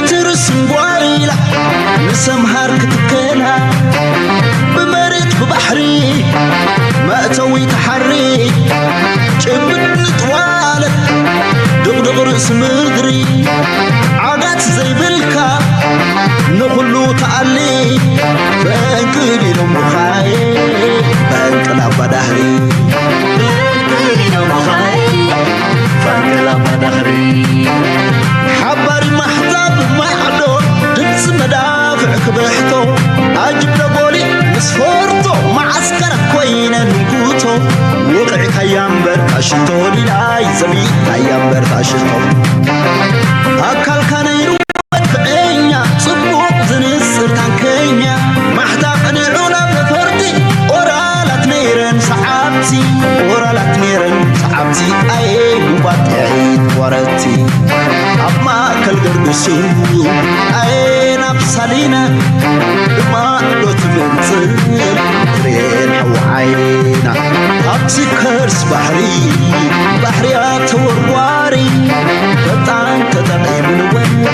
ترس موايلة نسمهار كتكلها بمريت ببحري ما توي تحري جبت نطوالة دغدغ رأس مدري عقات زي بالكا نقولو تعلي فانكلي لمخاي فانكلا بدهري فانكلي لمخاي فانكلا بدهري حبر محتاب معدو دنس مدافع كبحتو أجب لقولي مسفورتو معسكر كوينة نقوتو وقعي كيامبر تاشتو للاي زبي كيامبر تاشتو أكال كان يروت كأينيا صبوك زنسر تنكينيا محتاب نعونا بفردي ورالت نيرن صحابتي ورالت نيرن صحابتي أي مباتعيد ورتي أما كل قرقسو أين أبسالينا ما لوت منزل كرين حوعينا أبسي كرس بحري بحريات ورواري بطان تدعي من وين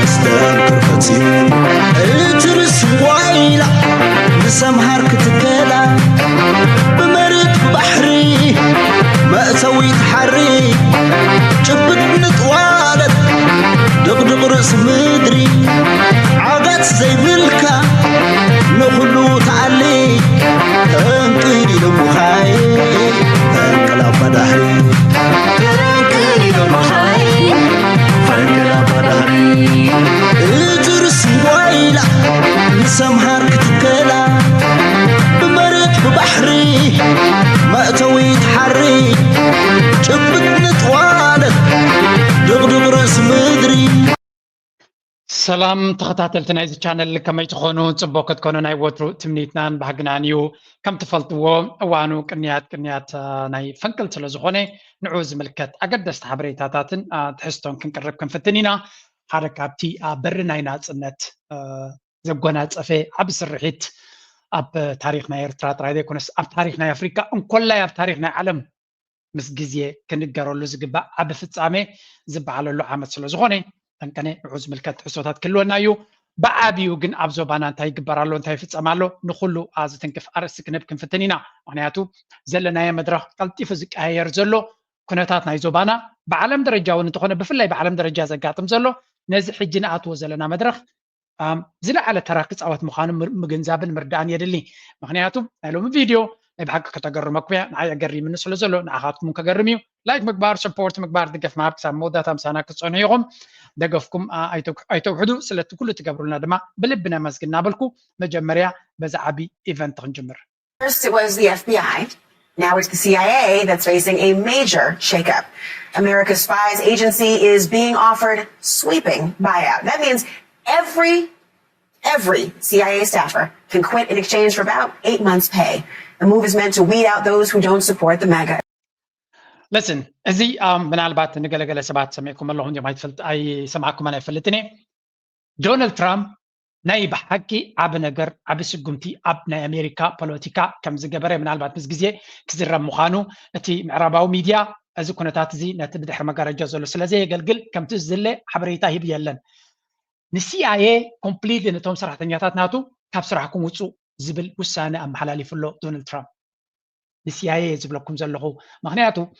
مستان كرفتي ترس وايلة نسمهار كتكلا بمريت بحري ما أسوي تحري جبت نطوالة دغدغ رأس مدري عقات زي بالكا نخلو تعلي تنقلي لمخاي تنقلا بدهري تنقلي لمخاي تنقلا بدهري ترس وايلة نسمهار كتكلا بمريت ببحري ما أتوي تحري جبت نطوالة دغدغ رأس مدري سلام تخطاتلتنا إذا channel كما يتخونوا تبوكت كونوا ناي وترو تمنيتنان بحقنا نيو كم تفلتوا وانو كنيات ناي فنكل تلزخوني نعوز ملكت أقدس تحبريتاتاتن تحستون كنقرب كنفتنينا حركاتي برناي ناس النت زبقونات أفي عبس الرحيت أب تاريخنا يرترا ترايدي كونس أب تاريخنا أفريقيا كلها أب تاريخنا عالم مس جزية كنقروا زقبا أب فتسامي زبعلو له عامة سلزخوني تنكني عوز ملكت حسوتات كلنا يو بعابيو جن أبزو بانا انتهي قبرالو انتهي فتسامالو نخلو آز تنكف أرسك نبكن فتنينا معناتو زلنا يا مدرخ قلتي فزك هير زلو كنتاتنا يزوبانا بعالم درجة ونتخونا بفلاي بعالم درجة زقاتم زلو نزح الجناعات وزلنا مدرخ زلا على تراقص أوات مخانم مجنزابن مردان يدلني معناتو لهم فيديو بحق كتقرر مكويا نعي أقري من نسل زلو نعاقاتكم كقرميو لايك مكبار سبورت مكبار دقف معك سام مودا تامسانا كتصونيهم دقفكم أيتو حدو سلت كله تقبروا لنا دماء بلبنا مسكنا بالكو مجمريا بزعبي إيفنت نجمر. First it was the FBI. Now it's the CIA that's facing a major shakeup. America's Spies Agency is being offered sweeping buyout. That means every CIA staffer can quit in exchange for about 8 months' pay. The move is meant to weed out those who don't support the MAGA. Listen, أزي من البات نقل سبات سمعكم الله هم يمايت فلت أي سمعكم أنا فلتني دونالد ترامب نايب حكي عب نجر عب سجمتي عب نا أمريكا بوليتيكا كم زجبرة من البات بس جزية كزر مخانو أتي معرباو ميديا أزو كنا تعتزي نتبدأ حمقارة جزء سلزي قلقل كم تزلة حبريتها هي بيلن نسي آيه كومبليت لأنهم صراحة نياتات ناتو كاب صراحة كم وصو زبل وسانة أم حلالي فلو دونالد ترامب نسي آيه زبلكم زلقو معناته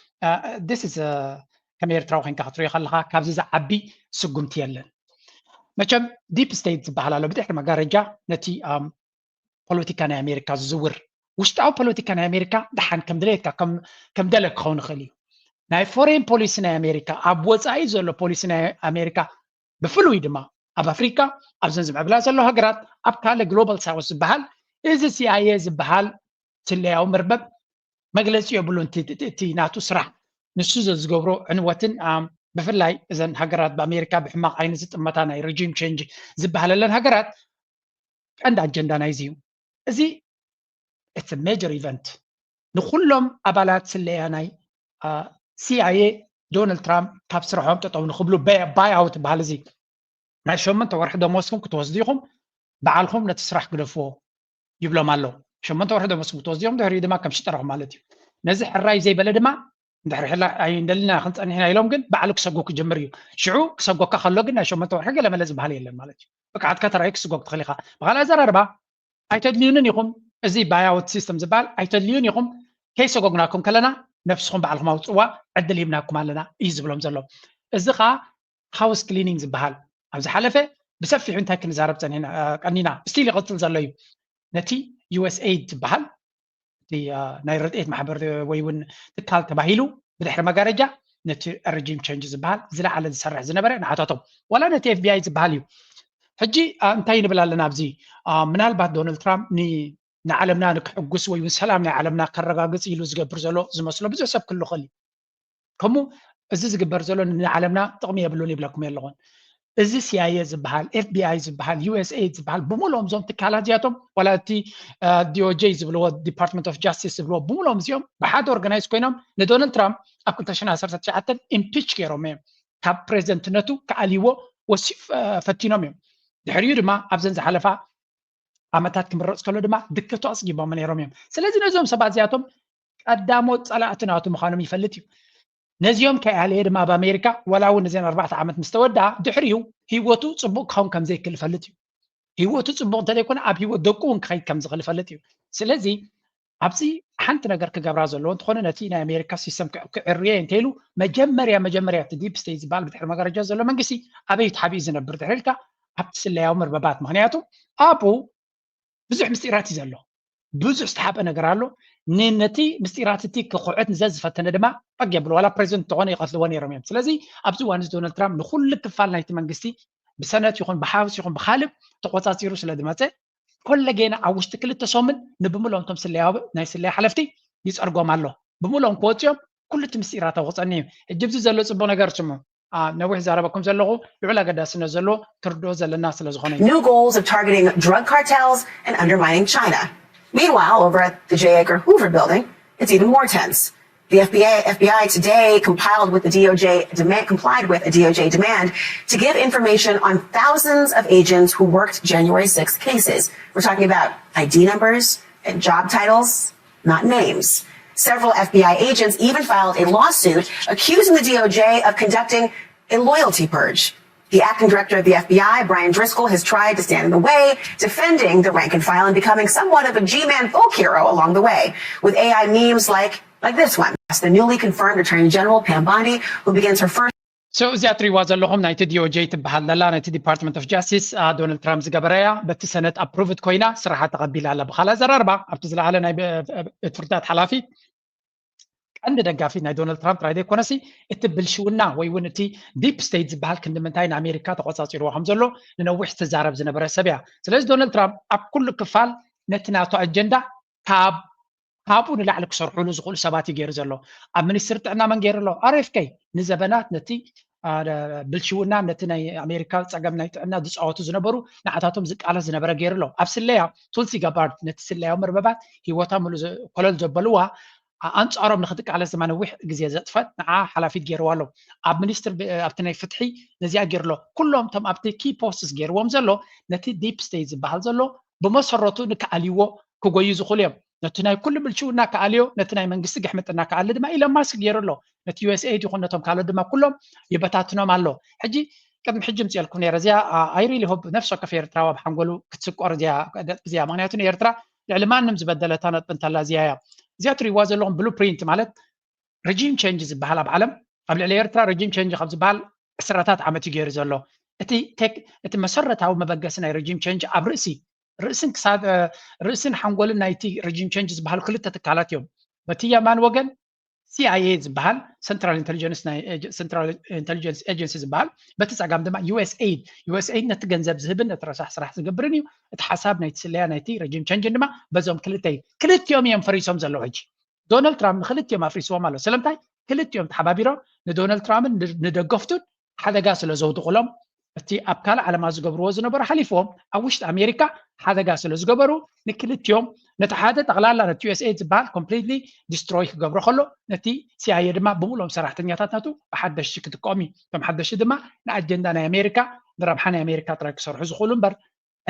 this is كم يرتراوخين كخطري خلها كاب زي عبي سجمتي يلن مثلا ديب ستيت بحلالو بدي ما جارجا نتي بوليتيكا أمريكا زور وشتاو بوليتيكا أمريكا دحين كم دليك كم دلك خون خلي ناي فورين بوليسنا أمريكا أبوز أيزولو بوليسنا أمريكا بفلو يدما أب أفريقيا أب زنزم عبلا زلو هجرات أب كال جلوبال ساوث بحال إذا سي آي إز بحال تلي أو مربب مجلس يقولون تي ناتو سرح نسوز زجورو عنوتن بفلاي إذا هجرات بأمريكا بحماق عين زت متانا ريجيم تشينج زبحال لن هجرات عند أجندة نايزيو زي it's a major event نخلهم أبلات سلياناي CIA دونالد ترامب كاب سرحهم تطو نخبلو باي أوت بهالزي ما شو من توارح دموسكم كتوزديهم بعالهم نتسرح قلفوه يبلو مالو شو من توارح دموسكم كتوزديهم ده هريد ما كم شترهم مالتي نزح الرأي زي بلد ما دحر حلا أي ندلنا خنت أنا هنا يلوم جن بعلك سجوك جمريو شعو سجوك خلوجنا شو ما توحق لما لازم بحالي إلا مالك بقعد كتر إكس سجوك تخليها بقال أزر أربعة أيتدليون يقوم زي بايعوت سيستم زبال أيتدليون يقوم كي سجوكناكم كلنا نفسهم بعلهم أوتوا عدل يبناكم علينا يزبلهم زلوا الزخا هاوس كلينينج زبال أبز حلفة بسفي عندها كن زاربتن هنا قنينا ستيلي قتل زلوا نتي USAID زبال دي نايرد إيد محبر ويون تكال تباهيلو بدحر مجارجة نتي الرجيم تشينج زبال زلا على السرع زنبرة نعطاتهم ولا نتي FBI زباليو حجي انتي نبلا لنا بزي منال بعد دونالد ترامب ني نعلمنا نكحقس ويون سلام نعلمنا كرغاغص يلو زغبر زلو زمسلو بزو سب كله خلي كمو ازي زغبر زلو نعلمنا طقم يبلون يبلكم يلغون ازي CIA زبحال FBI زبحال USA زبحال بمولهم زوم تكالاتياتهم ولا تي DOJ زبلو ديبارتمنت اوف جاستيس زبلو بمولهم زيوم بحد اورجنايز كوينهم ندونالد ترامب اكونتاشن 19 امبيتش كيروم كاب بريزيدنت نتو كاليو وسيف فتينوم دحريو دما ابزن زحلفا عمتات كمرص كله دما دكتو اصجيبا من يروم سلازي نزوم سبع زياتهم قدامو صلاتناتو مخانم يفلتيو نزيوم كاله دما بامريكا ولاو نزين 4 عامت مستودا دحريو هيوتو صبوق كون كم زي كل فلتيو هيوتو صبوق تليكون اب هيوت دقون كاي كم زغل فلتيو سلازي ابزي حنت نجر كغبرا زلو تخونه نتينا امريكا سيستم كعريه انتيلو مجمريا تديب ستيز بال بتحر مغرجا زلو منقسي ابيت حبيز نبر دحرلكا حبت سلايو مرببات مهنياتو ابو بزح مستيرات زلو بزح استحاب نغرالو ننتي مستيراتتي كقعت نزز فتنه دما قبل ولا بريزنت تغني يقتلوني رميم سلازي ابزو وانز دونالد ترامب نخل كفال نايت منقسي بسنه يكون بحاوس يكون بخالب تقوصاصيرو سلادماته كل جينا عوشت كل التصامن نبملهم تمسليها نايس اللي حلفتي يسرقوا مالله بملهم كوتيوم كل تمسيراته وصنيم الجبز زلو صبو نغير سمو نوح زاربكم زلو يعلا قداسنا زلو كردو زل الناس لزغوني New goals of targeting drug cartels and undermining China. Meanwhile, over at the J. Edgar Hoover building, it's even more tense. The FBI today complied with a DOJ demand to give information on thousands of agents who worked January 6th cases. We're talking about ID numbers and job titles, not names. Several FBI agents even filed a lawsuit accusing the DOJ of conducting a loyalty purge. The acting director of the FBI, Brian Driscoll, has tried to stand in the way, defending the rank and file and becoming somewhat of a G-man folk hero along the way, with AI memes like this one. That's the newly confirmed Attorney General Pam Bondi, who begins her first. So زياتري وازلهم نايت DOJ تبحال لا نايت Department of Justice دونالد ترامب زغبريا بتسنه ابروفد كوينا صراحه تقبل على بخلا زر 4 ابتزل على ناي فرتات حلافي عند دغافي ناي دونالد ترامب رايدي كونسي اتبلشونا وي ونتي ديب ستيت زبحال كندمنتاين امريكا تقصاصيرو حمزلو ننوح تزارب زنبره سبيا سلاز دونالد ترامب اب كل كفال نتناتو اجندا كابو نلعلك سرحو له زغول سباتي غير زلو اب منستر طعنا من غير له RFK نزبنات نتي بلشونا نتناي امريكا صقم ناي طعنا دصاوتو زنبرو نعاتاتهم زقاله زنبره غير له ابسليا تولسي غبارت نتسليا مرببات هيوتا ملو كولل زبلوا انصارهم نخدق على زمان وح غزي زطفت نعا حلافيت غيروالو اب منستر ابتناي فتحي نزيا غير له كلهم تم ابتي كي بوستس غيروم زلو نتي ديب ستيز بحال زلو بمسرتو نكاليو كغوي زخوليم نتناي كل بلشونا كاليو نتناي منغست غحمتنا كال دما الى ماسك غيرلو نت USA يخونتهم كالو دما كلهم يبتاتنو مالو حجي قدم حجم سيالكم يا رزيا اي ريلي هوب نفسه كفير تراو بحنقولو كتسقور زيا مغنياتو يرترا لعلمان نمز بدلتانا بنتلا زيايا زياتري وازلهم بلو برينت مالت ريجيم تشينجز بحال بعالم قبل على يرترا ريجيم تشينج خبز بحال اسراتات عمتي غير زلو اتي مسرتاو مبغسنا ريجيم تشينج ابرسي رئسن كساد رئسن حنقول نايتي ريجيم تشينجز بحال كل تتكالات يوم بتيا مان وجن CIA بحال سنترال انتليجنس ايجنسيز بحال بتسعقام دما USAID نتجنزب زهبن نترسح صراح زقبرني اتحساب نايتسليا نايتي ريجيم تشينج دما بزوم كلت يوم ينفريسهم زلو هجي دونالد ترامب خلت يوم افريسوا مالو سلامتاي كلت يوم تحبابيرو ندونالد ترامب ندغفتو حدا قاس لزود قلم እቲ ኣብ ካል ዓለም ዝገብርዎ ዝነበሩ ሓሊፎም ኣብ ውሽጢ ኣሜሪካ ሓደጋ ስለ ዝገበሩ ንክልቲኦም ነቲ ሓደ ጠቕላላ ነቲ USA ዝበሃል ኮምፕሊትሊ ዲስትሮይ ክገብሮ ከሎ ነቲ CIA ድማ ብምሉኦም ሰራሕተኛታት ናቱ ብሓደሽቲ ክትቀሚ እቶም ሓደሽቲ ድማ ንኣጀንዳ ናይ ኣሜሪካ ንረብሓ ናይ ኣሜሪካ ጥራይ ክሰርሑ ዝኽእሉ እምበር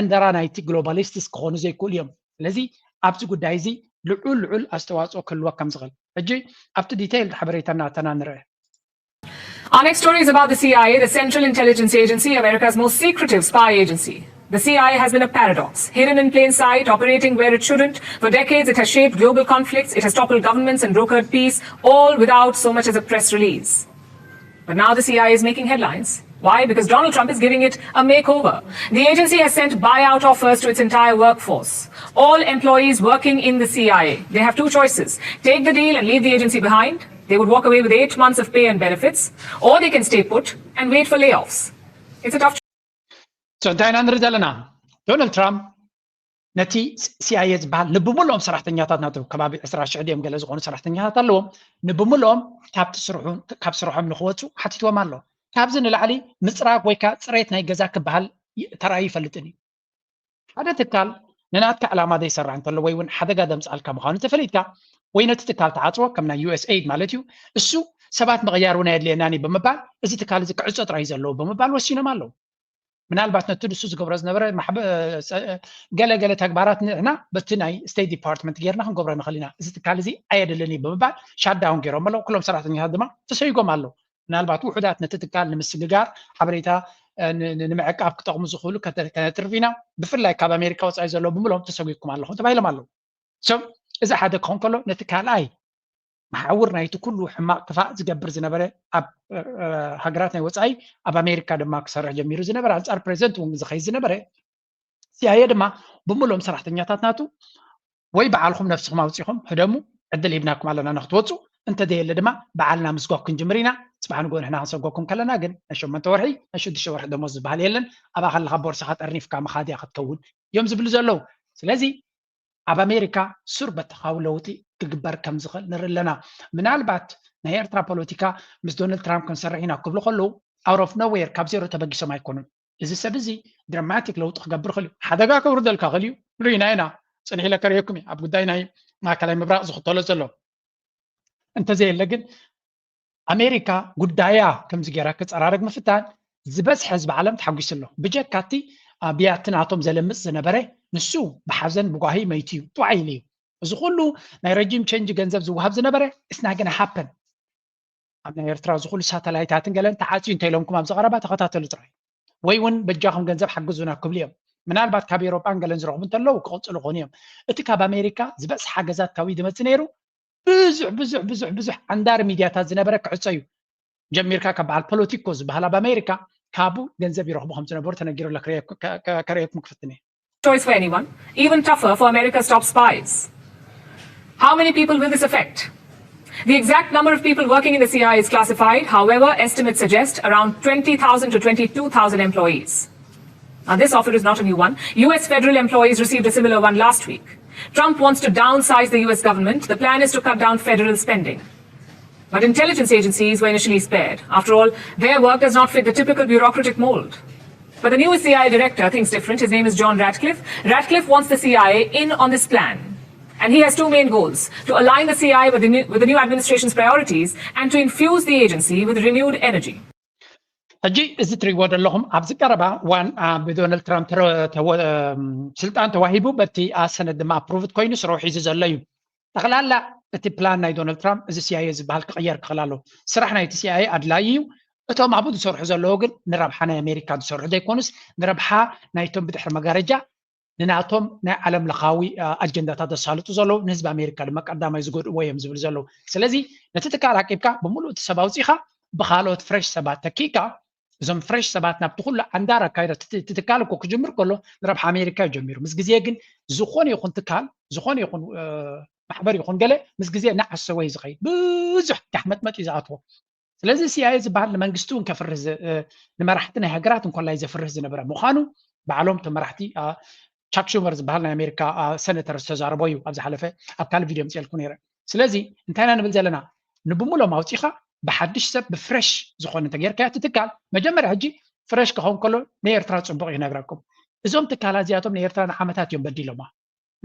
ዕንደራ ናይቲ ግሎባሊስትስ ክኾኑ ዘይክእሉ እዮም ስለዚ ኣብዚ ጉዳይ እዚ ልዑል ኣስተዋጽኦ ክህልዎ ከም ዝኽእል ሕጂ ኣብቲ ዲቴይል ሓበሬታና ተናንርአ Our next story is about the CIA, the Central Intelligence Agency, America's most secretive spy agency. The CIA has been a paradox, hidden in plain sight, operating where it shouldn't. For decades, it has shaped global conflicts, it has toppled governments and brokered peace, all without so much as a press release. But now the CIA is making headlines. Why? Because Donald Trump is giving it a makeover. The agency has sent buyout offers to its entire workforce. All employees working in the CIA, they have two choices. Take the deal and leave the agency behind. They would walk away with 8 months of pay and benefits, or they can stay put and wait for layoffs. It's a tough choice. So እንታይና ንርኢ ዘለና ዶናልድ ትራምፕ ነቲ CIA ዝበሃል ንብምልኦም ሰራሕተኛታት ናቱ ከባቢ 20,000 ድዮም ገለ ዝኾኑ ሰራሕተኛታት ኣለዎም ንብምልኦም ካብ ስርሖም ንኽወፁ ሓቲትዎም ኣሎ ካብዚ ንላዕሊ ምፅራግ ወይ ከዓ ፅሬት ናይ ገዛ ክበሃል ተራእዩ ይፈልጥን እዩ ሓደ ትካል ንናትካ ዕላማ ዘይሰርሕ እንተሎ ወይ እውን ሓደጋ ደምፃልካ ምዃኑ ተፈሊጥካ ወይ ነቲ ትካል ተዓፅዎ ከም ናይ USAID ማለት እዩ እሱ ሰባት ምቕያር እውን የድልየናኒ ብምባል እዚ ትካል እዚ ክዕፆ ጥራይ ዘለዎ ብምባል ወሲኖም ኣለዉ ምናልባት ነቲ ንሱ ዝገብሮ ዝነበረ ገለገለ ተግባራት ንሕና በቲ ናይ ስቴት ዲፓርትመንት ጌርና ክንገብሮ ንኽእል ኢና እዚ ትካል እዚ ኣየድልኒ ብምባል ሻትዳውን ገይሮም ኣለዉ ኩሎም ሰራሕተኛታት ድማ ተሰይጎም ኣለዉ ምናልባት ውሑዳት ነቲ ትካል ንምስግጋር ሓበሬታ ንምዕቃብ ክጠቕሙ ዝኽእሉ ከነትርፍ ኢና ብፍላይ ካብ ኣሜሪካ ወፃኢ ዘሎ ብምሎም ተሰጊኩም ኣለኹም ተባሂሎም ኣለዉ እዚ ሓደ ክኾን ከሎ ነቲ ካልኣይ ማሕውር ናይቲ ኩሉ ሕማቕ ክፋእ ዝገብር ዝነበረ ኣብ ሃገራት ናይ ወፃኢ ኣብ ኣሜሪካ ድማ ክሰርሕ ጀሚሩ ዝነበረ ኣንጻር ፕሬዚደንት እውን ዝኸይድ ዝነበረ CIA ድማ ብምሎም ሰራሕተኛታት ናቱ ወይ በዓልኩም ነፍስኩም ኣውፂኹም ህደሙ ዕድል ሂብናኩም ኣለና ንኽትወፁ እንተደየለ ድማ በዓልና ምስጓ ክንጅምር ኢና ፅባሕ ንጎ ንሕና ክንሰጎኩም ከለና ግን ን8 ወርሒ ን6 ወርሒ ደሞዝ ዝበሃል የለን ኣብኣ ከለካ ቦርሳኻ ጠርኒፍካ መኻድያ ክትከውን እዮም ዝብሉ ዘለዉ ስለዚ ኣብ ኣሜሪካ ሱር በተኻዊ ለውጢ ክግበር ከም ዝኽእል ንርኢ ኣለና ምናልባት ናይ ኤርትራ ፖለቲካ ምስ ዶናልድ ትራምፕ ክንሰርሕ ኢና ክብሉ ከለዉ ኣውት ኦፍ ኖዌር ካብ ዜሮ ተበጊሶም ኣይኮኑን እዚ ሰብ እዚ ድራማቲክ ለውጢ ክገብር ክእል እዩ ሓደጋ ከውርደልካ ክእል እዩ ንሪኢና ኢና ፅንሒ ኢለ ከርየኩም ኣብ ጉዳይ ናይ ማእከላይ ምብራቕ ዝኽተሎ ዘሎ እንተዘየለ ግን ኣሜሪካ ጉዳያ ከምዚ ጌራ ክፀራርግ ምፍታን ዝበዝሐ ህዝቢ ዓለም ተሓጒሱ ኣሎ ብጀካቲ ብያቲ ናቶም ዘለምፅ ዝነበረ ንሱ ብሓዘን ብጓሂ መይቱ እዩ ጥዋዕ ኢሉ እዩ እዚ ኩሉ ናይ ረጂም ቼንጅ ገንዘብ ዝውሃብ ዝነበረ እስና ገና ሃፐን ኣብ ናይ ኤርትራ ዝኩሉ ሳተላይታትን ገለን ተሓፅዩ እንተኢሎምኩም ኣብ ዘቐረባ ተኸታተሉ ጥራይ ወይ እውን በጃኹም ገንዘብ ሓግዙና ክብሉ እዮም ምናልባት ካብ ኤሮጳን ገለን ዝረኽቡ እንተለዉ ክቕፅሉ ኮኑ እዮም እቲ ካብ ኣሜሪካ ዝበፅሓ ገዛት ካብ ድመፅእ ነይሩ ብዙሕ ዓንዳር ሚድያታት ዝነበረ ክዕፀ እዩ ጀሚርካ ካብ በዓል ፖለቲኮ ዝበሃል ኣብ ኣሜሪካ ካብኡ ገንዘብ ይረኽቡ ከም ዝነበሩ ተነጊሩላ ከርየኩም ክፍትነ Choice for anyone, even tougher for America's top spies. How many people will this affect? The exact number of people working in the CIA is classified. However, estimates suggest around 20,000 to 22,000 employees. Now, this offer is not a new one. US federal employees received a similar one last week. Trump wants to downsize the US government. The plan is to cut down federal spending. But intelligence agencies were initially spared. After all, their work does not fit the typical bureaucratic mold. But the new CIA director thinks different. His name is John Ratcliffe. Ratcliffe wants the CIA in on this plan. And he has two main goals: to align the CIA with the new administration's priorities and to infuse the agency with renewed energy. ሕጂ እዚ ትሪእዎ ዘለኹም ኣብዚ ቀረባ ዋን ብዶናልድ ትራምፕ ስልጣን ተዋሂቡ በቲ ሰነድ ድማ ኣፕሩቭድ ኮይኑ ስርሑ ሒዙ ዘሎ እዩ ጠቕላላ እቲ ፕላን ናይ ዶናልድ ትራምፕ እዚ CIA ዝበሃል ክቕየር ክኽእል ኣሎ ስራሕ ናይቲ CIA ኣድላዪ እዩ እቶም ኣብኡ ዝሰርሑ ዘለዉ ግን ንረብሓ ናይ ኣሜሪካ ዝሰርሑ ዘይኮኑስ ንረብሓ ናይቶም ብድሕሪ መጋረጃ ንናቶም ናይ ዓለም ለኻዊ ኣጀንዳታት ዘሳልጡ ዘለዉ ንህዝቢ ኣሜሪካ ድማ ቀዳማይ ዝጎድእዎ እዮም ዝብል ዘለዉ ስለዚ ነቲ ትካል ኣቂብካ ብምሉእ እቲ ሰብ ኣውፂኻ ብካልኦት ፍሬሽ ሰባት ተኪካ እዞም ፍሬሽ ሰባት ናብቲ ኩሉ ዓንዳር ኣካይዳ እቲ ትካል እኮ ክጅምር ከሎ ንረብሓ ኣሜሪካ ይጀሚሩ ምስ ግዜ ግን ዝኾነ ይኹን ትካል ዝኾነ ይኹን ማሕበር ይኹን ገለ ምስ ግዜ እናዓሰ ወይ ዝኸይድ ብዙሕ ጋሕመጥመጥ እዩ ዝኣትዎ ስለዚ CIA ዝበሃል ንመንግስቲ እውን ከፍርህ ንመራሕቲ ናይ ሃገራት እንኳላይ ዘፍርህ ዝነበረ ምዃኑ ባዕሎም እቶም መራሕቲ ቻክ ሹመር ዝበሃል ናይ ኣሜሪካ ሰነተር ዝተዛረቦ እዩ ኣብ ዝሓለፈ ኣብ ካልእ ቪድዮ ምፅልኩ ነይረ ስለዚ እንታይና ንብል ዘለና ንብምሎም ኣውፂኻ ብሓድሽ ሰብ ብፍሬሽ ዝኾነ እንተጌርካ እቲ ትካል መጀመርያ ሕጂ ፍሬሽ ክኸውን ከሎ ንኤርትራ ፅቡቕ ይነግረኩም እዞም ትካላት እዚኣቶም ንኤርትራ ንዓመታት እዮም በዲሎማ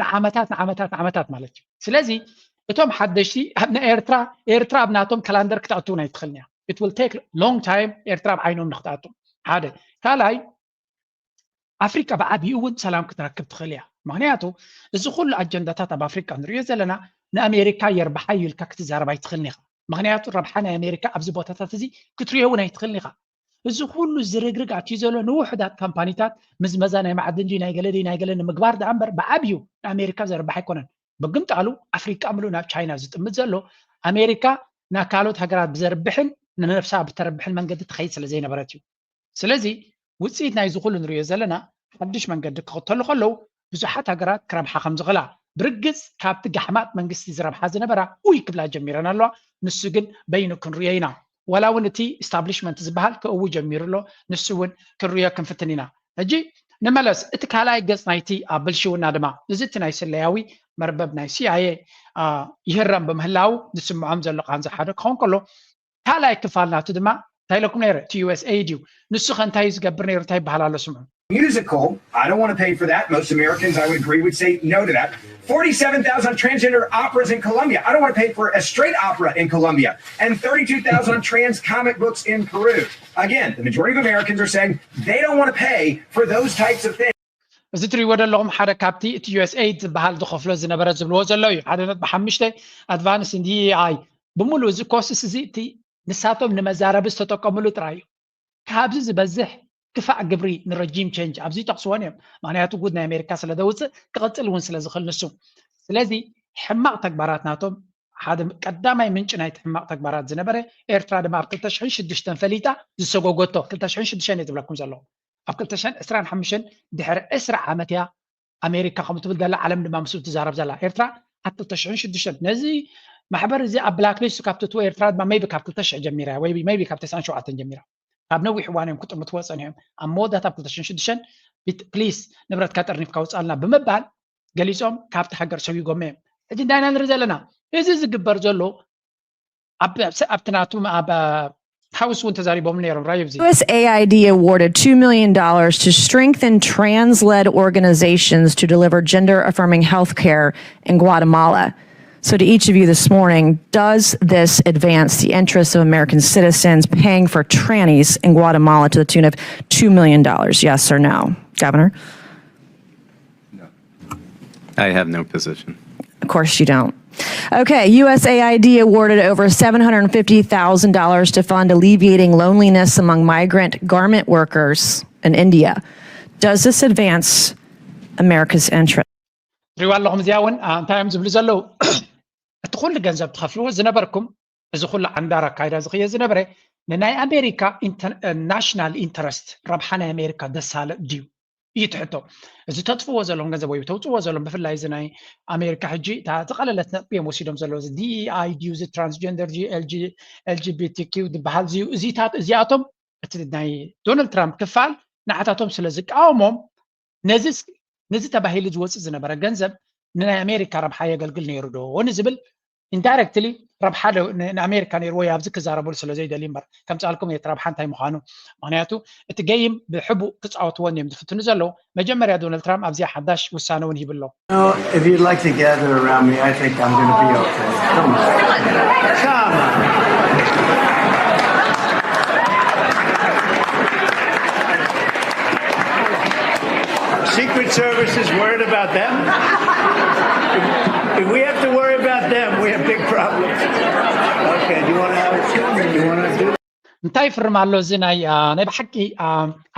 ንዓመታት ማለት እዩ ስለዚ እቶም ሓደሽቲ ኤርትራ ኣብ ናቶም ካላንደር ክትኣትው ናይ ትኽእል እያ it will take long time ኤርትራ ኣብ ዓይኖም ንክትኣቱ ሓደ ካልኣይ ኣፍሪካ ብዓብዪ እውን ሰላም ክትረክብ ትኽእል እያ ምክንያቱ እዚ ኩሉ አጀንዳታት ኣብ ኣፍሪካ ንሪኦ ዘለና ንኣሜሪካ የርባሓ ኢልካ ክትዛረባ ይትኽእልኒ ኢኻ ምክንያቱ ረብሓ ናይ ኣሜሪካ ኣብዚ ቦታታት እዚ ክትሪኦ እውን ኣይትኽእልኒ ኢኻ እዚ ኩሉ ዝርግርግ ኣትዩ ዘሎ ንውሕዳት ካምፓኒታት ምዝመዛ ናይ ማዕድን ናይ ገለ ንምግባር ዳ እምበር ብዓብዩ ንኣሜሪካ ዘርባሕ ኣይኮነን ብግምጣሉ ኣፍሪካ ምሉእ ናብ ቻይና ዝጥምት ዘሎ ኣሜሪካ ናብ ካልኦት ሃገራት ብዘርብሕን ንነፍሳ ብተረብሕን መንገዲ ትኸይድ ስለ ዘይነበረት እዩ ስለዚ ውፅኢት ናይ ዝኩሉ ንሪኦ ዘለና ሓድሽ መንገዲ ክኽተሉ ከለዉ ብዙሓት ሃገራት ክረብሓ ከም ዝኽእላ ብርግፅ ካብቲ ጋሕማት መንግስቲ ዝረብሓ ዝነበራ ውይ ክብላ ጀሚረን ኣለዋ ንሱ ግን በይኑ ክንሪኦ ኢና ወላ እውን እቲ ኢስታብሊሽመንት ዝበሃል ክእው ጀሚሩ ኣሎ ንሱ እውን ክንሪኦ ክንፍትን ኢና ሕጂ ንመለስ እቲ ካልኣይ ገፅ ናይቲ ኣብ ብልሽውና ድማ እዚ እቲ ናይ ስለያዊ መርበብ ናይ CIA ይህረም ብምህላው ዝስምዖም ዘሎ ቃንዛ ሓደ ክኸውን ከሎ ካልኣይ ክፋል ናቱ ድማ እንታይ ለኩም ነይረ እቲ USAID እዩ ንሱ ኸ እንታይ ዝገብር ነይሩ እንታይ ይበሃል ኣሎ ስምዑ Musical, I don't want to pay for that. Most Americans, I would agree, would say no to that. 47,000 on transgender operas in Colombia. I don't want to pay for a straight opera in Colombia. And 32,000 on trans comic books in Peru. Again, the majority of Americans are saying they don't want to pay for those types of things. እዚ ትሪእዎ ዘለኹም ሓደ ካብቲ እቲ USAID ዝበሃል ዝኸፍሎ ዝነበረ ዝብልዎ ዘሎ እዩ ሓደ ብሓሙሽተ ኣድቫንስ DEI ብምሉእ እዚ ኮስስ እዚ እቲ ንሳቶም ንመዛረቢ ዝተጠቀምሉ ጥራይ እዩ ካብዚ ዝበዝሕ ክፋዕ ግብሪ ንረጂም ቼንጅ ኣብዚ ጠቕስዎን እዮም ምክንያቱ ጉድ ናይ ኣሜሪካ ስለ ዘውፅእ ክቕፅል እውን ስለ ዝኽእል ንሱ ስለዚ ሕማቕ ተግባራት ናቶም ሓደ ቀዳማይ ምንጭ ናይቲ ሕማቕ ተግባራት ዝነበረ ኤርትራ ድማ ኣብ 2006 ፈሊጣ ዝሰጎጎቶ 2006 እየ ዝብለኩም ዘለኹ ኣብ 2025 ድሕሪ 20 ዓመት እያ ኣሜሪካ ከም ትብል ዘላ ዓለም ድማ ምስኡ ትዛረብ ዘላ ኤርትራ ኣብ 2006 ነዚ ማሕበር እዚ ኣብ ብላክ ሊስት ካብቲ እትዎ ኤርትራ ድማ ሜይቢ ካብ 2000 ጀሚራ ወይ ሜይቢ ካብ 97 ጀሚራ ካብ ነዊሕ እዋን እዮም ክጥምትዎ ፀኒሖም ኣብ መወዳእታ ኣብ 2006 ፕሊስ ንብረትካ ጠርኒፍካ ውፃልና ብምባል ገሊፆም ካብቲ ሃገር ሰቢጎም እዮም ሕጂ እንዳይና ንርኢ ዘለና እዚ ዝግበር ዘሎ ኣብቲ ናቱ ኣብ ሃውስ እውን ተዛሪቦም ነይሮም ራዮ ብዚ USAID awarded $2 million to strengthen trans-led organizations to deliver gender-affirming health care in Guatemala. So to each of you this morning, does this advance the interests of American citizens paying for trannies in Guatemala to the tune of $2 million? Yes or no? Governor? No. I have no position. Of course you don't. Okay, USAID awarded over $750,000 to fund alleviating loneliness among migrant garment workers in India. Does this advance America's interest? ሪዋ ኣለኹም እዚኣ እውን እንታይ እዮም ዝብሉ ዘለዉ እቲ ኩሉ ገንዘብ ትኸፍልዎ ዝነበርኩም እዚ ኩሉ ዓንዳር ኣካይዳ ዝኽየ ዝነበረ ንናይ ኣሜሪካ ናሽናል ኢንተረስት ረብሓ ናይ ኣሜሪካ ደሳለ ድዩ እዩ ትሕቶ እዚ ተጥፍዎ ዘለዎም ገንዘብ ወይ ተውፅዎ ዘለዎም ብፍላይ እዚ ናይ ኣሜሪካ ሕጂ ዝቐለለት ነጥቢ እዮም ወሲዶም ዘለዎ እዚ DEI ድዩ እዚ ትራንስጀንደር LGBTQ ዝበሃል ድዩ እዚኣቶም እቲ ናይ ዶናልድ ትራምፕ ክፋል ንዓታቶም ስለ ዝቃወሞም ነዚ ተባሂሉ ዝወፅእ ዝነበረ ገንዘብ ንናይ ኣሜሪካ ረብሓ የገልግል ነይሩ ዶ ንዝብል ኢንዳይሬክትሊ ረብሓ ንኣሜሪካ ነይሩ ወይ ኣብዚ ክዛረበሉ ስለ ዘይደልዩ እምበር ከም ፃልኩም የት ረብሓ እንታይ ምዃኑ ምክንያቱ እቲ ገይም ብሕቡእ ክፃወትዎን እዮም ዝፍትኑ ዘለዉ መጀመርያ ዶናልድ ትራምፕ ኣብዚኣ ሓዳሽ ውሳነ እውን ሂብሎ If you'd like to gather around me, I think I'm going to be okay. Come on. Come on. Secret Service is worried about them. If we have to worry about them, we have big problems. Okay, do you want to have a film? Do you want to do እንታይ ፍርም ኣሎ እዚ ናይ ብሓቂ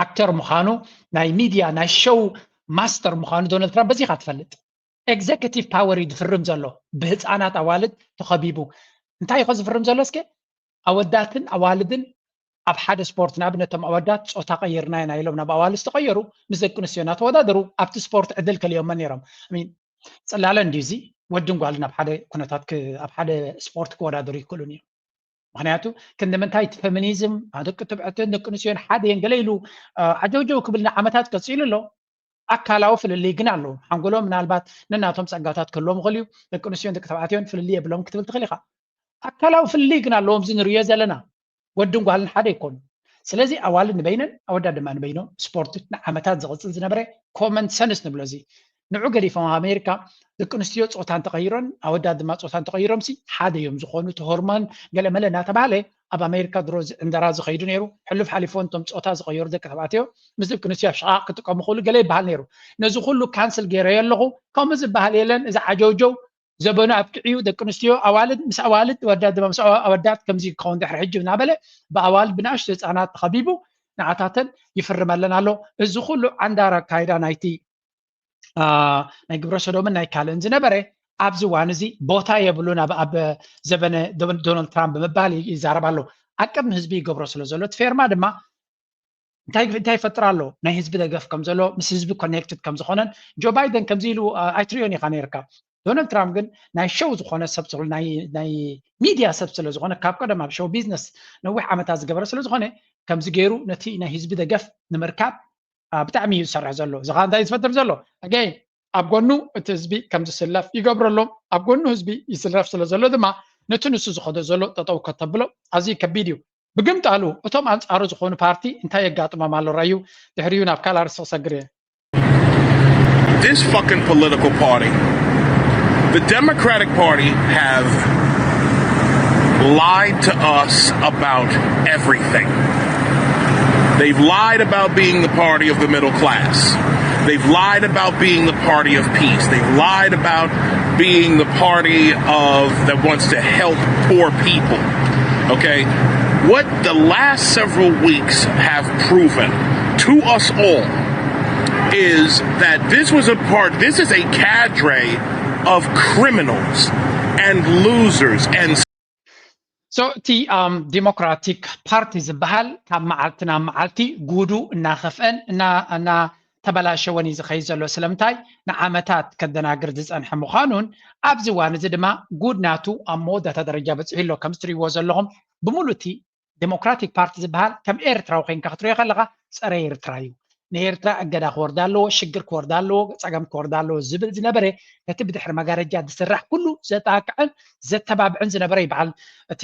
ኣክተር ምዃኑ ናይ ሚድያ ናይ ሾው ማስተር ምዃኑ ዶናልድ ትራምፕ በዚኻ ትፈልጥ ኤግዜኪቲቭ ፓወር እዩ ዝፍርም ዘሎ ብህፃናት ኣዋልድ ተኸቢቡ እንታይ ኢኸ ዝፍርም ዘሎ እስከ ኣወዳትን ኣዋልድን ኣብ ሓደ ስፖርት ንኣብነቶም ኣወዳት ፆታ ቀይርና ኢና ኢሎም ናብ ኣዋልድ ዝተቐየሩ ምስ ደቂ ኣንስትዮ እናተወዳደሩ ኣብቲ ስፖርት ዕድል ከልዮመን ነይሮም ፅላለ እንድዩ እዚ ወድን ጓልን ኣብ ሓደ ኩነታት ኣብ ሓደ ስፖርት ክወዳደሩ ይክእሉን እዮም ምክንያቱ ክንዲ ምንታይ እቲ ፌሚኒዝም ደቂ ተባዕትዮን ደቂ ኣንስትዮን ሓደ እየን ገለ ኢሉ ዓጀውጀው ክብል ንዓመታት ቀፂሉ ኣሎ ኣካላዊ ፍልልይ ግን ኣለዎ ሓንጎሎም ምናልባት ነናቶም ፀጋታት ክህልዎም ይኽእል እዩ ደቂ ኣንስትዮን ደቂ ተባዕትዮን ፍልልይ የብሎም ክትብል ትኽእል ኢኻ ኣካላዊ ፍልልይ ግን ኣለዎም እዚ ንሪኦ ዘለና ወድን ጓልን ሓደ ይኮኑ ስለዚ ኣዋልድ ንበይነን ኣወዳት ድማ ንበይኖም ስፖርት ንዓመታት ዝቕፅል ዝነበረ ኮመን ሰንስ ንብሎ እዚ ንዑ ገዲፎም ኣሜሪካ ደቂ ኣንስትዮ ፆታን ተቐይሮን ኣወዳት ድማ ፆታን ተቐይሮም ሓደ እዮም ዝኾኑ እቲ ሆርሞን ገለመለ እናተባሃለ ኣብ ኣሜሪካ ድሮ እንደራ ዝኸይዱ ነይሩ ሕልፍ ሓሊፎን ቶም ፆታ ዝቐየሩ ደቂ ተባዕትዮ ምስ ደቂ ኣንስትዮ ኣብ ሽቓቕ ክጥቀሙ ክእሉ ገለ ይበሃል ነይሩ ነዚ ኩሉ ካንስል ገይረዮ ኣለኹ ከምኡ ዝበሃል የለን እዚ ዓጀውጀው ዘበኑ ኣብቅዕዩ ደቂ ኣንስትዮ ኣዋልድ ምስ ኣዋልድ ወዳት ድማ ምስ ኣወዳት ከምዚ ክኸውን ድሕሪ ሕጂ እናበለ ብኣዋልድ ብናእሽቱ ህፃናት ተኸቢቡ ንዓታተን ይፍርመለን ኣሎ እዚ ኩሉ ዓንዳር ኣካይዳ ናይቲ ናይ ግብረ ሰዶምን ናይ ካልእን ዝነበረ ኣብዚ እዋን እዚ ቦታ የብሉን ኣብ ዘበነ ዶናልድ ትራምፕ ብምባል ይዛረብ ኣሎ ኣቅድሚ ህዝቢ ይገብሮ ስለ ዘሎ እቲ ፌርማ ድማ እንታይ ይፈጥር ኣሎ ናይ ህዝቢ ደገፍ ከም ዘሎ ምስ ህዝቢ ኮኔክትድ ከም ዝኾነን ጆ ባይደን ከምዚ ኢሉ ኣይትሪዮን ኢኻ ነርካ ዶናልድ ትራምፕ ግን ናይ ሸው ዝኾነ ሰብ ናይ ሚድያ ሰብ ስለ ዝኾነ ካብ ቀደም ኣብ ሸው ቢዝነስ ነዊሕ ዓመታት ዝገበረ ስለ ዝኾነ ከምዚ ገይሩ ነቲ ናይ ህዝቢ ደገፍ ንምርካብ ብጣዕሚ እዩ ዝሰርሕ ዘሎ እዚ ኸ እንታይ ዝፈጥር ዘሎ ኣገይን ኣብ ጎኑ እቲ ህዝቢ ከም ዝስለፍ ይገብረሎ ኣብ ጎኑ ህዝቢ ይስለፍ ስለ ዘሎ ድማ ነቲ ንሱ ዝኸዶ ዘሎ ጠጠው ከተብሎ ኣዝዩ ከቢድ እዩ ብግምጣሉ እቶም ኣንጻሩ ዝኾኑ ፓርቲ እንታይ የጋጥሞም ኣሎ ራዩ ድሕሪኡ ናብ ካልእ ርስ ክሰግር እየ This fucking political party, the Democratic Party, have lied to us about everything. They've lied about being the party of the middle class. They've lied about being the party of peace. They've lied about being the party that wants to help poor people. Okay? What the last several weeks have proven to us all is that this is a cadre of criminals and losers and So እቲ ዲሞክራቲክ ፓርቲ ዝበሃል ካብ መዓልቲ ናብ መዓልቲ ጉዱ እናኸፍአን እና ተበላሸወን እዩ ዝኸይድ ዘሎ ስለምንታይ ንዓመታት ከደናግር ዝፀንሐ ምዃኑን ኣብዚ እዋን እዚ ድማ ጉድ ናቱ ኣብ መወዳእታ ደረጃ በፂሑ ኣሎ ከም ዝትሪእዎ ዘለኹም ብምሉእ እቲ ዲሞክራቲክ ፓርቲ ዝበሃል ከም ኤርትራዊ ኮይንካ ክትሪኦ ከለካ ፀረ ኤርትራ እዩ ንኤርትራ እገዳ ክወርዳ ኣለዎ ሽግር ክወርዳ ኣለዎ ፀገም ክወርዳ ኣለዎ ዝብል ዝነበረ ነቲ ብድሕሪ መጋረጃ ዝስራሕ ኩሉ ዘጣቅዕን ዘተባብዕን ዝነበረ ይበሃል እቲ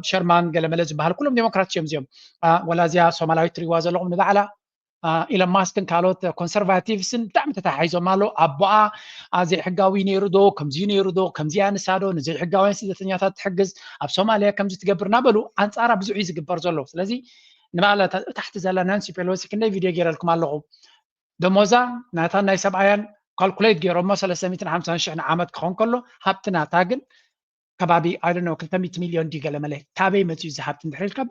ሸርማን ገለመለ ዝበሃል ኩሎም ዲሞክራት እዮም እዚኦም ወላዚያ ሶማላዊት ትሪእዋ ዘለኹም ንባዕላ ኢሎን ማስክን ካልኦት ኮንሰርቫቲቭስን ብጣዕሚ ተተሓሒዞም ኣሎ ኣቦኣ ዘይሕጋዊ ነይሩ ዶ ከምዚዩ ነይሩ ዶ ከምዚያ ንሳ ዶ ንዘይሕጋውያን ስደተኛታት ትሕግዝ ኣብ ሶማልያ ከምዚ ትገብር እናበሉ ኣንፃራ ብዙሕ እዩ ዝግበር ዘሎ ስለዚ ንባዕላ ታሕቲ ዘላ ናንሲ ፔሎሲ ክንደይ ቪድዮ ገይረልኩም ኣለኹ ደሞዛ ናታ ናይ ሰብኣያን ካልኩሌት ገይሮሞ 350,000 ንዓመት ክኸውን ከሎ ሃብቲ ናታ ግን ከባቢ ኣይዶኖ 200 ሚልዮን ዲ ገለመለ ካበይ መፅኡ እዚ ሃብቲ እንድሕር ኢልካ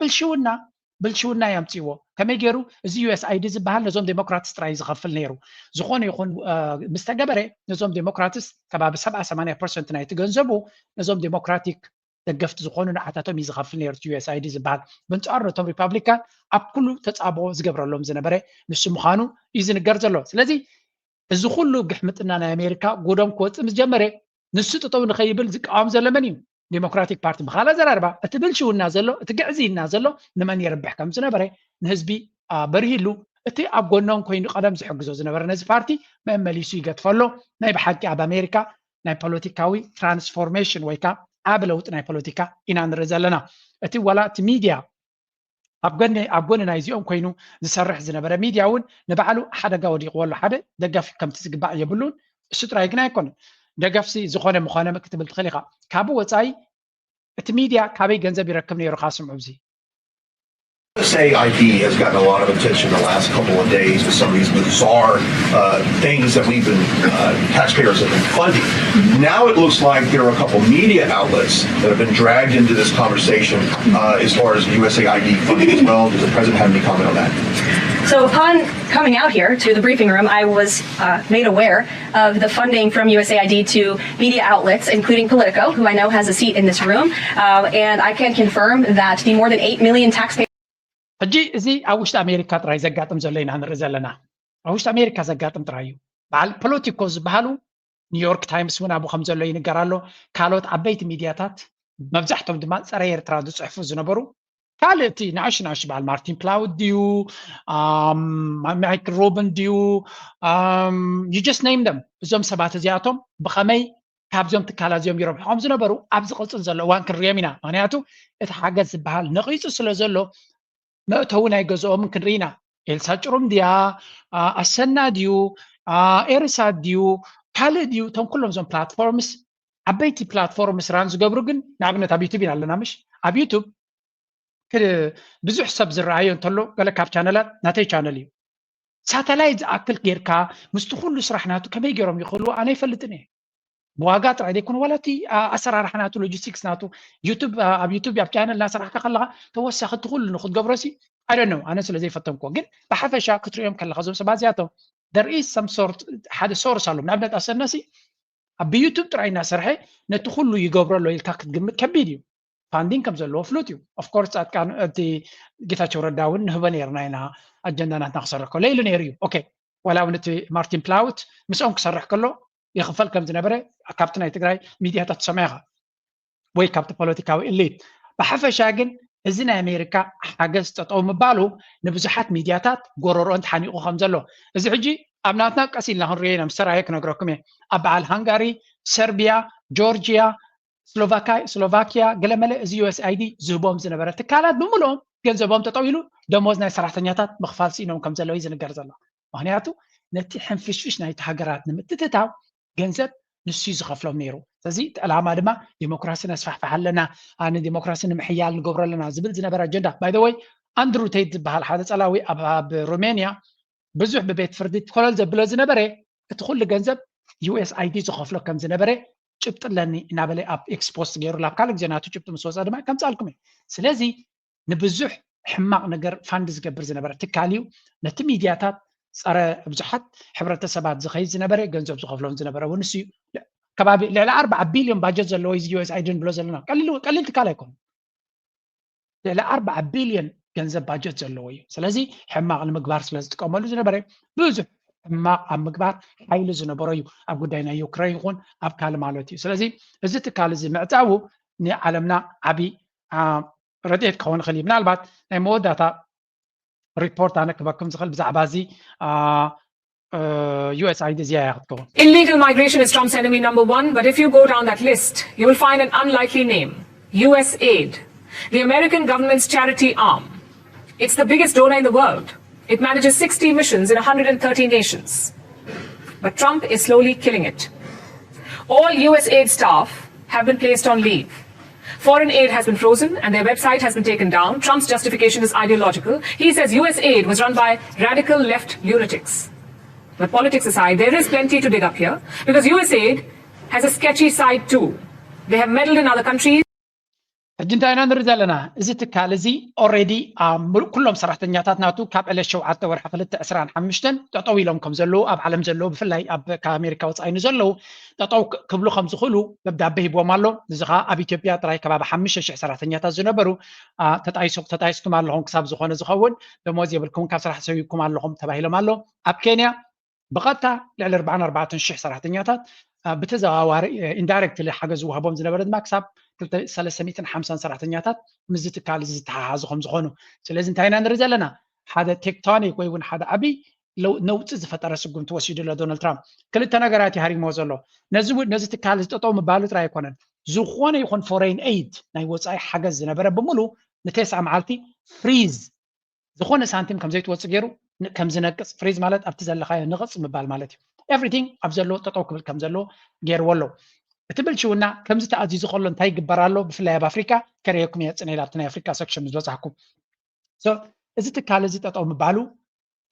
ብልሽውና ያምፅዎ ከመይ ገይሩ እዚ USAID ዝበሃል ነዞም ዴሞክራትስ ጥራይ ዝኸፍል ነይሩ ዝኾነ ይኹን ምስ ተገበረ ነዞም ዴሞክራትስ ከባቢ 70-80% ናይቲ ገንዘቡ ነዞም ዴሞክራቲክ ደገፍቲ ዝኾኑ ንዓታቶም እዩ ዝኸፍል ነይሩ USAID ዝበሃል ብንፃሩ ነቶም ሪፓብሊካን ኣብ ኩሉ ተፃብኦ ዝገብረሎም ዝነበረ ንሱ ምዃኑ እዩ ዝንገር ዘሎ ስለዚ እዚ ኩሉ ግሕምጥና ናይ ኣሜሪካ ጉዶም ክወፅእ ምስ ጀመረ ንሱ ጠጠው ንኸይብል ዝቃወም ዘሎ መን እዩ ዲሞክራቲክ ፓርቲ ብኻልእ ዘራርባ እቲ ብልሽውና ዘሎ እቲ ግዕዚና ዘሎ ንመን የርብሕ ከም ዝነበረ ንህዝቢ በርሂሉ እቲ ኣብ ጎኖም ኮይኑ ቀደም ዝሕግዞ ዝነበረ ነዚ ፓርቲ መመሊሱ ይገጥፈሎ ናይ ብሓቂ ኣብ ኣሜሪካ ናይ ፖለቲካዊ ትራንስፎርሜሽን ወይ ከዓ ኣብ ለውጢ ናይ ፖለቲካ ኢና ንርኢ ዘለና እቲ ዋላ እቲ ሚድያ ኣብ ጎኒ ናይ እዚኦም ኮይኑ ዝሰርሕ ዝነበረ ሚድያ እውን ንባዕሉ ሓደጋ ወዲቕዎ ኣሎ ሓደ ደጋፊ ከምቲ ዝግባእ የብሉን እሱ ጥራይ ግን ኣይኮነን ደገፍሲ ዝኾነ ምኾነ ክትብል ትኽእል ኢኻ ካብኡ ወፃኢ እቲ ሚድያ ካበይ ገንዘብ ይረክብ ነይሩ ካ ስምዑ እዚ USAID has gotten a lot of attention the last couple of days with some of these bizarre things that taxpayers have been funding. Now it looks like there are a couple media outlets that have been dragged into this conversation as far as USAID funding as well. Does the President have any comment on that? So upon coming out here to the briefing room, I was made aware of the funding from USAID to media outlets, including Politico, who I know has a seat in this room. And I can confirm that the more than 8 million taxpayers ሕጂ እዚ ኣብ ውሽጢ ኣሜሪካ ጥራይ ዘጋጥም ዘሎ ኢና ንርኢ ዘለና ኣብ ውሽጢ ኣሜሪካ ዘጋጥም ጥራይ እዩ በዓል ፖለቲኮ ዝበሃሉ ኒውዮርክ ታይምስ እውን ኣብኡ ከም ዘሎ ይንገር ኣሎ ካልኦት ዓበይቲ ሚድያታት መብዛሕቶም ድማ ፀረ ኤርትራ ዝፅሕፉ ዝነበሩ ካልእ እቲ ንኣሽናሽ በዓል ማርቲን ፕላውድ ድዩ ማይክል ሮብን ድዩ ዩ ጀስት ኔም ደም እዞም ሰባት እዚኣቶም ብኸመይ ካብዞም ትካላት እዚኦም ይረብሖም ዝነበሩ ኣብ ዝቕፅል ዘሎ እዋን ክንሪኦም ኢና ምክንያቱ እቲ ሓገዝ ዝበሃል ነቒፁ ስለ ዘሎ መእተው ናይ ገዝኦም ክንርኢ ኢና ኤልሳ ጭሩም ድያ ኣሰና ድዩ ኤርሳ ድዩ ካልእ ድዩ እቶም ኩሎም እዞም ፕላትፎርምስ ዓበይቲ ፕላትፎርምስ ራን ዝገብሩ ግን ንኣብነት ኣብ ዩቱብ ኢና ኣለና ምሽ ኣብ ዩቱብ ብዙሕ ሰብ ዝረኣዮ እንተሎ ገለ ካብ ቻነላት ናተይ ቻነል እዩ ሳተላይት ዝኣክል ጌርካ ምስቲ ኩሉ ስራሕ ናቱ ከመይ ገይሮም ይኽእሉ ኣነ ይፈልጥን እየ ብዋጋ ጥራይ ዘይኮነ ዋላቲ ኣሰራርሓ ናቱ ሎጂስቲክስ ናቱ ኣብ ዩቱብ ኣብ ቻነል እናሰራሕካ ከለካ ተወሳኺ እቲ ኩሉ ንክትገብሮሲ I don't know ኣነ ስለ ዘይፈተምኮ ግን ብሓፈሻ ክትሪኦም ከለካ ዞም ሰባት እዚኣቶም there is some sort ሓደ ሶርስ ኣሎ ንኣብነት ኣሰናሲ ኣብ ዩቱብ ጥራይ እናሰርሐ ነቲ ኩሉ ይገብሮ ኣሎ ኢልካ ክትግምት ከቢድ እዩ ፋንዲንግ ከም ዘለዎ ፍሉጥ እዩ ኦፍ ኮርስ እቲ ጌታቸው ረዳ እውን ንህበ ነርና ኢና ኣጀንዳ ናትና ክሰርሕ ከሎ ኢሉ ነይሩ እዩ ኦኬ ዋላ እውን እቲ ማርቲን ፕላውት ምስኦም ክሰርሕ ከሎ ይኽፈል ከም ዝነበረ ካብቲ ናይ ትግራይ ሚድያታት ሰማይኻ ወይ ካብቲ ፖለቲካዊ ኤሊት ብሓፈሻ ግን እዚ ናይ ኣሜሪካ ሓገዝ ጠጠው ምባሉ ንብዙሓት ሚድያታት ጎረሮን ተሓኒቑ ከም ዘሎ እዚ ሕጂ ኣብ ናትና ቀሲልና ክንሪኦ ኢና ምስ ተራእየ ክነግረኩም እየ ኣብ በዓል ሃንጋሪ ሰርቢያ ጆርጂያ ስሎቫኪያ ገለመለ እዚ USAID ዝህቦም ዝነበረ ትካላት ብምልኦም ገንዘቦም ጠጠው ኢሉ ደሞዝ ናይ ሰራሕተኛታት ምኽፋል ሲኢኖም ከም ዘለዎ እዩ ዝንገር ዘሎ ምክንያቱ ነቲ ሕንፍሽፍሽ ናይቲ ሃገራት ንምትትታው ገንዘብ ንሱ ዝኸፍሎም ነይሩ ስለዚ ዕላማ ድማ ዲሞክራሲ ነስፋሕፋሕ ኣለና ኣነ ዲሞክራሲ ንምሕያል ንገብሮ ኣለና ዝብል ዝነበረ ኣጀንዳ ባይ ዘ ወይ ኣንድሩ ቴት ዝበሃል ሓደ ፀላዊ ኣብ ሮሜንያ ብዙሕ ብቤት ፍርዲ ኮለል ዘብሎ ዝነበረ እቲ ኩሉ ገንዘብ USAID ዝኸፍሎ ከም ዝነበረ ጭብጥ ኣለኒ እናበለ ኣብ ኤክስፖስት ገይሩ ላብ ካልእ ግዜ ናቱ ጭብጥ ምስ ወፃ ድማ ከምፃልኩም እየ ስለዚ ንብዙሕ ሕማቕ ነገር ፋንድ ዝገብር ዝነበረ ትካል እዩ ነቲ ሚድያታት ፀረ ብዙሓት ሕብረተሰባት ዝኸይድ ዝነበረ ገንዘብ ዝኸፍሎም ዝነበረ እውን ንሱ እዩ ከባቢ ልዕሊ 4 ቢልዮን ባጀት ዘለዎ USAID ንብሎ ዘለና ቀሊል ትካል ኣይኮኑ ልዕሊ 4 ቢልዮን ገንዘብ ባጀት ዘለዎ እዩ ስለዚ ሕማቕ ንምግባር ስለ ዝጥቀመሉ ዝነበረ ብዙሕ ሕማቕ ኣብ ምግባር ሓይሊ ዝነበሮ እዩ ኣብ ጉዳይ ናይ ዩክሬን ይኹን ኣብ ካልእ ማለት እዩ ስለዚ እዚ ትካል እዚ ምዕፃቡ ንዓለምና ዓብይ ረድኤት ክኸውን ይኽእል እዩ ምናልባት ናይ መወዳእታ ሪፖርት ኣነ ክበክም ዝኽእል ብዛዕባ እዚ USAID እዚኣ ክትከውን Illegal migration is Trump's enemy number one, but if you go down that list, you will find an unlikely name, USAID, the American government's charity arm. It's the biggest donor in the world. It manages 60 missions in 130 nations. But Trump is slowly killing it. All USAID staff have been placed on leave. Foreign aid has been frozen and their website has been taken down. Trump's justification is ideological. He says USAID was run by radical left lunatics. But politics aside, there is plenty to dig up here because USAID has a sketchy side too. They have meddled in other countries. እጅንታይና ንርኢ ዘለና እዚ ትካል እዚ ኦልሬዲ ኩሎም ሰራሕተኛታት ናቱ ካብ ዕለት 7 ወርሒ 2025 ጠጠው ኢሎም ከም ዘለዉ ኣብ ዓለም ዘለዉ ብፍላይ ኣብ ኣሜሪካ ወፃኢኑ ዘለዉ ጠጠው ክብሉ ከም ዝኽእሉ ደብዳቤ ሂቦም ኣሎ እዚ ከዓ ኣብ ኢትዮጵያ ጥራይ ከባቢ 5,000 ሰራሕተኛታት ዝነበሩ ተጣይስኩም ኣለኹም ክሳብ ዝኾነ ዝኸውን ደሞዝ የብልኩም ካብ ስራሕ ሰዊኩም ኣለኹም ተባሂሎም ኣሎ ኣብ ኬንያ ብቐጥታ ልዕሊ 44,000 ሰራሕተኛታት ብተዘዋዋሪ ኢንዳይሬክትሊ ሓገዝ ዝወሃቦም ዝነበረ ድማ ክሳብ 350 ሰራሕተኛታት ምዝ ትካል ዝተሓሓዙ ከም ዝኾኑ ስለዚ እንታይ ኢና ንርኢ ዘለና ሓደ ቴክቶኒክ ወይ እውን ሓደ ዓብይ ነውፅእ ዝፈጠረ ስጉምቲ ወሲዱ ሎ ዶናልድ ትራምፕ ክልተ ነገራት ይሃሪሞ ዘሎ ነዚ ትካል ዝጠጠው ምባሉ ጥራይ ኣይኮነን ዝኾነ ይኹን ፎሬን ኤድ ናይ ወፃኢ ሓገዝ ዝነበረ ብምሉ ን9 መዓልቲ ፍሪዝ ዝኾነ ሳንቲም ከም ዘይትወፅእ ገይሩ ከም ዝነቅፅ ፍሪዝ ማለት ኣብቲ ዘለኻዮ ንቕፅ ምባል ማለት እዩ ኤቭሪቲንግ ኣብ ዘለዎ ጠጠው ክብል ከም ዘለዎ ገይርዎ ኣሎ እቲ ብልሽውና ከምዚ ተኣዚዙ ከሎ እንታይ ይግበር ኣሎ ብፍላይ ኣብ ኣፍሪካ ከሪአኩም እየ ፅነ ኢላ ኣብቲ ናይ ኣፍሪካ ሰክሽን ዝበፅሓኩም እዚ ትካል እዚ ጠጠው ምባሉ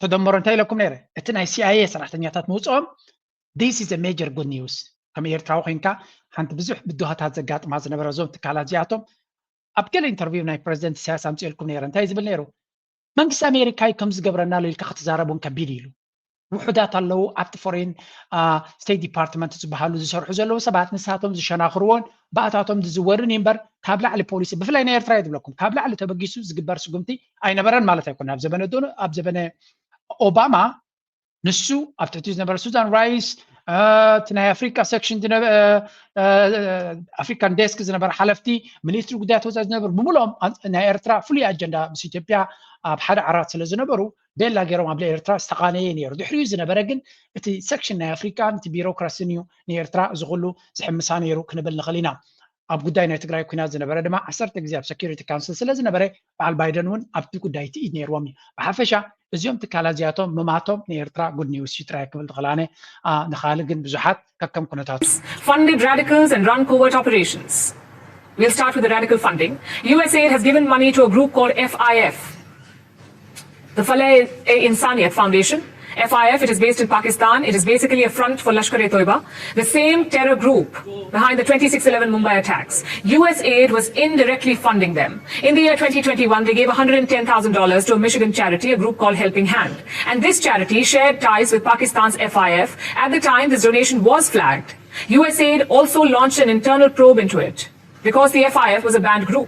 ተደመሮ እንታይ ኢለኩም ነይረ እቲ ናይ CIA ሰራሕተኛታት ምውፅኦም this is a major good news ከም ኤርትራዊ ኮንካ ሓንቲ ብዙሕ ብድሆታት ዘጋጥማ ዝነበረ ዞም ትካላት እዚኣቶም ኣብ ገለ ኢንተርቪው ናይ ፕሬዚደንት ኢሳያስ ኣምፂልኩም ነይረ እንታይ ዝብል ነይሩ መንግስቲ ኣሜሪካ ከም ዝገብረና ኢልካ ክትዛረቡን ከቢድ ኢሉ ውሕዳት ኣለዉ ኣብቲ ፎሬን ስቴት ዲፓርትመንት ዝበሃሉ ዝሰርሑ ዘለዉ ሰባት ንሳቶም ዝሸናኽርዎን ባእታቶም ዝዝወርን እምበር ካብ ላዕሊ ፖሊሲ ብፍላይ ናይ ኤርትራ ይድብለኩም ካብ ላዕሊ ተበጊሱ ዝግበር ስጉምቲ ኣይነበረን ማለት ኣይኮነ ኣብ ዘበነ ኦባማ ንሱ ኣብ ትሕቲ ዝነበረ ሱዛን ራይስ እቲ ናይ ኣፍሪካ ሰክሽን ኣፍሪካን ዴስክ ዝነበረ ሓለፍቲ ሚኒስትሪ ጉዳያት ወፃኢ ዝነበሩ ብምልኦም ናይ ኤርትራ ፍሉይ ኣጀንዳ ምስ ኢትዮጵያ ኣብ ሓደ ዓራት ስለ ዝነበሩ ቤላ ገይሮም ኣብ ኤርትራ ዝተቃነየ ነይሩ ድሕሪኡ ዝነበረ ግን እቲ ሰክሽን ናይ ኣፍሪካን እቲ ቢሮክራሲን እዩ ንኤርትራ ዝኽሉ ዝሕምሳ ነይሩ ክንብል ንኽእል ኢና ኣብ ጉዳይ ናይ ትግራይ ኩናት ዝነበረ ድማ 10 ግዜ ኣብ ሴኩሪቲ ካውንስል ስለ ዝነበረ በዓል ባይደን እውን ኣብቲ ጉዳይ ትኢድ ነይርዎም እዩ ብሓፈሻ እዚኦም ትካላት እዚኣቶም ምማቶም ንኤርትራ ጉድ ኒውስ እዩ ጥራይ ክብል ትኽእል ኣነ ንኻልእ ግን ብዙሓት ከከም ኩነታት funded radicals and run covert operations. We'll start with the radical funding. USAID has given money to a group called FIF, the Faleh-e-Insaniyat Foundation. FIF, it is based in Pakistan. It is basically a front for Lashkar-e-Toiba, the same terror group behind the 26/11 Mumbai attacks. USAID was indirectly funding them. In the year 2021, they gave $110,000 to a Michigan charity, a group called Helping Hand. And this charity shared ties with Pakistan's FIF. At the time, this donation was flagged. USAID also launched an internal probe into it because the FIF was a banned group.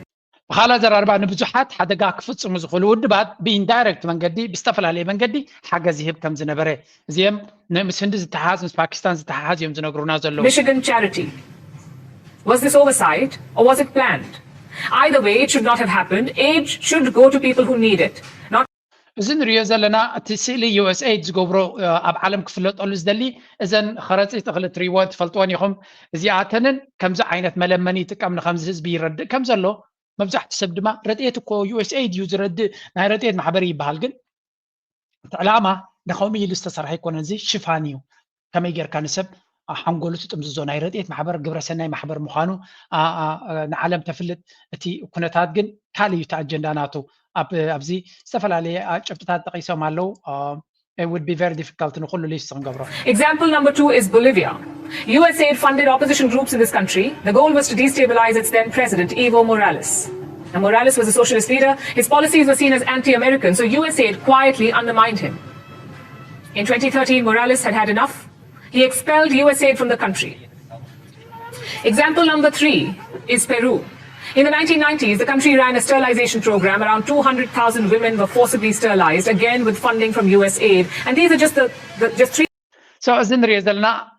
بخالا زراربا نبزحات حدقا كفتصم زخلو ودبات بإندايركت منقدي بستفلالي منقدي حاجة زيهب كم زنبري زيهم نمس هند زتحاز مس باكستان زتحاز يوم زنقرونا زلو Michigan charity. Was this oversight or was it planned? Either way, it should not have happened. Aid should go to people who need it, not إذن ريوزلنا تسيلي USAID زقبرو أب عالم كفلت أولز دلي إذن خرجت تغلط ريوات فلتوانيهم زياتنن كم زعينة ملمني تكمن خمس حزب يرد كم زلو مبزح تسب دما رديت كو USAID يزرد ناي رديت محبري بهالجن علامة نخومي لستصرح يكون زي شفانيو كما يجر كان سب حنقول تطمزو ناي رديت محبر قبر سناي محبر مخانو نعلم تفلت تي كنتات جن كالي يتعجنداناتو أبزي استفل عليه شفتات تقيسه مالو it would be very difficult نقول له ليش سنقبره. Example number 2 is Bolivia. USAID funded opposition groups in this country. The goal was to destabilize its then president, Evo Morales. Now, Morales was a socialist leader. His policies were seen as anti-American, so USAID quietly undermined him. In 2013, Morales had had enough. He expelled USAID from the country. Example number 3 is Peru. In the 1990s, the country ran a sterilization program. Around 200,000 women were forcibly sterilized, again with funding from USAID. And these are just just 3. So as in ريزلنا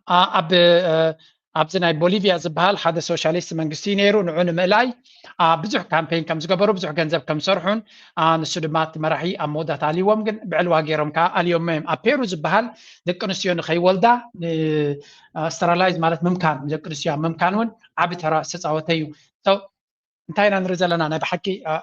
أبزنا بوليفيا زبال هذا سوشياليست منقسين يرو نعون ملاي بزح كامبين كم زقبرو بزح جنزب كم سرحون نسودمات مرحي أمودة تالي ومجن بعلوا غيرهم كا اليوم مهم أبيرو زبال دكنسيون خي ولدا سترالايز مالت ممكن دكنسيون ممكنون عبتها رأس أوتيو so انتهينا نرزلنا أنا بحكي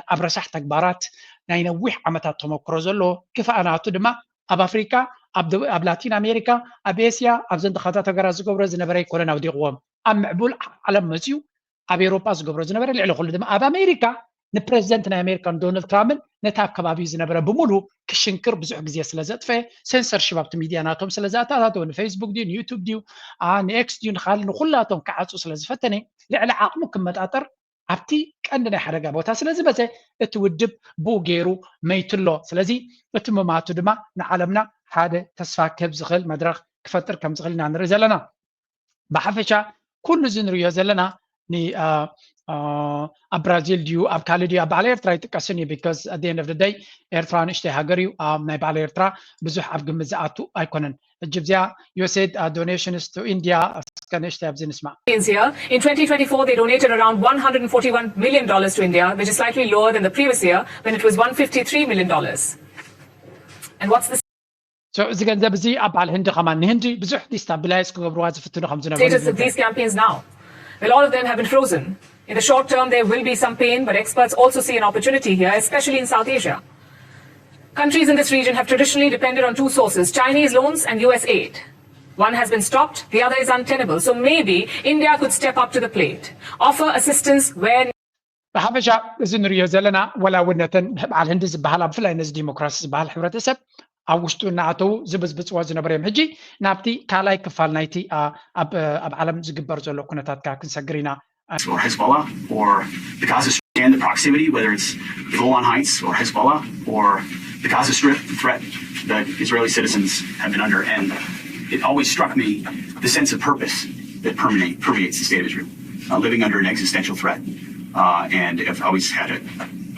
أبرسح تكبارات ناينا ويح عمتها تمكرو زلو كيف أنا أتدمع أب أفريقيا أب لاتين أمريكا أب آسيا أب زند خطات غراز قبر زنبري كلنا ودي قوام أم معبول على مسيو أب أوروبا قبر زنبري اللي على كل دم أب أمريكا نبريزنتنا أمريكا دونالد ترامب نتاب كبابي زنبري بمولو كشنكر بزح جزية سلازات في سنسر شباب تميدياناتهم سلازات هاتون فيسبوك ديون يوتيوب ديو إكس ديون خال نخلاتهم كعصو سلاز فتني لعلى عقم كم تأثر أبتي كأننا حرقة بوتا سلازي بس اتودب بو غيرو ميتلو سلازي اتم ما تدما نعلمنا هذا تسفاكب زغل مدرخ كفتر كم زغلنا عن رزلنا بحفشة كل زنريو زلنا ني برازيل ديو أب كالي ديو أب على إرترا يتكسني because at the end of the day إرترا نشتي هاجريو نايب على إرترا بزح أب جمزاتو أيكونن الجبزيا USAID donations to India كان نشتي أبزين نسمع. Here in 2024 they donated around $141 million to India, which is slightly lower than the previous year when it was $153 million. And what's the So إذا كان زبزي أب على الهند كمان هندي بزح destabilize كبروات فتنو خمسين. status of these campaigns now? Well, all of them have been frozen. In the short term, there will be some pain, but experts also see an opportunity here, especially in South Asia. Countries in this region have traditionally depended on two sources, Chinese loans and US aid. One has been stopped, the other is untenable. So maybe India could step up to the plate, offer assistance where بحبشة إذن ريوزلنا ولا ودنة على الهند زبالة بفلا الناس ديمقراطية زبالة حبرة سب أوشتو نعتو زبز وازنا بريم هجي نابتي كالاي كفال نايتي أب عالم زقبر زلو كنتات كاكن سجرينا. Or Hezbollah, or the Gaza Strip and the proximity, whether it's the Golan Heights or Hezbollah, or the Gaza Strip, the threat that Israeli citizens have been under. And it always struck me the sense of purpose that permeates the state of Israel, living under an existential threat. And I've always had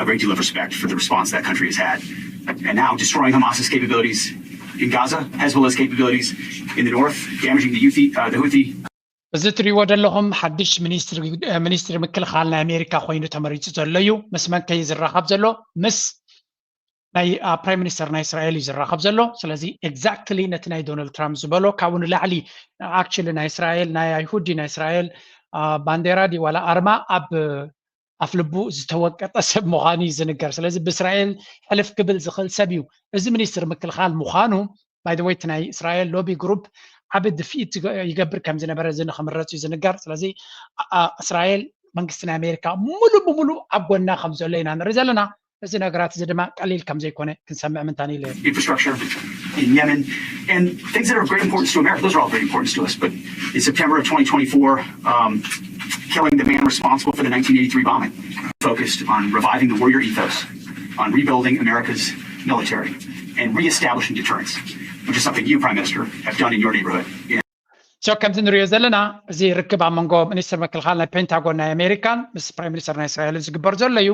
a great deal of respect for the response that country has had. And now destroying Hamas's capabilities in Gaza, Hezbollah's capabilities in the north, damaging the Houthi. بزتري ودلهم حدش منستر مكل خالنا أمريكا خوينو تمريج زليو مسمن كيز الرخاب زلو مس ناي برايم مينستر ناي إسرائيل الرخاب زلو سلازي exactly نتناي دونالد ترامب زبلو كون لعلي actually ناي إسرائيل ناي يهودي ناي إسرائيل بانديرا دي ولا أرما أفلبو زتوقع تسب مغاني زنقر سلازي بإسرائيل حلف قبل زخل سبيو إذا منستر مكل خال مخانو by the way تناي إسرائيل لوبي جروب عبد فيت يقبر كم زنبرة زن خمرات زنقر سلازي إسرائيل መንግስቲ ናይ ኣሜሪካ ሙሉ ብሙሉ ኣብ ጎና ከም ዘሎ ኢና ንርኢ ዘለና እዚ ነገራት እዚ ድማ ቀሊል ከም ዘይኮነ ክንሰምዕ ምንታን ኢለ infrastructure in Yemen and things that are of great importance to America. Those are all very important to us. But in September of 2024, killing the man responsible for the 1983 bombing, focused on reviving the warrior ethos, on rebuilding America's military, and reestablishing deterrence, which is something you, Prime Minister, have done in your neighborhood. So ከምቲ ንሪኦ ዘለና እዚ ርክብ ኣብ መንጎ ሚኒስትር ምክልኻል ናይ ፔንታጎን ናይ ኣሜሪካን ምስ ፕራይም ሚኒስተር ናይ እስራኤል ዝግበር ዘሎ እዩ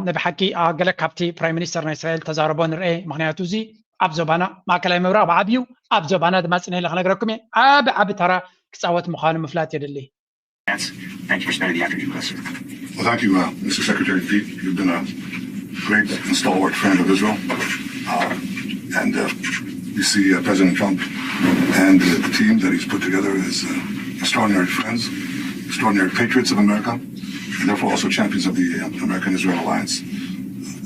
ንብሓቂ ገለ ካብቲ ፕራይም ሚኒስተር ናይ እስራኤል ተዛረቦ ንርአ ምክንያቱ እዚ ኣብ ዞባና ማእከላይ ምብራቅ ብዓብዩ ኣብ ዞባና ድማ ፅነ ኢለ ክነግረኩም እየ ዓቢ ተራ ክፃወት ምዃኑ ምፍላጥ የድሊ Thank you for spending the afternoon with us, sir. Well, thank you, Mr. Secretary Pete. You've been a great and stalwart friend of Israel. You see President Trump and the team that he's put together as extraordinary friends, extraordinary patriots of America, and therefore also champions of the American-Israel alliance.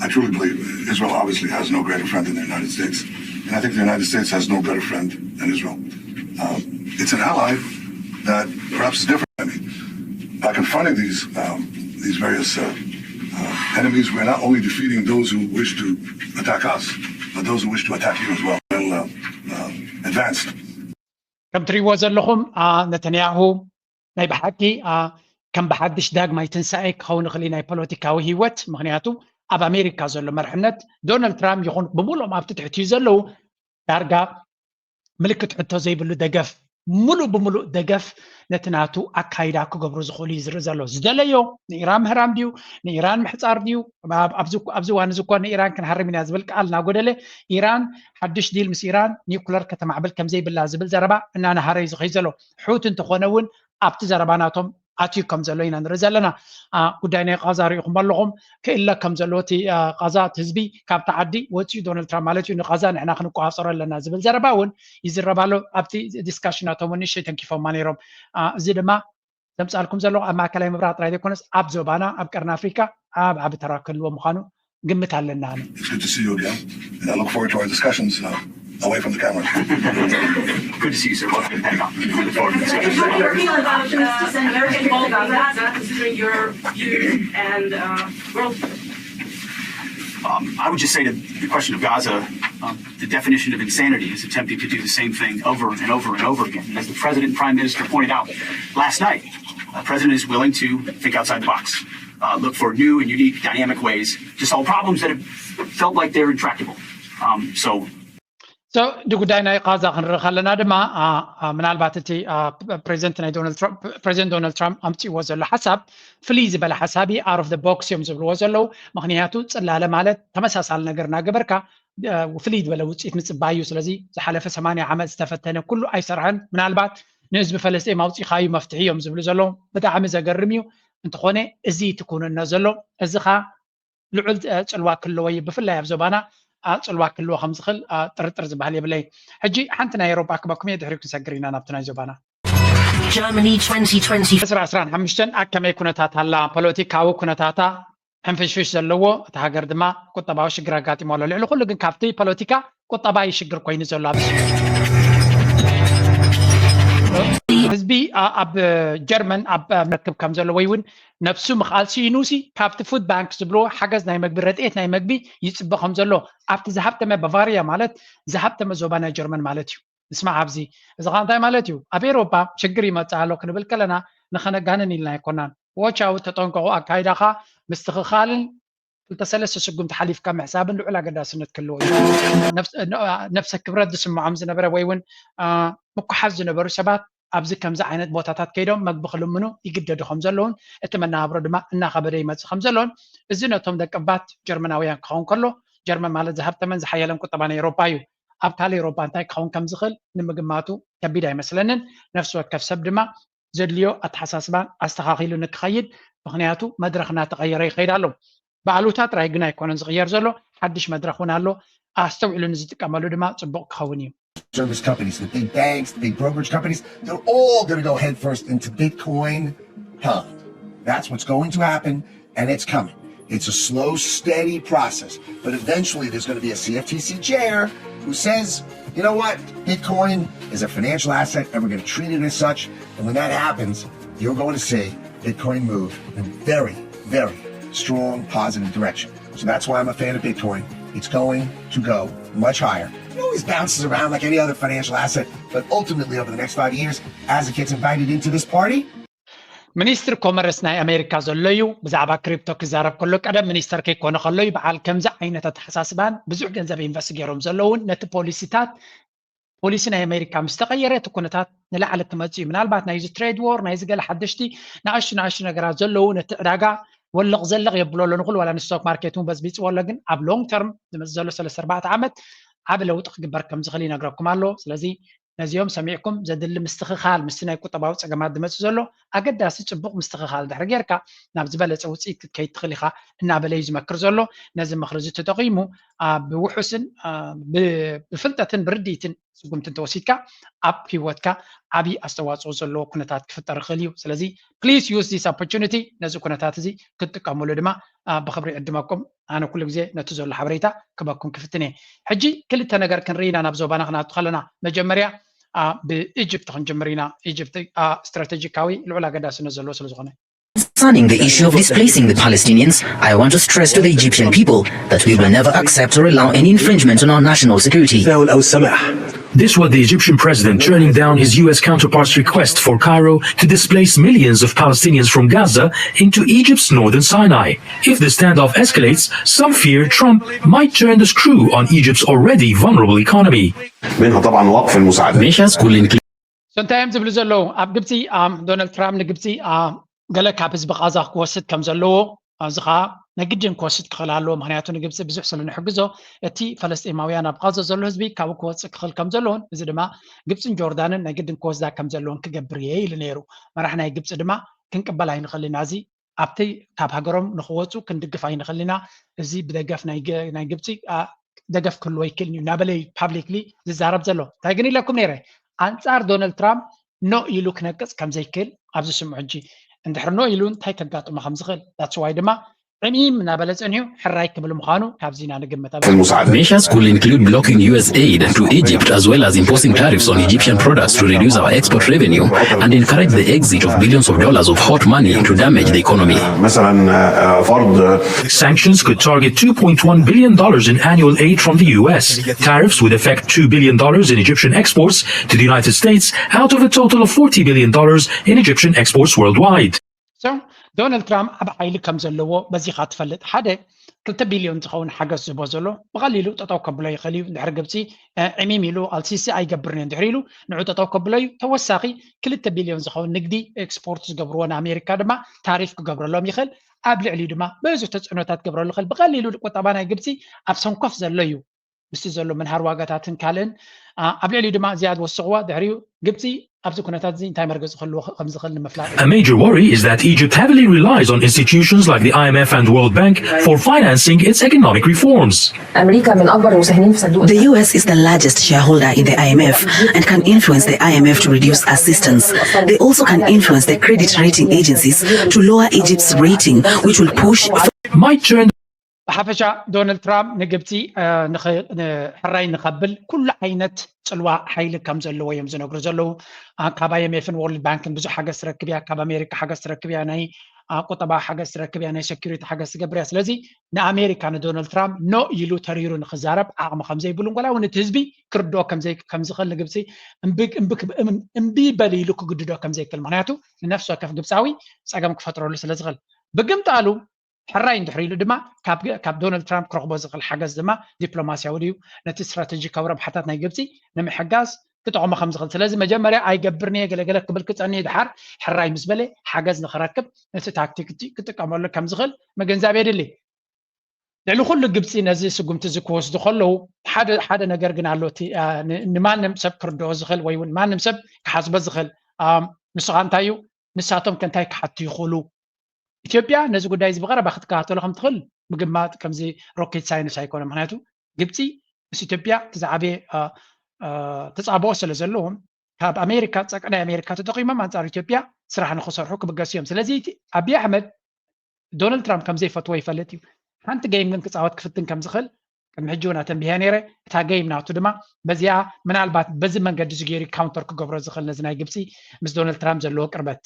I truly believe Israel obviously has no greater friend than the United States, and I think the United States has no better friend than Israel. It's an ally that perhaps is different. I mean, by confronting these various enemies, we're not only defeating those who wish to attack us, but those who wish to attack you as well. Advanced. ከም ትሪእዎ ዘለኹም ነተንያሁ ናይ ብሓቂ ከም ብሓድሽ ዳግማይ ትንሳኤ ክኸውን ይኽእል ናይ ፖለቲካዊ ሂወት ምክንያቱ ኣብ ኣሜሪካ ዘሎ መርሕነት ዶናልድ ትራምፕ ይኹን ብሙሉኦም ኣብቲ ትሕትኡ ዘለዉ ዳርጋ ምልክት ሕቶ ዘይብሉ ደገፍ ሙሉእ ብሙሉእ ደገፍ ነቲ ናቱ ኣካይዳ ክገብሩ ዝኽእሉ እዩ ዝርኢ ዘሎ ዝደለዮ ንኢራን ምህራም ድዩ ንኢራን ምሕፃር ድዩ ኣብዚ እዋን እዚ እኳ ንኢራን ክንሃርም ኢና ዝብል ቃል እናጎደለ ኢራን ሓድሽ ዲል ምስ ኢራን ኒውክለር ከተማዕብል ከምዘይብላ ዝብል ዘረባ እናናሃረ እዩ ዝኸይድ ዘሎ ሕውት እንተኾነ እውን ኣብቲ ዘረባ ናቶም ኣትዩ ከም ዘሎ ኢና ንርኢ ዘለና ጉዳይ ናይ ቃዛ ሪኢኹም ኣለኹም ክእለ ከም ዘሎ እቲ ቃዛ እቲ ህዝቢ ካብቲ ዓዲ ወፂኡ ዶናልድ ትራምፕ ማለት እዩ ንቃዛ ንሕና ክንቋፀሮ ኣለና ዝብል ዘረባ እውን ይዝረባሎ ኣብቲ ዲስካሽናቶም እውን ንእሽተይ ተንኪፎማ ነይሮም እዚ ድማ ዘምፃልኩም ዘለኹ ኣብ ማእከላይ ምብራቅ ጥራይ ዘይኮነስ ኣብ ዞባና ኣብ ቀርኒ አፍሪካ ኣብ ዓቢ ተራ ክህልዎ ምዃኑ ግምት ኣለና ኣነ It's good to see you again, and I look forward to our discussions away from the camera. Good to see you, sir. Welcome to the Pentagon. We look forward to the discussion. American involved in Gaza, considering your view and world. I would just say to the question of Gaza, the definition of insanity is attempting to do the same thing over and over and over again. And as the President and Prime Minister pointed out last night, the President is willing to think outside the box, look for new and unique dynamic ways to solve problems that have felt like they're intractable. So ጉዳይ ናይ ቃዛ ክንርኢ ከለና ድማ ምናልባት እቲ ፕሬዚደንት ዶናልድ ትራምፕ ኣምፂዎ ዘሎ ሓሳብ ፍልይ ዝበለ ሓሳቢ out of the box እዮም ዝብልዎ ዘለዉ ምክንያቱ ፅላለ ማለት ተመሳሳሊ ነገር እናገበርካ ፍልይ ዝበለ ውፅኢት ምፅባይ እዩ ስለዚ ዝሓለፈ 80 ዓመት ዝተፈተነ ኩሉ ኣይሰርሐን ምናልባት ንህዝቢ ፈለስጢን ኣውፂኢኻ እዩ መፍትሒ እዮም ዝብሉ ዘለዉ ብጣዕሚ ዘገርም እዩ እንተኾነ እዚ ትኩንነ ዘሎ እዚ ኻ ልዑል ፅልዋ ክህልዎ እዩ ብፍላይ ኣብ ዞባና ፅልዋ ክህልዎ ከም ዝኽእል ጥርጥር ዝበሃል የብለይ ሕጂ ሓንቲ ናይ ኤውሮጳ ክበኩም እየ ድሕሪ ክንሰግር ኢና ናብቲ ናይ ዞባና Germany 2020 15 ኣከመይ ኩነታት ኣላ ፖለቲካዊ ኩነታታ ሕንፍሽፍሽ ዘለዎ እቲ ሃገር ድማ ቁጠባዊ ሽግር ኣጋጢሞ ኣሎ ልዕሊ ኩሉ ግን ካብቲ ፖለቲካ ቁጠባ ይሽግር ኮይኑ ዘሎ ኣብዚ ህዝቢ ኣብ ጀርመን ኣብ መክብ ከም ዘሎ ወይ እውን ነፍሱ ምኻልሲ ይኑሲ ካብቲ ፉድ ባንክ ዝብልዎ ሓገዝ ናይ መግቢ ረድኤት ናይ መግቢ ይፅበ ከም ዘሎ ኣብቲ ዝሃብተመ ባቫርያ ማለት ዝሃብተመ ዞባ ናይ ጀርመን ማለት እዩ ንስማዕ ኣብዚ እዚ ኸ እንታይ ማለት እዩ ኣብ ኤውሮጳ ሽግር ይመፅእ ኣሎ ክንብል ከለና ንኸነጋንን ኢልና ኣይኮናን ወቻው ተጠንቀቑ ኣካይዳኻ ምስትኽኻልን ክልተሰለስተ ስጉምቲ ሓሊፍካ ምሕሳብን ልዑል ኣገዳስነት ክህልዎ እዩ ነፍሰ ክብረት ዝስምዖም ዝነበረ ወይ እውን ምኩሓዝ ዝነበሩ ሰባት ኣብዚ ከምዚ ዓይነት ቦታታት ከይዶም መግቢ ክልምኑ ይግደዱ ከም ዘለውን እቲ መናሃብሮ ድማ እናኸበደ ይመፅእ ከም ዘለውን እዚ ነቶም ደቀባት ጀርመናውያን ክኸውን ከሎ ጀርመን ማለት ዝሃብተመን ዝሓየለን ቁጠባ ናይ ኤውሮጳ እዩ ኣብ ካልእ ኤውሮጳ እንታይ ክኸውን ከም ዝኽእል ንምግማቱ ከቢድ ኣይመስለንን ነፍሲ ወከፍ ሰብ ድማ ዘድልዮ ኣተሓሳስባን ኣስተኻኺሉ ንክኸይድ ምክንያቱ መድረክ እናተቐየረ ይኸይድ ኣሎ በዓሉታ ጥራይ ግን ኣይኮነን ዝቕየር ዘሎ ሓድሽ መድረክ እውን ኣሎ ኣስተውዒሉ ንዝጥቀመሉ ድማ ፅቡቅ ክኸውን እዩ service companies, the big banks, the big brokerage companies, they're all going to go headfirst into Bitcoin. That's what's going to happen, and it's coming. It's a slow, steady process, but eventually there's going to be a CFTC chair who says, you know what, Bitcoin is a financial asset, and we're going to treat it as such. And when that happens, you're going to see Bitcoin move in a very, very strong, positive direction. So that's why I'm a fan of Bitcoin. It's going to go much higher. It always bounces around like any other financial asset, but ultimately over the next 5 years, as it gets invited into this party, ሚኒስትር ኮመርስ ናይ ኣሜሪካ ዘሎ እዩ ብዛዕባ ክሪፕቶ ክዛረብ ከሎ ቀደም ሚኒስተር ከይኮነ ከሎ እዩ በዓል ከምዚ ዓይነታት ተሓሳስባን ብዙሕ ገንዘብ ኢንቨስት ገይሮም ዘለውን ነቲ ፖሊሲ ናይ ኣሜሪካ ምስ ተቐየረ እቲ ኩነታት ንላዕሊ ክመፅእ እዩ ምናልባት ናይዚ ትሬድ ዎር ናይዚ ገለ ሓደሽቲ ንኣሽቱ ነገራት ዘለዉ ነቲ ዕዳጋ ወልቕ ዘለቕ የብለሎ ንኹል ዋላ ንስቶክ ማርኬት እውን በዝቢፅዎ ኣሎ ግን ኣብ ሎንግ ተርም ዝመፅእ ዘሎ 3-4 ዓመት ዓብ ለውጢ ክግበር ከም ዝኽእል ይነግረኩም ኣሎ ስለዚ ነዚኦም ሰሚዕኩም ዘድሊ ምስትኽኻል ምስ ናይ ቁጠባዊ ፀገማት ዝመፅእ ዘሎ ኣገዳሲ ፅቡቕ ምስትኽኻል ድሕሪ ጌርካ ናብ ዝበለፀ ውፅኢት ክትከይድ ትኽእል ኢኻ እናበለ እዩ ዝመክር ዘሎ ነዚ ምክሪ እዚ ተጠቒሙ ብውሑስን ብፍልጠትን ብርድኢትን ስጉምትን ተወሲድካ ኣብ ሂወትካ ዓብዪ ኣስተዋፅኦ ዘለዎ ኩነታት ክፍጠር ይኽእል እዩ ስለዚ ፕሊዝ ዩዝ ዚስ ኦፖርቹኒቲ ነዚ ኩነታት እዚ ክትጥቀመሉ ድማ ብክብሪ ዕድመኩም ኣነ ኩሉ ግዜ ነቲ ዘሎ ሓበሬታ ክበኩም ክፍትን እየ ሕጂ ክልተ ነገር ክንርኢና ናብ ዞባና ክናቱ ከለና መጀመርያ ብኢጅፕት ክንጅምር ኢና ኢጅፕት ስትራቴጂካዊ ልዑል ኣገዳስነት ዘለዎ ስለ ዝኾነ Concerning the issue of displacing the Palestinians, I want to stress to the Egyptian people that we will never accept or allow any infringement on our national security. This was the Egyptian president turning down his U.S. counterpart's request for Cairo to displace millions of Palestinians from Gaza into Egypt's northern Sinai. If the standoff escalates, some fear Trump might turn the screw on Egypt's already vulnerable economy. Measures could include sometimes ዝብሉ ዘለዉ ኣብ ግብፂ ዶናልድ ትራምፕ ንግብፂ ገለ ካብ ህዝቢ ጋዛ ክወስድ ከም ዘለዎ እዚ ከዓ ነግድን ክወስድ ክኽእል ኣለዎ ምክንያቱ ንግብፂ ብዙሕ ስለ ንሕግዞ እቲ ፈለስጢማውያን ኣብ ጋዛ ዘሎ ህዝቢ ካብኡ ክወፅእ ክኽእል ከም ዘለዎን እዚ ድማ ግብፅን ጆርዳንን ነግድን ክወስዳ ከም ዘለዎን ክገብር እየ ኢሉ ነይሩ መራሒ ናይ ግብፂ ድማ ክንቅበል ኣይንኽእል ኢና እዚ ኣብቲ ካብ ሃገሮም ንክወፁ ክንድግፍ ኣይንኽእል ኢና እዚ ብደገፍ ናይ ግብፂ ደገፍ ክህልዎ ይክእል እዩ እናበለ ፓብሊክሊ ዝዛረብ ዘሎ እንታይ ግን ኢለኩም ነይረ ኣንጻር ዶናልድ ትራምፕ ኖ ኢሉ ክነቅፅ ከም ዘይክእል ኣብዚ ስምዑ ሕጂ እንድሕር ኖ ኢሉ እንታይ ከጋጥሞ ከም ዝኽእል ዳትስ ዋይ ድማ ዕሚም እናበለ ፀኒሑ ሕራይ ክብል ምዃኑ ካብዚና ንግምት Measures could include blocking U.S. aid to Egypt as well as imposing tariffs on Egyptian products to reduce our export revenue and encourage the exit of billions of dollars of hot money to damage the economy. Sanctions could target $2.1 billion in annual aid from the U.S. Tariffs would affect $2 billion in Egyptian exports to the United States out of a total of $40 billion in Egyptian exports worldwide. So, ዶናልድ ትራምፕ ኣብ ሓይሊ ከም ዘለዎ በዚኻ ትፈልጥ ሓደ 2 ቢልዮን ዝኸውን ሓገዝ ዝህቦ ዘሎ ብቐሊሉ ጠጠው ከብሎ ይኽእል እዩ እንድሕር ግብፂ ዕሚም ኢሉ ኣልሲሲ ኣይገብርን እንድሕር ኢሉ ንዑ ጠጠው ከብሎ እዩ ተወሳኺ 2 ቢልዮን ዝኸውን ንግዲ ኤክስፖርት ዝገብርዎ ንኣሜሪካ ድማ ታሪፍ ክገብረሎም ይኽእል ኣብ ልዕሊ ድማ ብዙሕ ተፅዕኖታት ክገብረሉ ይኽእል ብቐሊሉ ቁጠባ ናይ ግብፂ ኣብ ሰንኮፍ ዘሎ እዩ ምስቲ ዘሎ ምንሃር ዋጋታትን ካልእን ኣብ ልዕሊ ድማ ዝያድ ወስኽዋ ድሕሪኡ ግብፂ ኣብዚ ኩነታት እዚ እንታይ መርገፂ ክህልዎ ከም ዝኽእል ንምፍላጥ A major worry is that Egypt heavily relies on institutions like the IMF and World Bank for financing its economic reforms. The US is the largest shareholder in the IMF and can influence the IMF to reduce assistance. They also can influence the credit rating agencies to lower Egypt's rating, which will push might turn ብሓፈሻ ዶናልድ ትራምፕ ንግብፂ ሕራይ ንኸብል ኩሉ ዓይነት ፅልዋ ሓይሊ ከም ዘለዎ እዮም ዝነግሩ ዘለዉ ካብ IMFን ወርልድ ባንክን ብዙሕ ሓገዝ ትረክብ እያ ካብ ኣሜሪካ ሓገዝ ትረክብ እያ ናይ ቁጠባ ሓገዝ ትረክብ እያ ናይ ሴኩሪቲ ሓገዝ ትገብር እያ ስለዚ ንኣሜሪካ ንዶናልድ ትራምፕ ኖ ኢሉ ተሪሩ ንክዛረብ ዓቕሚ ከም ዘይብሉን ጎላ እውን እቲ ህዝቢ ክርድኦ ከም ዝኽእል ንግብፂ እምቢ በል ኢሉ ክግድዶ ከም ዘይክእል ምክንያቱ ንነፍሲ ወከፍ ግብፃዊ ፀገም ክፈጥረሉ ስለ ዝኽእል ብግምጣሉ ሕራይ እንድሕር ኢሉ ድማ ካብ ዶናልድ ትራምፕ ክረኽቦ ዝኽእል ሓገዝ ድማ ዲፕሎማስያዊ ድዩ ነቲ ስትራቴጂካዊ ረብሓታት ናይ ግብፂ ንምሕጋዝ ክጠቕሞ ከም ዝኽእል ስለዚ መጀመርያ ኣይገብርኒ እየ ገለገለ ክብል ክፀኒ ድሓር ሕራይ ምስ በለ ሓገዝ ንኽረክብ ነቲ ታክቲክ ክጥቀመሉ ከም ዝኽእል መገንዛብ የድሊ ልዕሊ ኩሉ ግብፂ ነዚ ስጉምቲ እዚ ክወስዱ ከለዉ ሓደ ነገር ግን ኣሎ ንማንም ሰብ ክርድኦ ዝኽእል ወይ እውን ማንም ሰብ ክሓስቦ ዝኽእል ንስኻ እንታይ እዩ ንሳቶም ከ እንታይ ክሓቱ ይኽእሉ ኢትዮጵያ ነዚ ጉዳይ እዚ ብቐረባ ክትከታተሎ ከም ትኽእል ምግማት ከምዚ ሮኬት ሳይንስ ኣይኮነ ምክንያቱ ግብፂ ምስ ኢትዮጵያ ትዛዕበየ ተፃብኦ ስለ ዘለዎም ካብ ኣሜሪካ ፀቅናይ ኣሜሪካ ተጠቒሞም ኣንፃር ኢትዮጵያ ስራሕ ንክሰርሑ ክብገሱ እዮም ስለዚ ኣብዪ ኣሕመድ ዶናልድ ትራምፕ ከም ዘይፈትዎ ይፈልጥ እዩ ሓንቲ ገይም ግን ክፃወት ክፍትን ከም ዝኽእል ቅድሚ ሕጂ እውን ኣተንቢያ ነይረ እታ ገይም ናቱ ድማ በዚኣ ምናልባት በዚ መንገዲ እዚ ገይሩ ካውንተር ክገብሮ ዝኽእል ነዚ ናይ ግብፂ ምስ ዶናልድ ትራምፕ ዘለዎ ቅርበት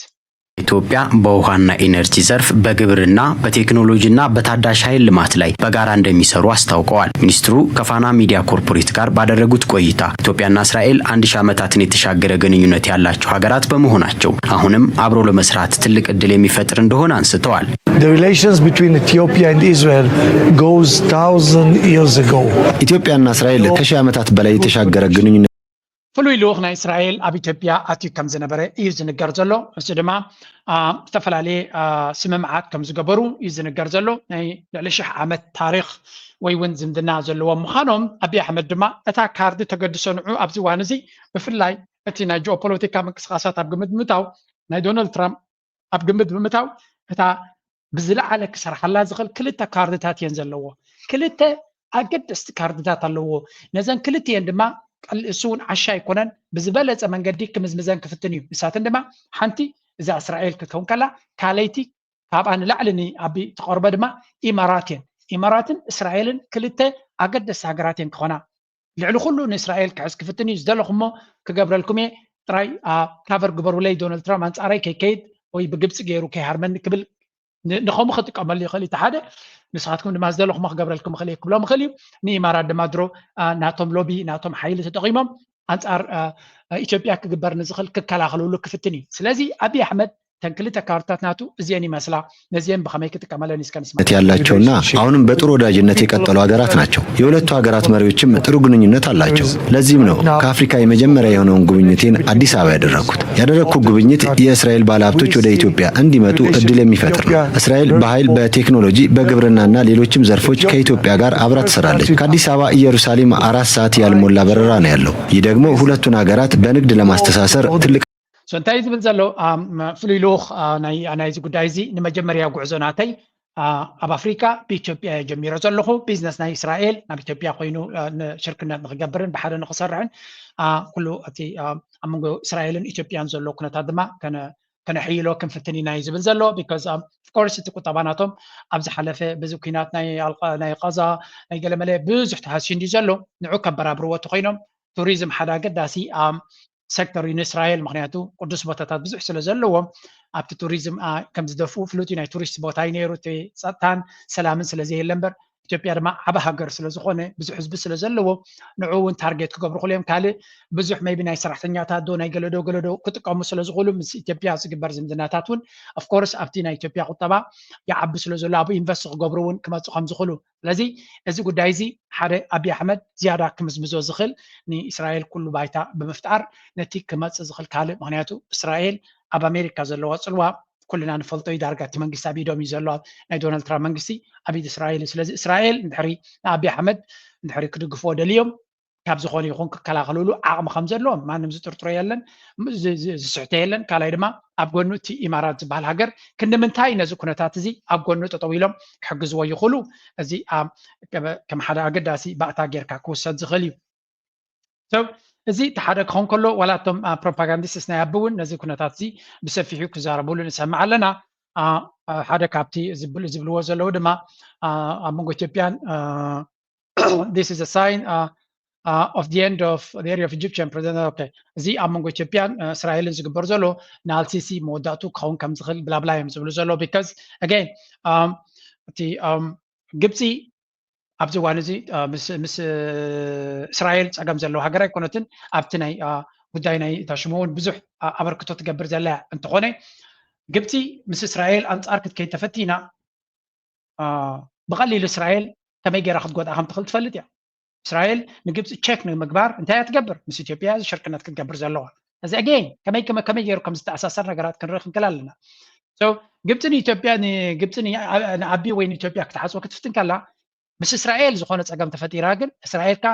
ኢትዮጵያ በውሃና ኢነርጂ ዘርፍ በግብርና በቴክኖሎጂና በታዳሽ ኃይል ልማት ላይ በጋራ እንደሚሰሩ አስታውቀዋል። ሚኒስትሩ ከፋና ሚዲያ ኮርፖሬት ጋር ባደረጉት ቆይታ ኢትዮጵያና እስራኤል 1000 ዓመታትን የተሻገረ ግንኙነት ያላቸው ሀገራት በመሆናቸው አሁንም አብሮ ለመስራት ትልቅ እድል የሚፈጥር እንደሆነ አንስተዋል። The relations between Ethiopia and Israel goes 1000 years ago. ኢትዮጵያና እስራኤል ከ1000 ዓመታት በላይ የተሻገረ ግንኙነት ፍሉይ ልኡኽ ናይ እስራኤል ኣብ ኢትዮጵያ ኣትዩ ከም ዝነበረ እዩ ዝንገር ዘሎ እሱ ድማ ዝተፈላለየ ስምምዓት ከም ዝገበሩ እዩ ዝንገር ዘሎ ናይ ልዕሊ 1000 ዓመት ታሪክ ወይ እውን ዝምድና ዘለዎም ምዃኖም ኣብይ ኣሕመድ ድማ እታ ካርዲ ተገድሶ ንዑ ኣብዚ እዋን እዚ ብፍላይ እቲ ናይ ጂኦፖለቲካ ምንቅስቃሳት ኣብ ግምት ብምእታው ናይ ዶናልድ ትራምፕ ኣብ ግምት ብምእታው እታ ብዝለዓለ ክሰርሓላ ዝኽእል ክልተ ካርድታት እየን ዘለዎ ክልተ ኣገደስቲ ካርድታት ኣለዎ ነዘን ክልቲአን ድማ እሱን ዓሻ ይኮነን ብዝበለፀ መንገዲ ክምዝምዘን ክፍትን እዩ ንሳተን ድማ ሓንቲ እዛ እስራኤል ክትከውን ከላ ካለይቲ ካብኣ ንላዕሊ ኣብ ተቆርበ ድማ ኢማራትን እስራኤልን ክልተ ኣገደስቲ ሃገራት እየን ክኾና ልዕሊ ኩሉ ንእስራኤል ክሕዝ ክፍትን እዩ ዝደለኹሞ ክገብረልኩም እየ ጥራይ ካቨር ግበሩለይ ዶናልድ ትራምፕ ኣንፃረይ ከይከይድ ወይ ብግብፂ ገይሩ ከይሃርመኒ ክብል ንኸምኡ ክጥቀመሉ ይኽእል እቲ ሓደ ንስኻትኩም ድማ ዝደለኹሞ ክገብረልኩም ክእል ክብሎም ክእል እዩ ንኢማራት ድማ ድሮ ናቶም ሎቢ ናቶም ሓይሊ ተጠቂሞም ኣንፃር ኢትዮጵያ ክግበር ንዝኽእል ክከላኸልሉ ክፍትን እዩ ስለዚ ኣብይ ኣሕመድ ተንክልተ ካርታት ናቱ እዚአን ይመስላ ነዚህን በከመይ ከተቀመለን ይስከንስማ ያላቸውና አሁንም በጥሩ ወዳጅነት የቀጠሉ ሀገራት ናቸው። የሁለቱ ሀገራት መሪዎችም ጥሩ ግንኙነት አላቸው። ለዚህም ነው ከአፍሪካ የመጀመሪያ የሆነውን ጉብኝቴን አዲስ አበባ ያደረኩት ጉብኝት የእስራኤል ባለሀብቶች ወደ ኢትዮጵያ እንዲመጡ እድል የሚፈጥር ነው። እስራኤል በኃይል በቴክኖሎጂ በግብርናና ሌሎችም ዘርፎች ከኢትዮጵያ ጋር አብራ ትሰራለች። ከአዲስ አበባ ኢየሩሳሌም 4 ሰዓት ያልሞላ በረራ ነው ያለው። ይህ ደግሞ ሁለቱን ሀገራት በንግድ ለማስተሳሰር ትልቅ እንታይ ዝብል ዘሎ ፍሉይ ልኡኽ ናይዚ ጉዳይ እዚ ንመጀመርያ ጉዕዞ ናተይ ኣብ ኣፍሪካ ብኢትዮጵያ ጀሚሮ ዘለኹ ቢዝነስ ናይ እስራኤል ናብ ኢትዮጵያ ኮይኑ ንሽርክነት ንክገብርን ብሓደ ንክሰርሕን ኩሉ እቲ ኣብ መንጎ እስራኤልን ኢትዮጵያን ዘሎ ኩነታት ድማ ከነሕይሎ ክንፍትን ኢና እዩ ዝብል ዘሎ ቢካዝ ኦፍኮርስ እቲ ቁጠባ ናቶም ኣብ ዝሓለፈ ብዙ ኩናት ናይ ቀዛ ናይ ገለመለ ብዙሕ ተሃስዩ እንዲ ዘሎ ንዑ ከበራብርዎ ኮይኖም ቱሪዝም ሓደ ኣገዳሲ ሴክተር እስራኤል ምክንያቱ ቅዱስ ቦታታት ብዙሕ ስለ ዘለዎም ኣብቲ ቱሪዝም ከም ዝደፍኡ ፍሉጥ ናይ ቱሪስት ቦታ እዩ ነይሩ እቲ ፀጥታን ሰላምን ስለዘየለ እምበር ኢትዮጵያ ድማ ዓበ ሃገር ስለዝኾነ ብዙሕ ህዝቢ ስለ ዘለዎ ንዑ እውን ታርጌት ክገብሩ ክእሎም ካልእ ብዙሕ ሜቢ ናይ ሰራሕተኛታት ዶ ናይ ገለዶ ክጥቀሙ ስለዝኽእሉ ምስ ኢትዮጵያ ዝግበር ዝምድናታት እውን ኦፍኮርስ ኣብቲ ናይ ኢትዮጵያ ቁጠባ ይዓቢ ስለ ዘሎ ኣብኡ ኢንቨስት ክገብሩ እውን ክመፁ ከም ዝኽእሉ ስለዚ እዚ ጉዳይ እዚ ሓደ ኣብይ ኣሕመድ ዝያዳ ክምዝምዞ ዝኽእል ንእስራኤል ኩሉ ባይታ ብምፍጣር ነቲ ክመፅእ ዝኽእል ካልእ ምክንያቱ እስራኤል ኣብ ኣሜሪካ ዘለዋ ፅልዋ ኩልና ንፈልጦ እዩ ዳርጋ እቲ መንግስቲ ኣብ ኢዶም እዩ ዘሎ ናይ ዶናልድ ትራምፕ መንግስቲ ኣብ ኢድ እስራኤል ስለዚ እስራኤል እንድሕሪ ንኣብይ ኣሕመድ እንድሕሪ ክድግፍዎ ደልዮም ካብ ዝኾነ ይኹን ክከላኸልሉ ዓቕሚ ከም ዘለዎም ማንም ዝጥርጥሮ የለን ዝስሕተ የለን ካልኣይ ድማ ኣብ ጎኑ እቲ ኢማራት ዝበሃል ሃገር ክንምንታይ ነዚ ኩነታት እዚ ኣብ ጎኑ ጠጠው ኢሎም ክሕግዝዎ ይኽእሉ እዚ ከም ሓደ ኣገዳሲ ባእታ ጌርካ ክውሰድ ዝኽእል እዩ እዚ ተሓደ ክኾን ከሎ ዋላቶም ፕሮፓጋንዲስትስ ናይ ኣቢ እውን ነዚ ኩነታት እዚ ብሰፊሑ ክዛረብሉ ንሰምዕ ኣለና ሓደ ካብቲ ዝብልዎ ዘለዉ ድማ ኣብ መንጎ ኢትዮጵያን this is a sign of the end of the area of Egyptian president okay እዚ ኣብ መንጎ ኢትዮጵያን እስራኤልን ዝግበር ዘሎ ንአልሲሲ መወዳእቱ ክኸውን ከም ዝኽእል ብላብላ እዮም ዝብሉ ዘሎ because again እቲ ግብፂ ኣብዚ እዋን እዚ ምስ እስራኤል ፀገም ዘለዎ ሃገር ኣይኮነትን ኣብቲ ናይ ጉዳይ ናይ ታሽሞ እውን ብዙሕ ኣበርክቶ ትገብር ዘላ እንትኾነ ግብፂ ምስ እስራኤል ኣንፃር ክትከይድ ተፈቲና ብቐሊሉ እስራኤል ከመይ ጌራ ክትጎድኣ ከም ትኽእል ትፈልጥ እያ እስራኤል ንግብፂ ቼክ ንምግባር እንታይ እያ ትገብር ምስ ኢትዮጵያ ሽርክነት ክትገብር ዘለዋ እዚ ኣገን ከመይ ገይሩ ከም ዝተኣሳሰር ነገራት ክንርኢ ክንክእል ኣለና ግብፂ ንኢትዮጵያ ንግብፂ ንኣቢ ወይ ንኢትዮጵያ ክትሓፅቦ ክትፍትን ከላ ምስ እስራኤል ዝኾነ ፀገም ተፈጢራ ግን እስራኤልካ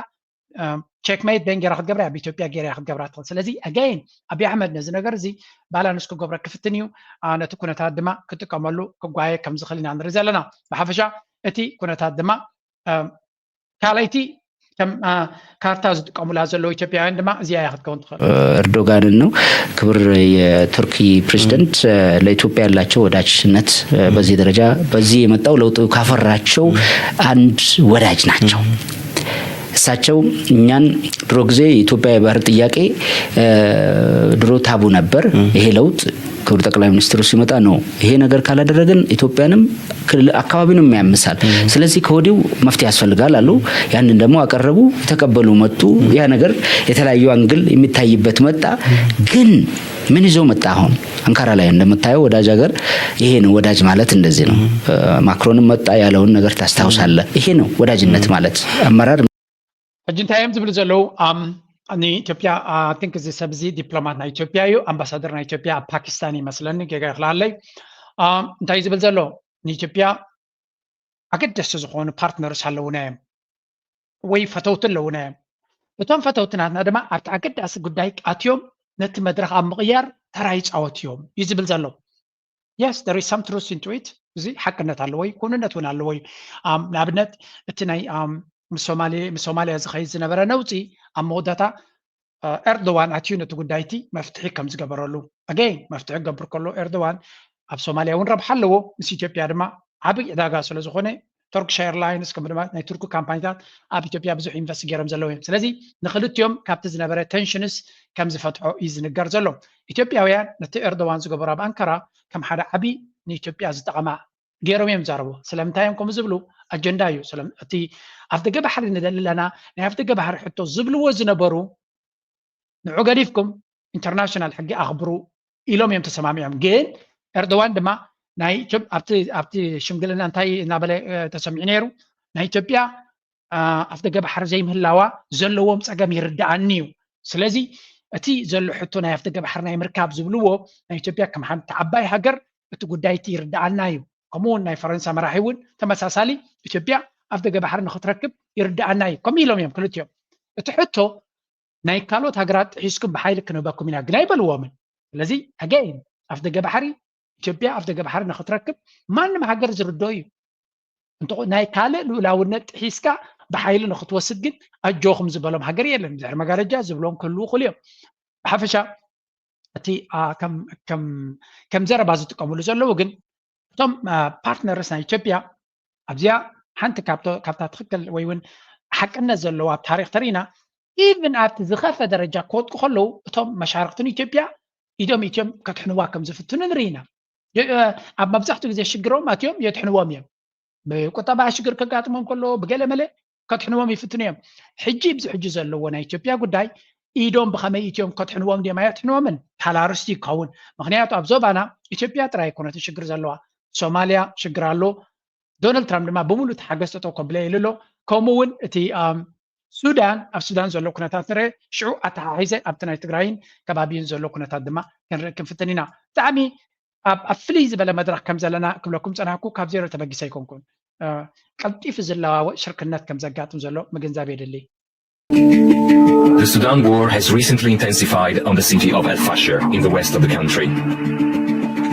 ቼክሜት በን ጌራ ክትገብራ ብኢትዮጵያ ጌራ ክትገብራ ትኽእል ስለዚ ኣገይን ኣብይ ኣሕመድ ነዚ ነገር እዚ ባላንስ ክገብረ ክፍትን እዩ ነቲ ኩነታት ድማ ክጥቀመሉ ክጓየ ከም ዝኽእል ኢና ንርኢ ዘለና ብሓፈሻ እቲ ኩነታት ድማ ካልኣይቲ ከም ካርታ ዝጥቀሙላ ዘለዉ ኢትዮጵያውያን ድማ እዚኣ እያ ክትከውን ትኽእል ኤርዶጋንን ነው ክቡር የቱርኪ ፕሬዝዳንት ለኢትዮጵያ ያላቸው ወዳጅነት በዚህ ደረጃ በዚህ የመጣው ለውጡ ካፈራቸው አንድ ወዳጅ ናቸው እሳቸው እኛን ድሮ ጊዜ የኢትዮጵያ የባህር ጥያቄ ድሮ ታቡ ነበር። ይሄ ለውጥ ክቡር ጠቅላይ ሚኒስትሩ ሲመጣ ነው ይሄ ነገር ካላደረግን ኢትዮጵያንም አካባቢንም ያምሳል። ስለዚህ ከወዲው መፍትሄ ያስፈልጋል አሉ። ያንን ደግሞ አቀረቡ፣ ተቀበሉ፣ መጡ። ያ ነገር የተለያዩ አንግል የሚታይበት መጣ። ግን ምን ይዞ መጣ? አሁን አንካራ ላይ እንደምታየው ወዳጅ ሀገር ይሄ ነው። ወዳጅ ማለት እንደዚህ ነው። ማክሮንም መጣ ያለውን ነገር ታስታውሳለህ። ይሄ ነው ወዳጅነት ማለት። አመራር አጅንታይም ዝብል ዘለው እኔ ኢትዮጵያ ቲንክ እዚ ሰብዚ ዲፕሎማት ና ኢትዮጵያ እዩ አምባሳደር ና ኢትዮጵያ ፓኪስታን ይመስለኒ ገጋኽላለይ እንታይ ዝብል ዘሎ ንኢትዮጵያ ኣገደስቲ ዝኾኑ ፓርትነርስ ኣለውና እዮም ወይ ፈተውቲ ኣለውና እዮም እቶም ፈተውትናትና ድማ ኣብቲ ኣገዳሲ ጉዳይ ኣትዮም ነቲ መድረኽ ኣብ ምቕያር ተራ ይፃወት እዮም እዩ ዝብል ዘሎ yes there is some truth into it እዚ ሓቅነት ኣለዎ ኩንነት እውን ኣለዎ ንኣብነት እቲ ናይ ሶማሊያ ዝኸይድ ዝነበረ ነውፂ ኣብ መወዳእታ ኤርዶዋን ኣትዩ ነቲ ጉዳይቲ መፍትሒ ከም ዝገበረሉ ኣገይን መፍትሒ ክገብር ከሎ ኤርዶዋን ኣብ ሶማሊያ እውን ረብሓ ኣለዎ ምስ ኢትዮጵያ ድማ ዓብይ ዕዳጋ ስለ ዝኾነ ቱርኪሽ ኤርላይንስ ከም ድማ ናይ ቱርክ ካምፓኒታት ኣብ ኢትዮጵያ ብዙሕ ኢንቨስት ገይሮም ዘለዉ እዮም ስለዚ ንክልቲኦም ካብቲ ዝነበረ ቴንሽንስ ከም ዝፈትሖ እዩ ዝንገር ዘሎ ኢትዮጵያውያን ነቲ ኤርዶዋን ዝገበሮ ኣብ ኣንካራ ከም ሓደ ዓብይ ንኢትዮጵያ ዝጠቐማ ገይሮም እዮም ዛረቡ ስለምንታይ እዮም ከምኡ ዝብሉ ኣጀንዳ እዩ እቲ ኣብ ደገ ባሕሪ ንደሊ ኣለና ናይ ኣብ ደገ ባሕሪ ሕቶ ዝብልዎ ዝነበሩ ንዑ ገዲፍኩም ኢንተርናሽናል ሕጊ ኣኽብሩ ኢሎም እዮም ተሰማሚዖም ግን ኤርዶዋን ድማ ናይ ኣብቲ ሽምግልና እንታይ እናበለ ተሰሚዑ ነይሩ ናይ ኢትዮጵያ ኣብ ደገ ባሕሪ ዘይምህላዋ ዘለዎም ፀገም ይርዳእኒ እዩ ስለዚ እቲ ዘሎ ሕቶ ናይ ኣብ ደገ ባሕሪ ናይ ምርካብ ዝብልዎ ናይ ኢትዮጵያ ከም ሓንቲ ዓባይ ሃገር እቲ ጉዳይቲ ይርዳእና እዩ ከምኡውን ናይ ፈረንሳ መራሒ እውን ተመሳሳሊ ኢትዮጵያ ኣብ ደገ ባሕሪ ንኽትረክብ ይርዳእና እዩ ከምኡ ኢሎም እዮም ክልቲኦም እቲ ሕቶ ናይ ካልኦት ሃገራት ሒዝኩም ብሓይሊ ክንህበኩም ኢና ግን ኣይበልዎምን ስለዚ ኣገይን ኣብ ደገ ባሕሪ ኢትዮጵያ ኣብ ደገ ባሕሪ ንኽትረክብ ማንም ሃገር ዝርድኦ እዩ ናይ ካልእ ልኡላውነት ሒዝካ ብሓይሊ ንኽትወስድ ግን ኣጆኹም ዝበሎም ሃገር የለን ድሕሪ መጋረጃ ዝብሎም ክህልው ይኽእሉ እዮም ብሓፈሻ እቲ ከም ዘረባ ዝጥቀምሉ ዘለዉ ግን እቶም ፓርትነርስ ናይ ኢትዮጵያ ኣብዚኣ ሓንቲ ካብታ ትክክል ወይ እውን ሓቅነት ዘለዎ ኣብ ታሪክ ተሪእና ኢቭን ኣብቲ ዝኸፈ ደረጃ ክወድቁ ከለዉ እቶም መሻርክትን ኢትዮጵያ ኢዶም ኢትዮም ከትሕንዋ ከም ዝፍትኑ ንርኢና ኣብ መብዛሕትኡ ግዜ ሽግሮም ኣትዮም የትሕንዎም እዮም ብቁጠባ ሽግር ከጋጥሞም ከሎ ብገለመለ ከትሕንዎም ይፍትኑ እዮም ሕጂ ብዚ ሕጂ ዘለዎ ናይ ኢትዮጵያ ጉዳይ ኢዶም ብኸመይ ኢትዮም ከትሕንዎም ድዮም ኣየትሕንዎምን ሓላርስቲ ይከውን ምክንያቱ ኣብ ዞባና ኢትዮጵያ ጥራይ ኮነትን ሽግር ዘለዋ ሶማልያ ሽግር ኣሎ ዶናልድ ትራምፕ ድማ ብሙሉእ ተሓገዝ ጠጠው ከብለ ኢሉ ኣሎ ከምኡውን እቲ ሱዳን ኣብ ሱዳን ዘሎ ኩነታት ንርአ ሽዑ ኣተሓሒዘ ኣብቲ ናይ ትግራይን ከባቢን ዘሎ ኩነታት ድማ ክንርኢ ክንፍትን ኢና ብጣዕሚ ኣብ ፍልይ ዝበለ መድረክ ከም ዘለና ክብለኩም ፀናሕኩ ካብ ዜሮ ተበጊሰ ኣይኮንኩን ቀልጢፍ ዝለዋወጥ ሽርክነት ከም ዘጋጥም ዘሎ ምግንዛብ የድሊ The Sudan war has recently intensified on the city of El Fasher in the west of the country.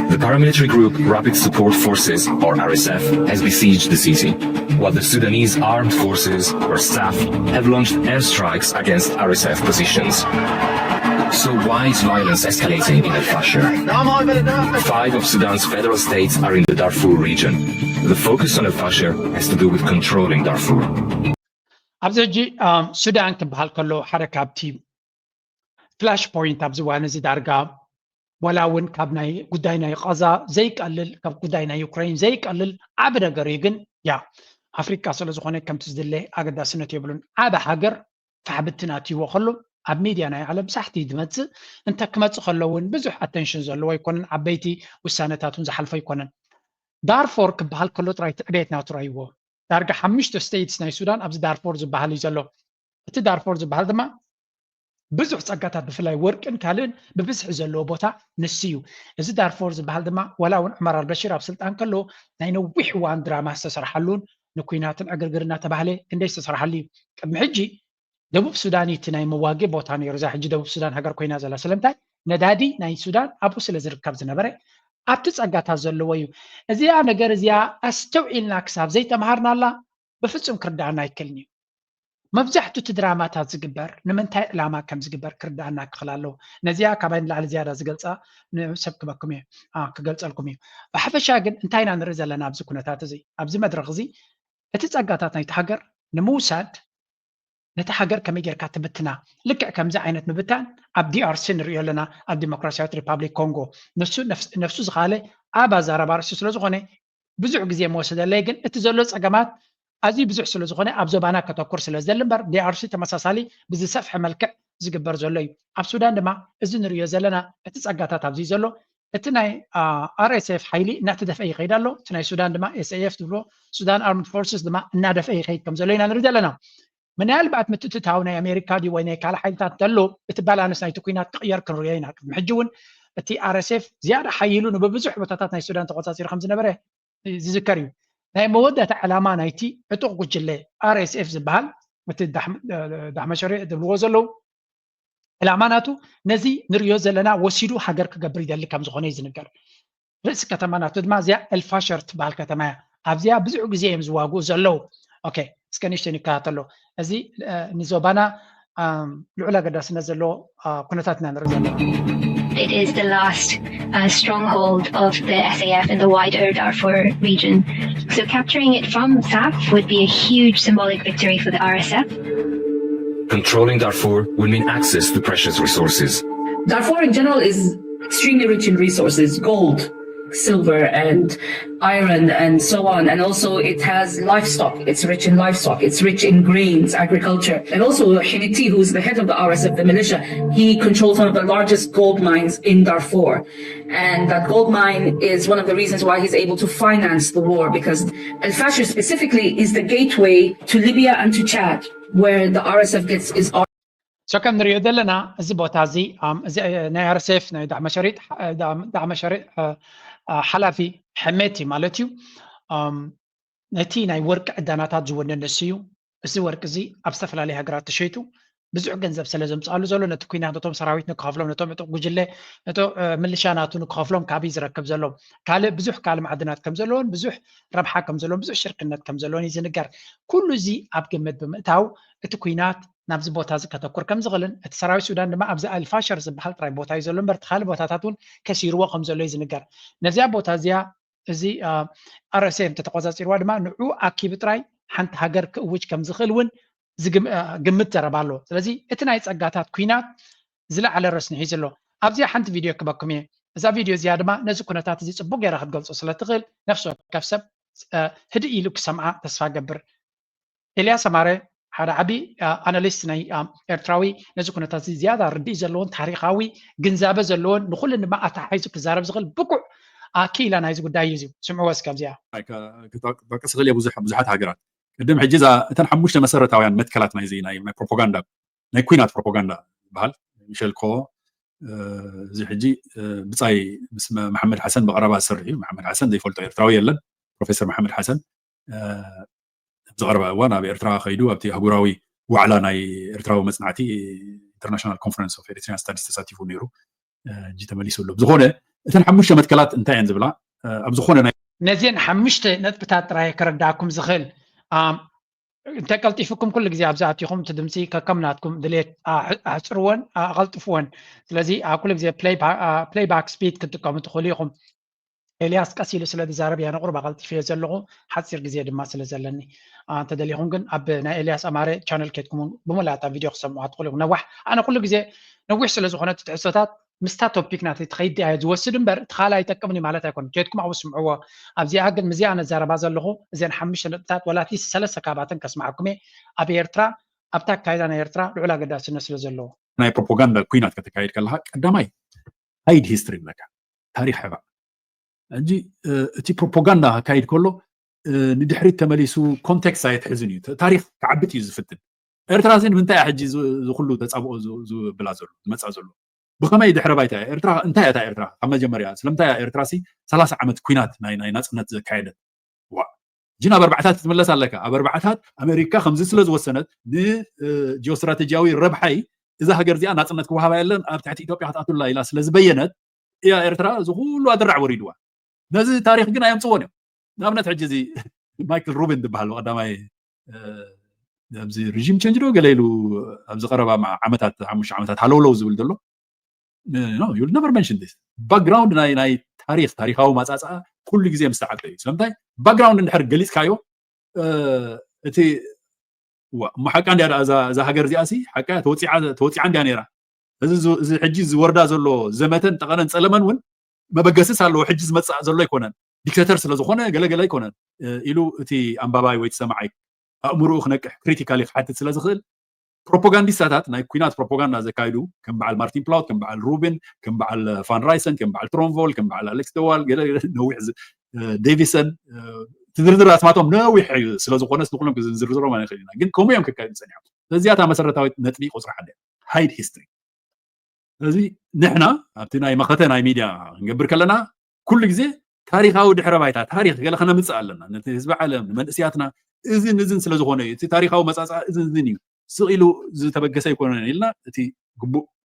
The paramilitary group Rapid Support Forces, or RSF, has besieged the city, while the Sudanese armed forces, or SAF, have launched airstrikes against RSF positions. So why is violence escalating in El Fasher? 5 of Sudan's federal states are in the Darfur region. The focus on El Fasher has to do with controlling Darfur. ኣብዚ ሕጂ ሱዳን ክበሃል ከሎ ሓደ ካብቲ ፍላሽ ፖይንት ኣብዚ እዋን እዚ ዳርጋ ወላ እውን ካብ ናይ ጉዳይ ናይ ቀዛ ዘይቀልል ካብ ጉዳይ ናይ ዩክሬን ዘይቀልል ዓብ ነገር እዩ ግን ኣፍሪካ ስለ ዝኾነ ከምቲ ዝድለ ኣገዳስነት የብሉን ዓብ ሃገር ፋሕብትን ኣትይዎ ከሎ ኣብ ሚድያ ናይ ዓለም ሳሕቲ ዝመፅእ እንተ ክመፅእ ከሎ እውን ብዙሕ ኣቴንሽን ዘለዎ ኣይኮነን ዓበይቲ ውሳነታት እውን ዝሓልፈ ኣይኮነን ዳርፎር ክበሃል ከሎ ጥራይ ዕቤት ናቱ ረይዎ ዳርጋ 5 ስቴትስ ናይ ሱዳን ኣብዚ ዳርፎር ዝበሃል እዩ ዘሎ እቲ ዳርፎር ዝበሃል ድማ ብዙሕ ፀጋታት ብፍላይ ወርቅን ካልእን ብብዝሒ ዘለዎ ቦታ ንስ እዩ እዚ ዳርፎር ዝበሃል ድማ ወላ እውን ዑመር አልበሽር ኣብ ስልጣን ከሎ ናይ ነዊሕ እዋን ድራማ ዝተሰርሓሉን ንኩናትን ዕግርግር እናተባህለ ክንደይ ዝተሰርሓሉ እዩ ቅድሚ ሕጂ ደቡብ ሱዳን እቲ ናይ መዋጊ ቦታ ነይሩ እዛ ሕጂ ደቡብ ሱዳን ሃገር ኮይና ዘላ ስለምንታይ ነዳዲ ናይ ሱዳን ኣብኡ ስለ ዝርከብ ዝነበረ ኣብቲ ፀጋታት ዘለዎ እዩ እዚኣ ነገር እዚኣ ኣስተውዒልና ክሳብ ዘይተምሃርናላ ብፍፁም ክርዳእና ኣይክእልን እዩ መብዛሕትኡ እቲ ድራማታት ዝግበር ንምንታይ ዕላማ ከም ዝግበር ክርዳእና ክኽእል ኣለዎ ነዚኣ ካባይ ንላዕሊ ዝያዳ ዝገልፃ ንሰብ ክበኩም እየ ክገልፀልኩም እዩ ብሓፈሻ ግን እንታይ ኢና ንርኢ ዘለና ኣብዚ ኩነታት እዚ ኣብዚ መድረክ እዚ እቲ ፀጋታት ናይቲ ሃገር ንምውሳድ ነታ ሃገር ከመይ ጌርካ ትብትና ልክዕ ከምዚ ዓይነት ምብታን ኣብ DRC ንሪኦ ኣለና ኣብ ዲሞክራሲያዊት ሪፓብሊክ ኮንጎ ነፍሱ ዝኻለ ኣብ ኣዛረባ ርእሲ ስለ ዝኾነ ብዙሕ ግዜ መወሰደለይ ግን እቲ ዘሎ ፀገማት ኣዝዩ ብዙሕ ስለ ዝኾነ ኣብ ዞባና ከተኩር ስለ ዝደሊ እምበር DRC ተመሳሳሊ ብዝሰፍሐ መልክዕ ዝግበር ዘሎ እዩ ኣብ ሱዳን ድማ እዚ ንሪኦ ዘለና እቲ ፀጋታት ኣብዚ ዘሎ እቲ ናይ RSF ሓይሊ እናተደፍአ ይኸይድ ኣሎ እቲ ናይ ሱዳን ድማ SAF ትብሎ ሱዳን ኣርምድ ፎርስስ ድማ እናደፍአ ይኸይድ ከም ዘሎ ኢና ንርኢ ዘለና ምናልባት ምትእትታው ናይ ኣሜሪካ ድዩ ወይ ናይ ካልእ ሓይልታት ተሎ እቲ ባላንስ ናይቲ ኩናት ክቕየር ክንሪኦ ኢና ቅድሚ ሕጂ እውን እቲ RSF ዝያዳ ሓይሉ ንብብዙሕ ቦታታት ናይ ሱዳን ተቆፃፂሩ ከም ዝነበረ ዝዝከር እዩ ናይ መወዳእታ ዕላማ ናይቲ ዕጡቕ ጉጅለ RSF ዝበሃል እቲ ዳሕመሸሪዕ ዝብልዎ ዘለዉ ዕላማናቱ ነዚ ንሪኦ ዘለና ወሲዱ ሃገር ክገብር ይደሊ ከም ዝኾነ እዩ ዝንገር ርእሲ ከተማ ናቱ ድማ እዚኣ ኤልፋሸር ትበሃል ከተማ እያ ኣብዚኣ ብዙሕ ግዜ እዮም ዝዋግኡ ዘለዉ ኦኬ እስከ ንእሽተይ ንከታተሎ እዚ ንዞባና ልዑል ኣገዳስነት ዘለዎ ኩነታት ኢና ንርኢ ዘለና It is the last stronghold of the SAF in the wider Darfur region. So capturing it from SAF would be a huge symbolic victory for the RSF. Controlling Darfur will mean access to precious resources. Darfur in general is extremely rich in resources, gold, silver and iron and so on, and also it has livestock. It's rich in livestock, it's rich in grains, agriculture, and also Hemeti, who is the head of the RSF, the militia, he controls one of the largest gold mines in Darfur, and that gold mine is one of the reasons why he's able to finance the war, because Al-Fashir specifically is the gateway to Libya and to Chad, where the RSF gets his So ከም ንሪኦ ዘለና እዚ ቦታ እዚ ናይ RSF ናይ ዳዕመሸሪጥ ሓላፊ ሕሜቲ ማለት እዩ ነቲ ናይ ወርቂ ዕዳናታት ዝወነነ ንሱ እዩ እዚ ወርቂ እዚ ኣብ ዝተፈላለዩ ሃገራት ተሸይጡ ብዙሕ ገንዘብ ስለ ዘምፅኣሉ ዘሎ ነቲ ኩናት ነቶም ሰራዊት ንክኸፍሎም ነቶም ዕጡቕ ጉጅለ ነቶም ምልሻናቱ ንክኸፍሎም ካብዩ ዝረክብ ዘሎ ብዙሕ ካልእ ማዕድናት ከም ዘለዎን ብዙሕ ረብሓ ከም ዘለዎን ብዙሕ ሽርክነት ከም ዘለዎን እዩ ዝንገር ኩሉ እዚ ኣብ ግምት ብምእታው እቲ ኩናት ናብዚ ቦታ እዚ ከተኩር ከም ዝኽእልን እቲ ሰራዊት ሱዳን ድማ ኣብዚ ኣልፋሸር ዝበሃል ጥራይ ቦታ እዩ ዘሎ እምበር እቲ ካልእ ቦታታት እውን ከሲርዎ ከም ዘሎ እዩ ዝንገር ነዚኣ ቦታ እዚኣ እዚ RSF እንተተቆፃፂርዋ ድማ ንዑ ኣኪብ ጥራይ ሓንቲ ሃገር ክእውጅ ከም ዝኽእል እውን ግምት ዘረባ ኣሎ ስለዚ እቲ ናይ ፀጋታት ኩናት ዝለዓለ ረስኒ ሒዙ ኣሎ ኣብዚኣ ሓንቲ ቪድዮ ክበኩም እየ እዛ ቪድዮ እዚኣ ድማ ነዚ ኩነታት እዚ ፅቡቅ ጌራ ክትገልፆ ስለትኽእል ነፍሲ ወከፍ ሰብ ህድእ ኢሉ ክሰምዓ ተስፋ ገብር ኤልያስ ኣማረ ሓደ ዓቢ ኣናሊስት ናይ ኤርትራዊ ነዚ ኩነታት እዚ ዝያዳ ርድእ ዘለዎን ታሪኻዊ ግንዛበ ዘለዎን ንኩሉ ድማ ኣተሓሒዙ ክዛረብ ዝኽእል ብቁዕ ኣኪኢላ ናይዚ ጉዳይ እዩ ስምዕዎ እስከ ኣብዚኣ ክጠቅስ ክእል እየ ብዙሓት ሃገራት ቅድም ሕጂ እተን ሓሙሽተ መሰረታውያን መትከላት ናይዚ ናይ ፕሮፓጋንዳ ናይ ኩናት ፕሮፓጋንዳ ዝበሃል ሚሸል ኮ እዚ ሕጂ ብፃይ ምስ መሓመድ ሓሰን ብቐረባ ዝሰርሕ እዩ መሓመድ ሓሰን ዘይፈልጦ ኤርትራዊ የለን ፕሮፌሰር መሓመድ ሓሰን ዝቐረባ እዋን ኣብ ኤርትራ ከይዱ ኣብቲ ኣህጉራዊ ዋዕላ ናይ ኤርትራዊ መፅናዕቲ ኢንተርናሽናል ኮንፈረንስ ኦፍ ኤሪትሪያን ስታዲስ ተሳቲፉ ነይሩ ሕጂ ተመሊሱ ኣሎ ብዝኾነ እተን ሓሙሽተ መትከላት እንታይ እየን ዝብላ ኣብ ዝኾነ ናይ ነዚአን ሓሙሽተ ነጥብታት ጥራይ ክረዳእኩም ዝኽእል እንተቀልጢፍኩም ኩሉ ግዜ ኣብዛ ኣትኹም እቲ ድምፂ ከከምናትኩም ድሌት ኣሕፅርዎን ኣቐልጥፍዎን ስለዚ ኩሉ ግዜ ፕሌይባክ ስፒድ ክትጥቀሙ ትኽእሉ ኢኹም ኤልያስ ቀስ ኢሉ ስለ ዝዛረብ እያ ነቑርብ ኣቐልጢፍዮ ዘለኹ ሓፂር ግዜ ድማ ስለ ዘለኒ እንተደሊኹም ግን ኣብ ናይ ኤልያስ ኣማረ ቻነል ከድኩም ብሙላእታ ቪድዮ ክሰምዑ ትኽእሉ ኢኹም ነዋሕ ኣነ ኩሉ ግዜ ነዊሕ ስለ ዝኾነ ትሕዝቶታት ምስታ ቶፒክ ናተይ ትኸይድ እያ ዝወስድ እምበር እቲ ካልእ ኣይጠቅምኒ ማለት ኣይኮነን ከድኩም ኣብኡ ስምዕዎ ኣብዚኣ ግን ምዚኣ ነዛረባ ዘለኹ እዚአን ሓሙሽተ ነጥብታት ወላቲ ሰለስተ ካባትን ከስማዓኩም እየ ኣብ ኤርትራ ኣብታ ኣካይዳ ናይ ኤርትራ ልዑል ኣገዳስነት ስለ ዘለዎ ናይ ፕሮፓጋንዳ ኩናት ከተካይድ ከለካ ቀዳማይ ሃይድ ሂስትሪ ንለካ ታሪክ ሕባ እንጂ እቲ ፕሮፓጋንዳ ካይድ ከሎ ንድሕሪት ተመሊሱ ኮንቴክስት ኣይትሕዝን እዩ ታሪክ ክዓብት እዩ ዝፍትን ኤርትራ እዚ ንምንታይ ሕጂ ዝኩሉ ተፃብኦ ዝብላ ዘሎ ዝመፃ ዘሎ ብኸመይ ድሕረ ባይታ ኤርትራ እንታይ እታ ኤርትራ ካብ መጀመርያ ስለምንታይ ኤርትራ 30 ዓመት ኩናት ናይ ናፅነት ዘካየደት ጅን ኣብ ኣርባዕታት ትምለስ ኣለካ ኣብ ኣርባዕታት ኣሜሪካ ከምዚ ስለ ዝወሰነት ንጂኦስትራቴጂያዊ ረብሓይ እዛ ሃገር እዚኣ ናፅነት ክወሃባ የለን ኣብ ትሕቲ ኢትዮጵያ ክትኣትውላ ኢላ ስለ ዝበየነት እያ ኤርትራ ዝኩሉ ኣድራዕ ወሪድዋ ነዚ ታሪክ ግን ኣየምፅዎን እዮም ንኣብነት ሕጂ እዚ ማይክል ሩቢን ዝበሃል ቀዳማይ ኣብዚ ሪዥም ቸንጅ ዶ ገለ ኢሉ ኣብ ዝቐረባ ዓመታት 5 ዓመታት ሃለውለው ዝብል ዘሎ no you'll never mention this background ናይ ታሪካዊ ማፃፃ ኩሉ ግዜ ምስተዓቀ እዩ ስለምንታይ ባክግራውንድ እንድሕር ገሊፅካዮ እቲ محاكا عندي إذا هاجر زياسي حكا توصي عندي أنا إذا حجز وردا زلوا زمتن تقارن سلمان ون ما بقاسس على حجز متصع زلوا يكونن ديكتاتور سلازخونه جلا يكونن إلو تي أمباباي ويتسمعك أمره خنك كريتيكالي حتى سلازخل بروباغانديستات ناي كوينات بروباغندا زكايدو كم بعل مارتين بلاوت كم بعل روبن كم بعل فان رايسن كم بعل ترونفول كم بعل أليكس دوال نوع ديفيسون تدردر أسمعتهم نوع سلازخونه سنقولهم كزرزرهم ما نخلينا جن كم يوم كاين سنة زيادة مسرتها نتبي قصر حدا هايد هيستوري هذه نحنا أبتنا مقطعنا ميديا نقبر كلنا كل جزء تاريخ أو دحرة بايتها تاريخ قال خلنا نسألنا نتسبع على من سياتنا إذن سلازخونه تاريخ أو مسألة إذن سئلوا زي تبقى سيكون لنا تي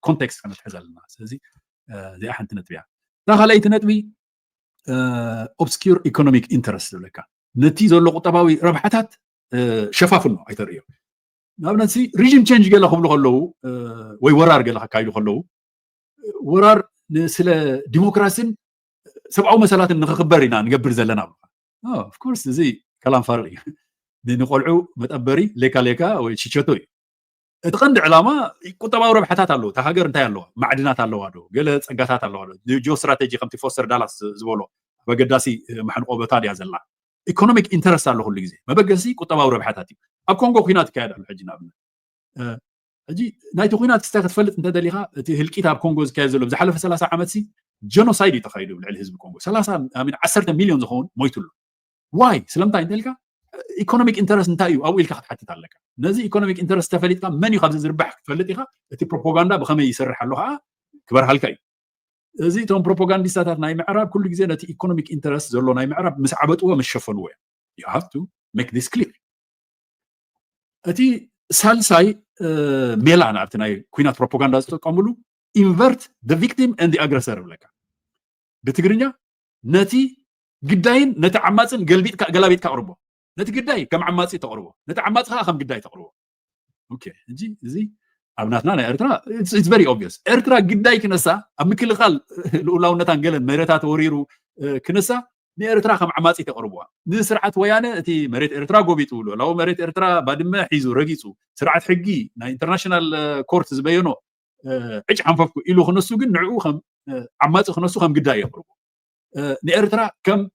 كونتكست كانت حزلنا هذه زي أحد نتبيها دخلت نتبي obscure economic interest لك نتيجة لقطباوي ربحتات شفافنا أيتريو نبنا سي ريجيم تشينج قال لهم لخلو ويورار قال لها كايلو خلو ورار سلا ديمقراطين سبعو مسألات نخبرنا نقبر زلنا of course زي كلام فارغ نقولعو متقبري ليكا وشيشوتوي اتقند علامة قطباوي ربحتات اللو تهاجر انتهي اللو معدنات اللو هادو قال صقاتات اللو جو استراتيجي 54 دالاس زبولو بقداسي محنقو بتادي ازلا economic interest اللو كل جزء ما بقاسي قطباوي ربحتاتي اب كونغو خينات كايد على حجنا اجي نايتو خينات تستفلت انت دليها هلكيت اب كونغو كايزلو بزحلف 30 عامات سي جينوسايد يتخيلوا على الحزب كونغو 30 من 10 مليون زخون مويتلو واي سلامتا انتلكا economic interest نتايو او إلك حتى لك نزي economic interest تفلت من يخبز زربح فلتيها تي بروباغندا بخمي يسرح لها كبر هالكاي زي توم بروباغانديستات ناي معرب كل جزء نتي economic interest زلو ناي معرب مسعبطوا مش شفنوا you have to make this clear أتي سالساي ميلانا أبتناي كوينات بروباغندا تقاملو invert the victim and the aggressor لك بتقرنيا نتي قداين نتي عماتن قلبيت كأقربه نتي قداي كم عماتي تقربه نتي عماتها خم قداي تقربه اوكي نجي زي أبناتنا أنا إرترا it's very obvious إرترا قداي كنسا أم كل خال الأولى نتان قلن مريتات وريرو كنسا نيرترا خم عماتي تقربوها نسرعت ويانا تي مريت إرترا قوبيتولو لو مريت إرترا بعد ما حيزو رقيسو سرعت حقي نا international court زبينو عج حنفكو إلو خنسو قن نعو خم عماتي خنسو خم قداي يقربو نيرترا كم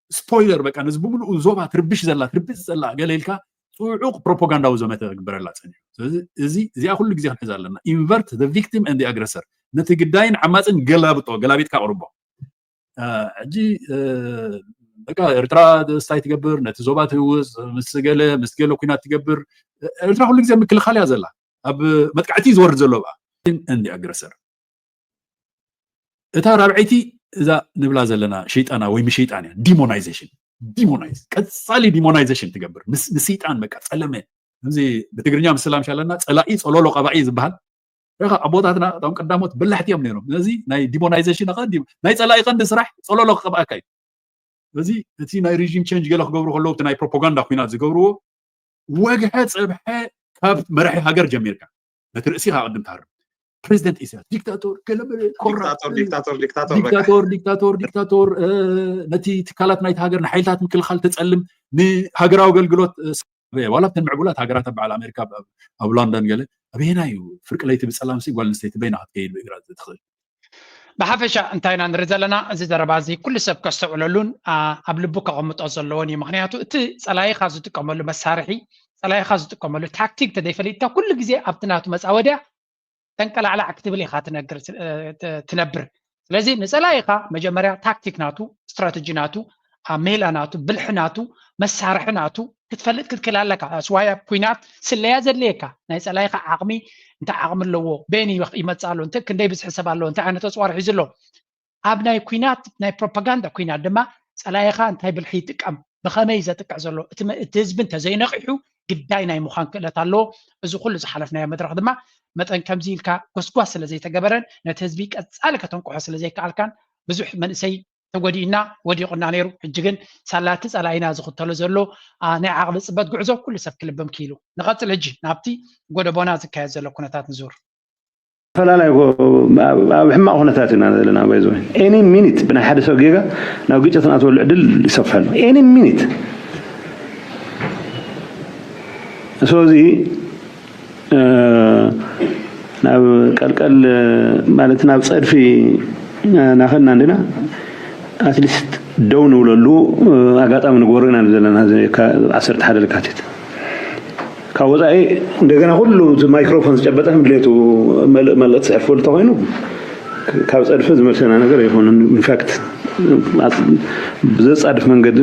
سبويلر بقى نزبوملو زوبا تربش زلا قال لك وعوق بروباغندا وزمت غبر الله ثاني زي كل غزي حزالنا invert the victim and the aggressor نتي قداين عماتن قلابيت كأوروبا اجي بقى إرترا ستايت تقبر نتي زوبات هوز مسجله كينات تقبر إرترا كل غزي مكل خالي زلا اب متقعتي زور زلو بقى and the aggressor اتا رابعيتي اذا نبلا زلنا شيطانا وي مشيطانيا ديمونايز قصالي ديمونايزيشن تقبر مسيطان بقى صلمه زي بتغرينيا مسلام شالنا صلاقي صلولو قبعي زبال رغا ابوتاتنا دون قداموت بلحتيهم نيرو زي ناي ديمونايزيشن قديم ناي صلاقي قند سرح صلولو قبا كاي زي تي ناي ريجيم تشينج قالو غبرو خلو ناي بروباغندا كوينات زغبرو وجهه صبحه كاب مرحي هاجر جميركا نترسيها قدم تهرب بريزيدنت إيسا ديكتاتور كلام ديكتاتور نتي تكالات نايت هاجر نحيلتات مكل خال تتسلم نهاجراو قلقلوت ولا بتن معقولات هاجرات تبع الامريكا او لندن قال ابينايو فرق ليت بسلام سي قال نستيت بينها تكيد بإجراءات تدخل بحفشة انتينا نرزلنا زي دربازي كل سب كستعللون قبل بوكا قمت أصلوني مخنياتو تي صلاحي خازو تقملو مسارحي صلاحي خازو تقملو تاكتيك تديفليتا كل جزء ابتناتو مسعودة تنقل على اكتب لي خاطر تنبر لازم نسلايخا مجمريا تاكتيك ناتو استراتيجي ناتو ميلا ناتو بلح ناتو مسارح ناتو كتفلت كتكل لك سوايا كوينات سليا زليكا نسلايخا عقمي انت عقم لو بيني يمصالو انت كندي بس حسابالو انت انا تصوار حيزلو ابناي كوينات ناي بروباغندا كوينات دما سلايخا انت بالحي تقم بخميزه تقع زلو تزب انت زي نقحو قداي ناي مخان كلتالو ازو كل زحلفنا يا مدرخ دما متن كمزيلكا كسكواس لزي تجبرن نتهزبيك أتسألك تنقح لزي كالكان بزح من سي تودينا وديقنا نيرو حججن سالات تسألينا زخط لزلو أنا عقل صبت قعزو كل سب كل بمكيلو نغطي الهجي نابتي قود بونازك هذا كونتات نزور فلا لا بحما هونتاتنا لنا بايزو اني مينيت بنا حد سو جيجا ناو جيتنا تول عدل يصفحل اني مينيت سوزي ናብ ቀልቀል ማለት ናብ ጸድፊ ናኸና እንደና አትሊስት ደው ንብለሉ አጋጣሚ ንጎርና ዘለና 11 ለካቲት ካወጣይ እንደገና ሁሉ ማይክሮፎን ተጨበጠ ምድለቱ መልእክት ጽሕፈሉ ተኮይኑ ካብ ጸድፊ ዝመልሰና ነገር ይሆን ኢንፋክት ብዘጻድፍ መንገድ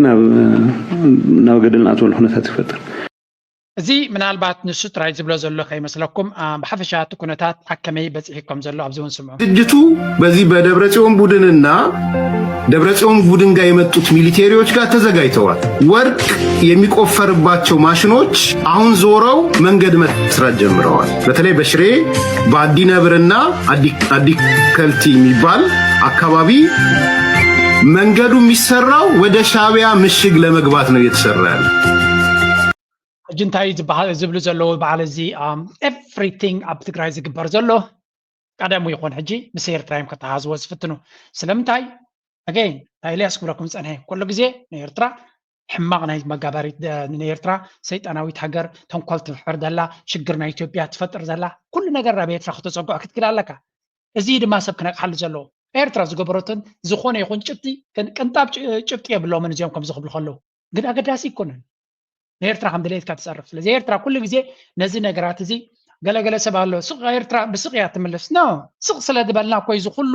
ናብ ገደልና አትወል ሁነታት ይፈጠር እዚ ምናልባት ንሱ ጥራይ ዝብሎ ዘሎ ከይመስለኩም በሐፈሻት ኩነታት አከመይ በጽሕኩም ዘሎ አብዚውን ስምዑ ድርጅቱ በዚህ በደብረጽዮን ቡድንና ደብረጽዮን ቡድን ጋር የመጡት ሚሊቴሪዎች ጋር ተዘጋጅተዋል። ወርቅ የሚቆፈርባቸው ማሽኖች አሁን ዞረው መንገድ መስራት ጀምረዋል። በተለይ በሽሬ በአዲነብርና አዲከልቲ የሚባል አካባቢ መንገዱ የሚሰራው ወደ ሻዕቢያ ምሽግ ለመግባት ነው እየተሰራ ያለው። ጅንታይ ዝብሉ ዘለዎ በዓል እዚ ኤቭሪቲንግ ኣብ ትግራይ ዝግበር ዘሎ ቀደሙ ይኹን ሕጂ ምስ ኤርትራ እዮም ከተሓዝዎ ዝፍትኑ ስለምንታይ ኣገይን ኤልያስ ክብለኩም ፀንሐ ኩሉ ግዜ ንኤርትራ ሕማቕ ናይ መጋባሪት ንኤርትራ ሰይጣናዊት ሃገር ተንኮል ትፍሕር ዘላ ሽግር ናይ ኢትዮጵያ ትፈጥር ዘላ ኩሉ ነገር ናብ ኤርትራ ክትፀጉዕ ክትክል ኣለካ እዚ ድማ ሰብ ክነቅሓሉ ዘለዎ ኤርትራ ዝገበረትን ዝኾነ ይኹን ጭብጢ ቅንጣብ ጭብጢ የብሎምን እዚኦም ከም ዝኽብሉ ከለዉ ግን ኣገዳሲ ይኮነን ኤርትራ ከም ድሌትካ ትፀርፍ ስለዚ ኤርትራ ኩሉ ግዜ ነዚ ነገራት እዚ ገለገለ ሰብ ኣሎ ሱቅ ኤርትራ ብሱቅ እያ ትምለስ ኖ ሱቅ ስለ ዝበልና ኮይ እዚ ኩሉ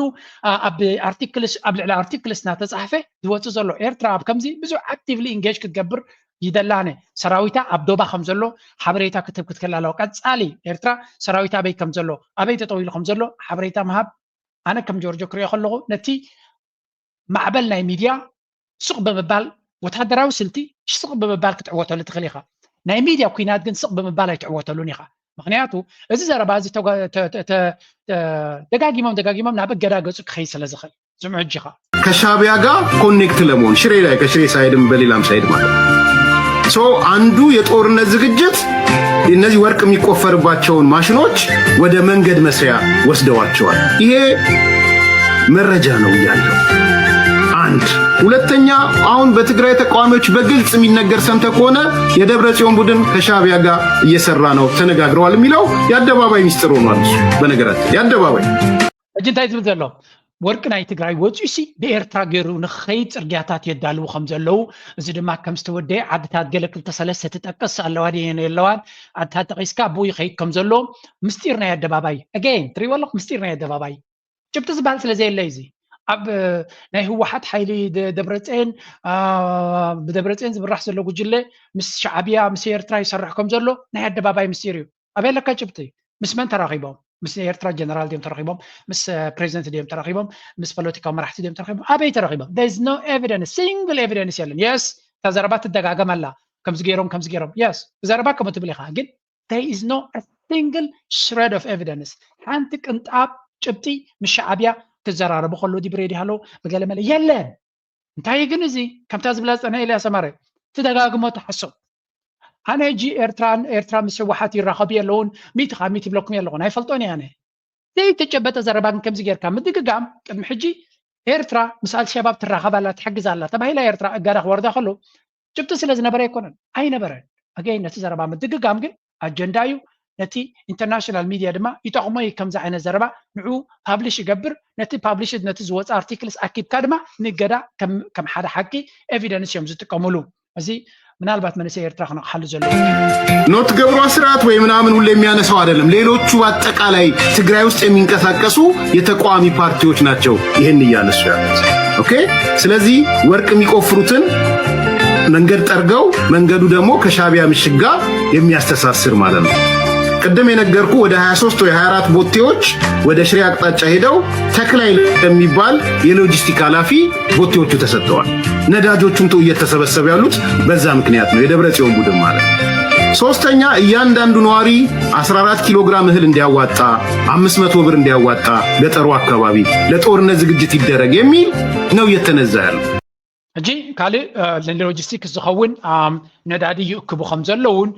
ኣብ ኣርቲክልስ ኣብ ልዕሊ ኣርቲክልስ እናተፃሕፈ ዝወፅእ ዘሎ ኤርትራ ኣብ ከምዚ ብዙሕ ኣክቲቭሊ ኢንጌጅ ክትገብር ይደላነ ሰራዊታ ኣብ ዶባ ከም ዘሎ ሓበሬታ ክትብ ክትከል ኣለዎ ቀፃሊ ኤርትራ ሰራዊታ ኣበይ ከም ዘሎ ኣበይ ጠጠው ኢሉ ከም ዘሎ ሓበሬታ ምሃብ ኣነ ከም ጆርጆ ክሪኦ ከለኹ ነቲ ማዕበል ናይ ሚድያ ሱቅ ብምባል ወታደራዊ ስልቲ ሱቅ ብምባል ክትዕወተሉ ትኽእል ኢኻ ናይ ሚድያ ኩናት ግን ሱቅ ብምባል ኣይትዕወተሉን ኢኻ ምክንያቱ እዚ ዘረባ እዚ ደጋጊሞም ናብ እገዳ ገጹ ክኸይድ ስለ ዝኽእል ስምዑ እጂ ኢኻ ከሻዕቢያ ጋር ኮኔክት ለመሆን ሽሬ ላይ ከሽሬ ሳይድም በሌላም ሳይድ ማለት ሶ አንዱ የጦርነት ዝግጅት እነዚህ ወርቅ የሚቆፈርባቸውን ማሽኖች ወደ መንገድ መስሪያ ወስደዋቸዋል። ይሄ መረጃ ነው ያለው። አንድ ሁለተኛ አሁን በትግራይ ተቃዋሚዎች በግልጽ የሚነገር ሰምተ ከሆነ የደብረጽዮን ቡድን ከሻዕቢያ ጋር እየሰራ ነው ተነጋግረዋል የሚለው የአደባባይ ሚስጥር ሆኗል። በነገራችን የአደባባይ እጅንታይ ዝብል ዘሎ ወርቅ ናይ ትግራይ ወጪሲ በኤርትራ ገይሩ ንኸይድ ጽርግያታት የዳልው ከም ዘለው እዚ ድማ ከም ዝተወደየ ዓድታት ገለ ክልተ ሰለስተ ትጠቅስ ኣለዋ ድየን የለዋን ዓድታት ጠቂስካ ብኡ ይኸይድ ከም ዘሎ ምስጢር ናይ ኣደባባይ ኣገይን ትሪእዎ ኣለኹ ምስጢር ናይ ኣደባባይ ጭብጢ ዝበሃል ስለዘየለ እዚ ኣብ ናይ ህወሓት ሓይሊ ብደብረጽዮን ዝብራሕ ዘሎ ጉጅለ ምስ ሻዕቢያ ምስ ኤርትራ ይሰርሕ ከም ዘሎ ናይ ኣደባባይ ምስጢር እዩ ኣበይ ለካ ጭብጢ ምስ መን ተራኺቦም ምስ ኤርትራ ጀነራል ድዮም ተራኺቦም ምስ ፕሬዚደንት ድዮም ተራኺቦም ምስ ፖለቲካዊ መራሕቲ ድዮም ተራኺቦም ኣበይ ተራኺቦም there is no evidence single evidence የለን yes ተዘረባ ትደጋገም ኣላ ከምዚ ገይሮም yes ዘረባ ከም ትብል ኢኻ ግን there is no a single shred of evidence ሓንቲ ቅንጣብ ጭብጢ ምስ ሻዕቢያ تزرارب خلو دي بريدي هلو بقال مالي يلا انتهي جنزي كم تاز بلاز انا الى سماري تدقاقمو تحسب انا جي ايرتران مسوحاتي الرخبيه لون 100 بلوكم يلون هاي فلطوني انا زي تجبت زربان كم زير كم دققام قدم حجي ايرترا مسال شباب ترخبه لا تحجز الله طب هي لا ايرترا قارخ ورده خلو جبت سلاز نبره يكونن اي نبره اجين نتزربان دققام ግን አጀንዳዩ ነቲ ኢንተርናሽናል ሚዲያ ድማ ይጠቅሞ ከምዛ ዓይነት ዘረባ ንዑ ፓብሊሽ ይገብር ነቲ ፓብሊሽ ነቲ ዝወፃ አርቲክልስ አኪብካ ድማ ንገዳ ከም ሓደ ሓቂ ኤቪደንስ እዮም ዝጥቀሙሉ እዚ ምናልባት መንሰይ ኤርትራ ክነቅሓሉ ዘሎ ኖት ገብሩ ስርዓት ወይ ምናምን ሁሉ የሚያነሳው አይደለም። ሌሎቹ አጠቃላይ ትግራይ ውስጥ የሚንቀሳቀሱ የተቋሚ ፓርቲዎች ናቸው ይሄን እያነሱ ያሉት። ኦኬ ስለዚህ ወርቅ የሚቆፍሩትን መንገድ ጠርገው መንገዱ ደግሞ ከሻዕቢያ ምሽግ ጋር የሚያስተሳስር ማለት ነው። ቅድም የነገርኩ ወደ 23 ወይ 24 ቦቴዎች ወደ ሽሬ አቅጣጫ ሄደው ተክላይ ለሚባል የሎጂስቲክ ኃላፊ ቦቴዎቹ ተሰጥተዋል። ነዳጆቹም እየተሰበሰቡ ያሉት በዛ ምክንያት ነው የደብረጽዮን ቡድን ማለት። ሶስተኛ እያንዳንዱ ነዋሪ 14 ኪሎ ግራም እህል እንዲያዋጣ 500 ብር እንዲያዋጣ ገጠሩ አካባቢ ለጦርነት ዝግጅት ይደረግ የሚል ነው እየተነዛ ያለው። እጂ ካሊ ለሎጂስቲክ ዝኸውን ነዳዲ ይእክቡ ከም ዘለውን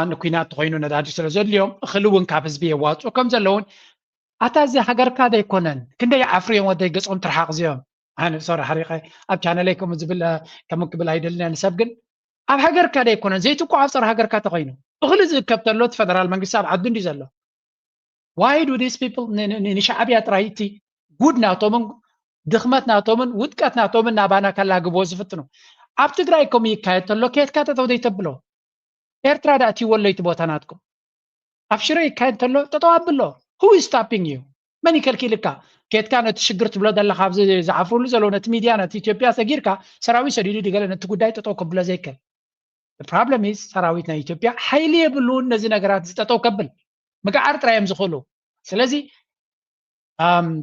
ንኩናት ኮይኑ ነዳዲ ስለ ዘልዮም እኽልውን ካብ ህዝቢ የዋፅኡ ከም ዘለውን ኣታዚ ሃገርካ ደይኮነን ክንደይ ዓፍርዮም ወደይ ገጾም ትርሓቕ እዚኦም ኣነ ሶሪ ሓሪቐ ኣብ ቻነለይ ከም ዝብል ከም ክብል ኣይደልን ሰብ ግን ኣብ ሃገርካ ዳ ይኮነን ዘይትኩ ኣብ ፀረ ሃገርካ ተኸይኑ እኽሊ ዝርከብ ተሎ እቲ ፈደራል መንግስቲ ኣብ ዓዱ እንዲ ዘሎ why do these people ንሻዕብያ ጥራይ እቲ ጉድ ናቶምን ድኽመት ናቶምን ውድቀት ናቶምን ናባና ከላግብዎ ዝፍትኑ ኣብ ትግራይ ከም ይካየድ ተሎ ከየትካ ጠጠው ዘይተብሎ ኤርትራ ዳ እትይወሎ ይቲ ቦታ ናትኩም ኣብ ሽረ ይካየድ ተሎ ጠጠው ኣብሎ who is stopping you መን ይከልኪልካ ከየትካ ነቲ ሽግር ትብሎ ዘለካ ኣብዚ ዝዓፍሩሉ ዘለዉ ነቲ ሚድያ ነቲ ኢትዮጵያ ሰጊርካ ሰራዊት ሰዲዱ ዲገለ ነቲ ጉዳይ ጠጠው ከብሎ ዘይከል the problem is ሰራዊት ናይ ኢትዮጵያ ሓይሊ የብሉን ነዚ ነገራት ዝጠጠው ከብል መጋዓር ጥራዮም ዝኽእሉ ስለዚ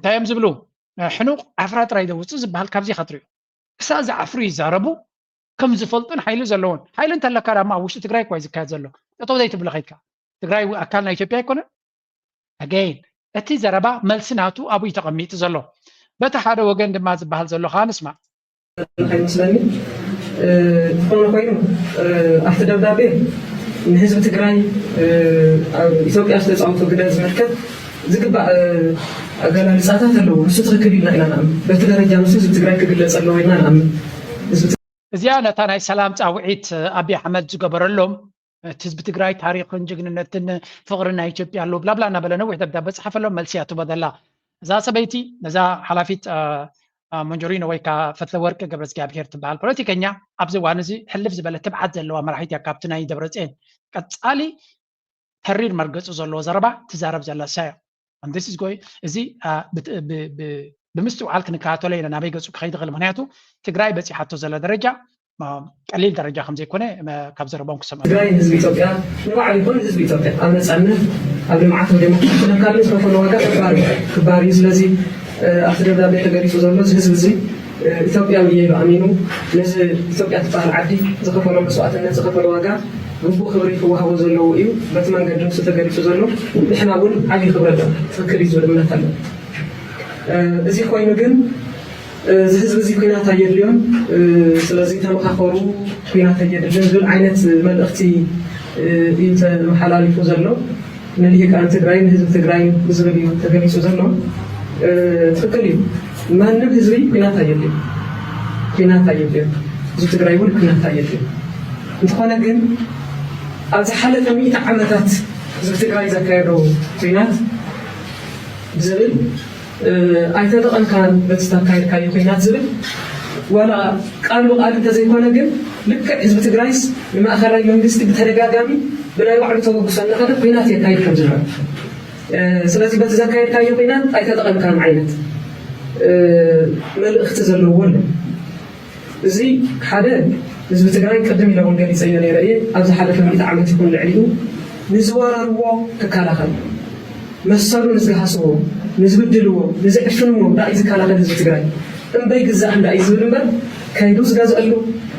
ታዮም ዝብሉ ሕኑቕ ዓፍራ ጥራይ ደውፅእ ዝበሃል ካብዚ ኸትሪኡ ክሳብ ዝዓፍሩ ይዛረቡ ከም ዝፈልጡን ሓይሊ ዘለዎን ሓይሊ እንተለካ ዳማ ኣብ ውሽጢ ትግራይ እኳ ዝካየድ ዘሎ ጠጠው ዘይትብሎ ኸይድካ ትግራይ ኣካል ናይ ኢትዮጵያ ኣይኮነን again እቲ ዘረባ መልሲ ናቱ ኣብኡ ተቐሚጡ ዘሎ በቲ ሓደ ወገን ድማ ዝበሃል ዘሎ ከዓ ንስማዕ ይመስለኒ ዝኾነ ኮይኑ ኣብቲ ደብዳቤ ንህዝቢ ትግራይ ኣብ ኢትዮጵያ ዝተፃወቱ ግደ ዝምልከት ዝግባእ ኣገላልፃታት ኣለዎ ንሱ ትኽክል ኢልና ኢና ንኣምን በቲ ደረጃ ንሱ ህዝቢ ትግራይ ክግለፅ ኣለዎ ኢልና ንኣምን እዚኣ ነታ ናይ ሰላም ፃውዒት ኣብዪ ኣሕመድ ዝገበረሎም እቲ ህዝቢ ትግራይ ታሪክን ጅግንነትን ፍቕርን ናይ ኢትዮጵያ ኣለዎ ብላብላ እናበለ ነዊሕ ደብዳቤ ፅሓፈሎም መልሲ እያ ትበደላ እዛ ሰበይቲ ነዛ ሓላፊት መንጆሪኖ ወይ ከዓ ፈትለ ወርቂ ገብረ እግዚኣብሔር ትበሃል ፖለቲከኛ ኣብዚ እዋን እዚ ሕልፍ ዝበለ ትብዓት ዘለዋ መራሒት እያ ካብቲ ናይ ደብረፅዮን ቀፃሊ ተሪር መርገፁ ዘለዎ ዘረባ ትዛረብ ዘላ ሳያ this is going እዚ ብምስትውዓል ክንከታተሎ ኢና ናበይ ገፁ ክኸይድ ይኽእል ምክንያቱ ትግራይ በፂሓቶ ዘላ ደረጃ ቀሊል ደረጃ ከም ዘይኮነ ካብ ዘረባኦም ክሰምዑ ትግራይ ህዝቢ ኢትዮጵያ ንባዕሉ ይኹን ህዝቢ ኢትዮጵያ ኣብ ነፃነት ኣብ ልምዓት ዴሞክራሲ ንካል ዝኸፈሎ ዋጋ ክባር እዩ ስለዚ ኣብቲ ደብዳቤ ተገሊፁ ዘሎ እዚ ህዝቢ እዚ ኢትዮጵያዊ እየ ኢሉ ኣሚኑ ነዚ ኢትዮጵያ ትበሃል ዓዲ ዝኸፈሎ መስዋዕትነት ዝኸፈሎ ዋጋ ግቡእ ክብሪ ክወሃቦ ዘለዎ እዩ በቲ መንገዲ ንሱ ተገሊፁ ዘሎ ንሕና እውን ዓብዪ ክብሪ ኣለና ትክክል እዩ ዝብል እምነት ኣለና እዚ ኮይኑ ግን እዚ ህዝቢ እዚ ኩናት ኣየድልዮን ስለዚ ተመኻኸሩ ኩናት ኣየድልን ዝብል ዓይነት መልእኽቲ እዩ ተመሓላሊፉ ዘሎ ንልሂቃን ትግራይ ንህዝቢ ትግራይ ብዝብል እዩ ተገሊፁ ዘሎ ትክክል እዩ ማንም ህዝቢ ኩናት ኣየድልዮን ህዝቢ ትግራይ እውን ኩናት ኣየድልዮን እንተኾነ ግን ኣብ ዝሓለፈ 100 ዓመታት ህዝቢ ትግራይ ዘካየዶ ኩናት ዝብል ኣይተጠቐምካን በቲ ዝተካየድካዮ ኩናት ዝብል ዋላ ቃል ብቃል እንተዘይኮነ ግን ልክዕ ህዝቢ ትግራይስ ንማእኸላይ መንግስቲ ብተደጋጋሚ ብናይ ባዕሉ ተወግሶ እናኸደ ኩናት የካይድ ከም ዝነበረ ስለዚ በቲ ዘካየድካዮ ኩናት ኣይተጠቐምካን ዓይነት መልእኽቲ ዘለዎ ኣሎ እዚ ሓደ ህዝቢ ትግራይ ቅድም ኢለ እውን ገሊፀዮ ነይረ እየ ኣብ ዝሓለፈ 100 ዓመት ይኹን ልዕሊኡ ንዝወረርዎ ክከላኸል መሰሉ ንዝገሃስዎ ንዝብድልዎ ንዝዕፍንዎ ዳእዩ ዝከላኸል ህዝቢ ትግራይ እምበይ ግዛእ እንዳእዩ ዝብል እምበር ከይዱ ዝገዝአሉ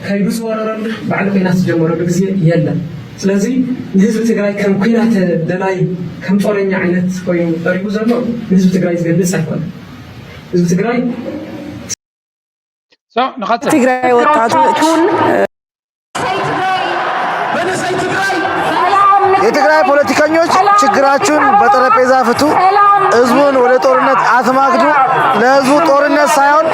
ከይዱ ዝወረረሉ ባዕሉ ኩናት ዝጀመረሉ ግዜ የለን ስለዚ ንህዝቢ ትግራይ ከም ኩናት ደላይ ከም ጦረኛ ዓይነት ኮይኑ ቀሪቡ ዘሎ ንህዝቢ ትግራይ ዝገልፅ ኣይኮነን ህዝቢ ትግራይ ትግራይ ወጣቶቹን የትግራይ ፖለቲከኞች ችግራችሁን በጠረጴዛ ፍቱ፣ ህዝቡን ወደ ጦርነት አትማግዱ፣ ለህዝቡ ጦርነት ሳይሆን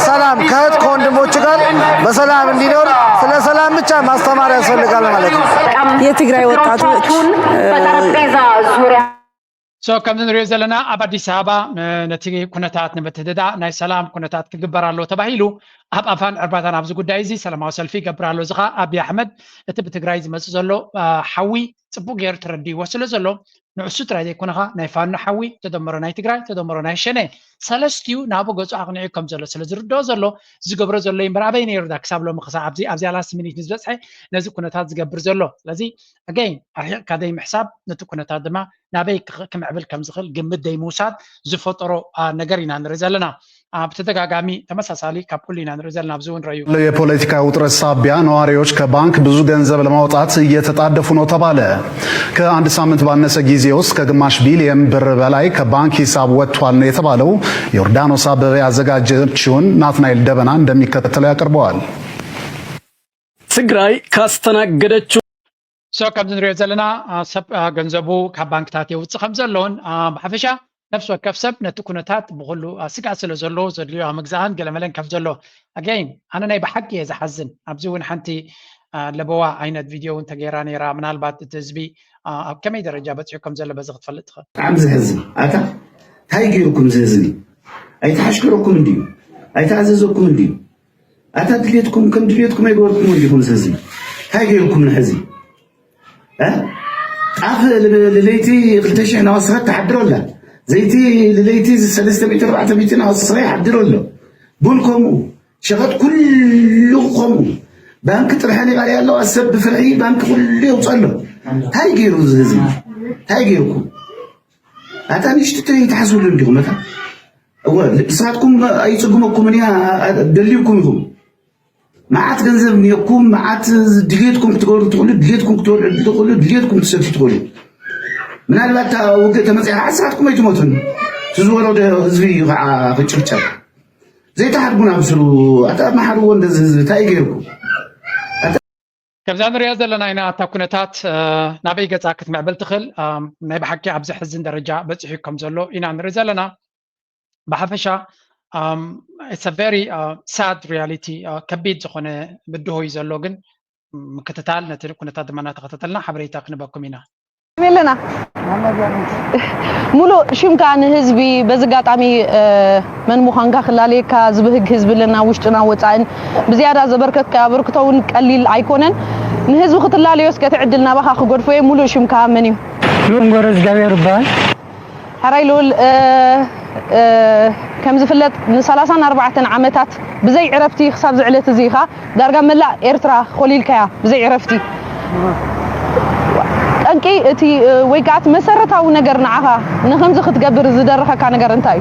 ሰላም ከእህት ከወንድሞቹ ጋር በሰላም እንዲኖር ስለ ሰላም ብቻ ማስተማር ያስፈልጋል ማለት ነው። የትግራይ ወጣቶቹን በጠረጴዛ ዙሪያ ከም ንሪኦ ዘለና ኣብ ኣዲስ ኣበባ ነቲ ኩነታት ንብትድዳ ናይ ሰላም ኩነታት ክግበር ኣሎ ተባሂሉ ኣብ ኣፋን ዕርባታን ኣብዚ ጉዳይ እዚ ሰላማዊ ሰልፊ ይገብር ኣሎ እዚ ኸ ኣብዪ ኣሕመድ እቲ ብትግራይ ዝመፅእ ዘሎ ሓዊ ፅቡቅ ገይሩ ተረዲእዎ ስለ ዘሎ ንዕሱ ጥራይ ዘይኮነኻ ናይ ፋኖ ሓዊ ተደምሮ ናይ ትግራይ ተደምሮ ናይ ሸነ ሰለስቲኡ ናብኡ ገፁ ኣቕኒዑ ከም ዘሎ ስለ ዝርድኦ ዘሎ ዝገብሮ ዘሎ እምበር ኣበይ ነይሩ ዳ ክሳብ ሎሚ ክሳብ ኣብዚኣ ላስት ሚኒት ንዝበፅሐ ነዚ ኩነታት ዝገብር ዘሎ ስለዚ ኣገይን ኣርሒቕካ ዘይምሕሳብ ነቲ ኩነታት ድማ ናበይ ክምዕብል ከም ዝኽእል ግምት ዘይምውሳድ ዝፈጠሮ ነገር ኢና ንርኢ ዘለና በተደጋጋሚ ተመሳሳሊ ካብ ኩሉ ኢና ንርኢ ዘለና ብዙ ንረዩ የፖለቲካ ውጥረት ሳቢያ ነዋሪዎች ከባንክ ብዙ ገንዘብ ለማውጣት እየተጣደፉ ነው ተባለ። ከአንድ ሳምንት ባነሰ ጊዜ ውስጥ ከግማሽ ቢሊየን ብር በላይ ከባንክ ሂሳብ ወጥቷል ነው የተባለው። ዮርዳኖስ አበበ ያዘጋጀችውን ናትናኤል ደበና እንደሚከተለው ያቀርበዋል። ትግራይ ካስተናገደችው ከም ንሪኦ ዘለና ሰብ ገንዘቡ ካብ ባንክታት የውፅእ ከም ዘለውን ብሓፈሻ ነፍሲ ወከፍ ሰብ ነቲ ኩነታት ብኩሉ ስጋእ ስለ ዘሎ ዘድልዮ ምግዛእን ገለመለን ከፍ ዘሎ ኣገይን ኣነ ናይ ብሓቂ እየ ዝሓዝን ኣብዚ እውን ሓንቲ لبوا عينت فيديو انت جيراني را من هالبات تزبي كم درجة بتحكم زل بزغت فلتخ عم زهزن أتا هاي جيركم زهزني أي تحشكركم ديو أي تعززكم ديو أتا دليتكم كم دليتكم يقولكم ديكم زهزني هاي جيركم الحزي عف لليتي قلتش احنا وصلت تحضروا له زيتي لليتي 300 400 ناقص حضروا له بولكم شغلت كلكم بانك طرحاني قال يلا اسب فرعي بانك كله يوصل له هاي غيرو زي هاي غيركم اتانيش تحسوا لندكم متى هو لبساتكم ايصقمكم اني دليكم يهم معات ገንዘብ نيكم معات دليتكم تقولوا دليتكم تقولوا دليتكم تقولوا من هذا وقت تمسح حساتكم يتموتون تزوروا ده زي غچبچا زي تحرقون ابسلو اتا ما حرو እንደዚህ ታይገርኩ كم رياض لنا هنا تكونتات نبي جزء كتمع بالتخل نبي حكي عبز حزن درجة بتحكم زلو إن نرزلنا بحفشة it's a very sad reality كبيد زخنة بده يزلوجن مكتتال نتكونتات دمنا تقتلنا حبريتا قنبكم هنا لنا مولو شيم كان حزبي بزغاطامي من مخانغا خلالي كزبهق حزب لنا وشطنا وصاين بزياده زبركت كبركتون قليل ايكونن نحزب خطلاليوس كتعدلنا بخا خغدفوي مولو شيم كامنيو لونغورز غابير باي حرايلول كم زفلت 34 عامات بزي عرفتي حساب زعلت زيخا دارغا ملا ايرترا خليلكا بزي عرفتي انكي اتي ويقات مسرتاو ነገር نعها نخمز ክትገብር ዝደረኸካ ነገር እንታይ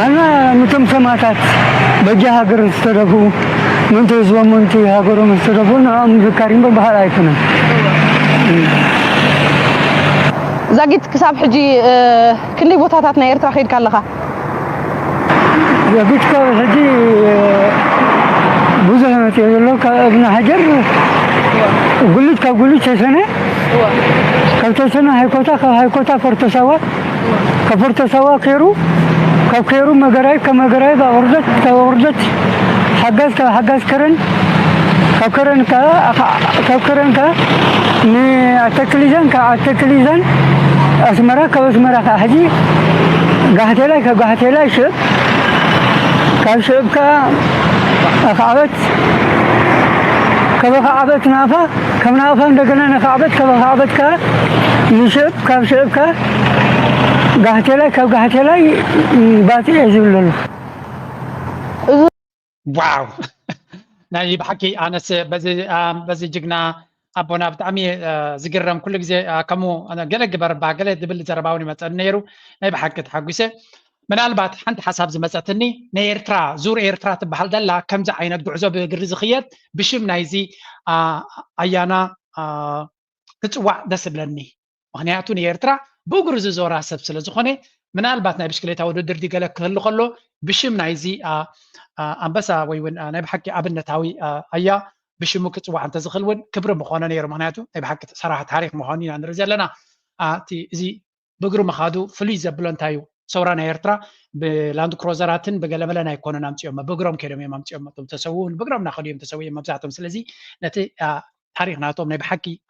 انا متم سماتات بجا ሀገር ዝተደፉ ምን ተዝወም እንት ሀገሩ መስተደፉ ናም ዝካሪም በባህል አይኩነን زاغيت كساب حجي كلي بوتاتات نا ኤርትራ ኸይድካ ኣለኻ زاغيت حجي ብዙ ዓመት የለው ከእብነ ሀገር ጉልት ተሰነ ከልተሰነ ሃይኮታ ፈርተሳዋ ከፈርተሳዋ ከሩ መገራይ ከመገራይ ባወርደት حجاز كرن ني اتكليزان اسمرا حجي قاعتلاي شب كاشبكا كبخابت نافا كمنافا እንደገና ነኻበት ከበኻበትካ ይሽብ ካብሽብካ ጋህቴላይ ባቲ ይዝብለሉ واو ناي بحكي انا بزي جقنا ابونا بتعمي زقرم كل جزء كمو انا قلق بربع قلق دبل زرباوني مثلا نيرو ناي بحكي تحقسه من البات حنت حساب زمصتني نيرترا زور ايرترا تبحال دلا كم ز عينت غعزو بغرز خيات بشم نايزي ايانا تصواع دس بلني مخنياتو نيرترا بغرز زورا سب سلازخونه من البات ناي بشكليتا وددر دي قلق كلو بشم نايزي أنبسا ويون أنا بحكي أبنتاوي أيا بشمو كتوا عن تزخلون كبر مخانا نير مهناتو أنا بحكي صراحة تاريخ مخانين عن رجال لنا تي زي بقرو مخادو فليزا بلانتايو صورنا يرترا بلاند كروزراتن بقلم لنا يكونوا نامتيوم بقرهم كريم يمامتيوم تسوون بقرهم ناخذيهم تسوي مبزعتهم سلزي نتي تاريخ ناتهم أنا بحكي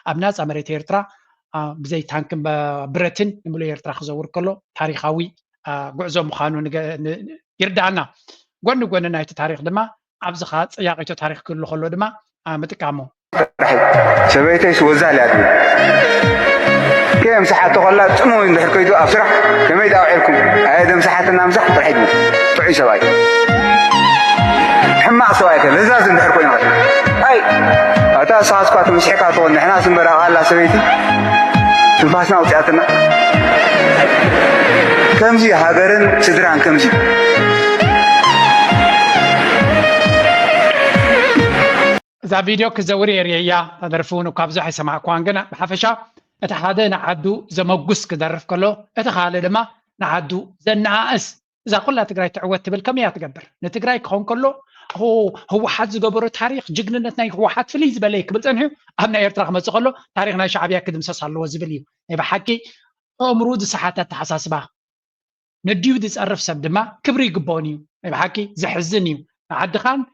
أبناس أمريكا يرترا بزي تانكم بريتن نملو يرترا خزور كله تاريخاوي قعزو مخانو يردعنا قلنا نايت تاريخ دما عبزخات ياقيتو تاريخ كله خلو دما متقامو سبيتيس وزالي ادو كيم مسحاتو خلا تمو ندحر كيدو افسرح كما يداوعلكم هذا مسحاتنا مسح طرحيدو طعي سواي حما سواي كذا لازم ندحر كوين اي اتا ساسكات مسحكاتو نحنا سمرا الله سبيتي تنفاسنا وطياتنا كمزي هاجرن سدران كمزي ذا فيديو كزوري ريا تدرفون وكابزو حيسمع كوانجنا بحفشة اتحادى نعدو زموجس كدرف كله اتخالد ما نعدو زنعاس اذا قلنا تقراي تعود بالكم يا تقبر نتقراي كون كله هو حد زقبرو تاريخ جقننتنا هو حد فليز بليك بلتنه امنا يرترخ مصقله تاريخنا شعبيه كدم سسالو وزبليو يبحكي امرود ساحات تحساسبا نديو دي تصرف سب دما كبري يقبونيو يبحكي زحزنيو عدخان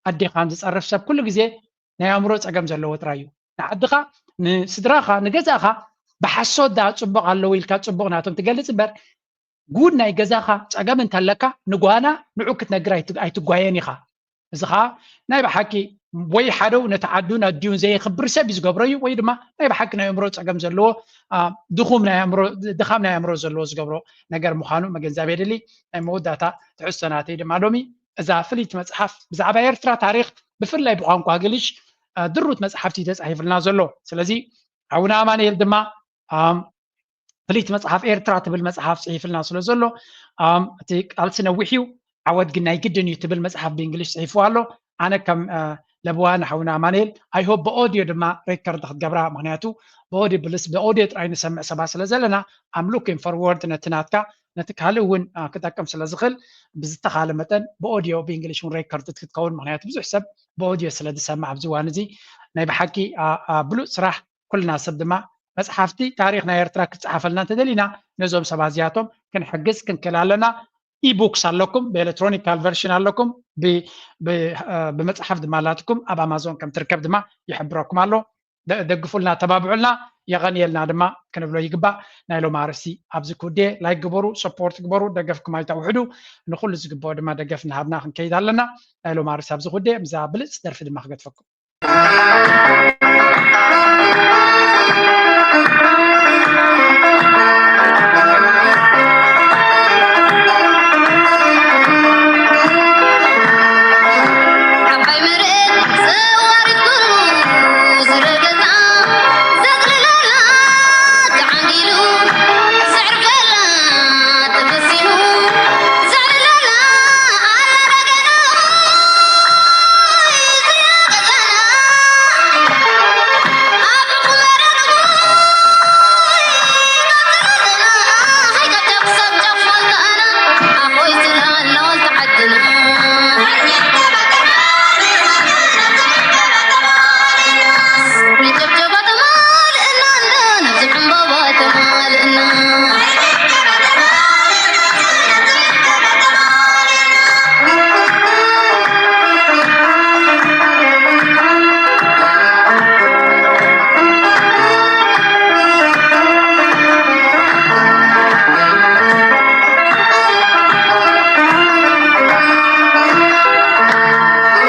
أدي خان تصرف سب كل جزء ናይ ኣእምሮ ፀገም ዘለዎ ጥራይ እዩ ንዓድኻ ንስድራኻ ንገዛኻ ብሓሶት ዳ ፅቡቕ ኣለዎ ኢልካ ፅቡቕ ናቶም ትገልፅ እምበር ጉድ ናይ ገዛኻ ፀገም እንተለካ ንጓና ንዑ ክትነግር ኣይትጓየን ኢኻ እዚ ከዓ ናይ ብሓቂ ወይ ሓደው ነቲ ዓዱን ኣድዩን ዘይክብር ሰብ እዩ ዝገብሮ እዩ ወይ ድማ ናይ ብሓቂ ናይ ኣእምሮ ፀገም ዘለዎ ድኻም ናይ ኣእምሮ ዘለዎ ዝገብሮ ነገር ምዃኑ መገንዛብ የድሊ ናይ መወዳእታ ትሕዝቶናተይ ድማ ሎሚ እዛ ፍልይቲ መፅሓፍ ብዛዕባ ኤርትራ ታሪክ ብፍላይ ብቋንቋ ግልሽ ድሩት መፅሓፍቲ ተፃሒፍልና ዘሎ ስለዚ ኣቡነ ኣማኑኤል ድማ ፍልይቲ መፅሓፍ ኤርትራ ትብል መፅሓፍ ፅሒፍልና ስለ ዘሎ እቲ ቃልሲ ነዊሕ እዩ ዓወት ግን ናይ ግድን እዩ ትብል መፅሓፍ ብእንግሊሽ ፅሒፉ ኣሎ ኣነ ከም ለብዋን ኣቡነ ኣማኑኤል ኣይሆፕ ብኦድዮ ድማ ሬከርድ ክትገብራ ምክንያቱ ብኦድዮ ጥራይ ንሰምዕ ሰባት ስለ ዘለና ኣም ሉኪንግ ፎርወርድ ነቲ ናትካ ነቲ ካልእ እውን ክጠቅም ስለ ዝኽእል ብዝተኻለ መጠን ብኦድዮ ብእንግሊሽ እውን ሬከርድ ክትከውን ምክንያቱ ብዙሕ ሰብ ብኦድዮ ስለ ዝሰማዕ ኣብዚ እዋን እዚ ናይ ብሓቂ ብሉፅ ስራሕ ኩልና ሰብ ድማ መፅሓፍቲ ታሪክ ናይ ኤርትራ ክትፀሓፈልና እንተደሊና ነዞም ሰባት እዚኣቶም ክንሕግዝ ክንክእል ኣለና ኢቡክስ ኣለኩም ብኤሌክትሮኒካል ቨርሽን ኣለኩም ብመፅሓፍ ድማ ኣላትኩም ኣብ ኣማዞን ከም ትርከብ ድማ ይሕብረኩም ኣሎ ደግፉልና ተባብዑልና የቐኒየልና ድማ ክንብሎ ይግባእ ናይ ሎም ኣርእስቲ ኣብዚ ኩዴ ላይክ ግበሩ ሰፖርት ግበሩ ደገፍኩም ኣይተውሕዱ ንኩሉ ዝግብኦ ድማ ደገፍ ንሃብና ክንከይድ ኣለና ናይ ሎም ኣርእስቲ ኣብዚ ኩዴ ምዛ ብልፅ ደርፊ ድማ ክገድፈኩም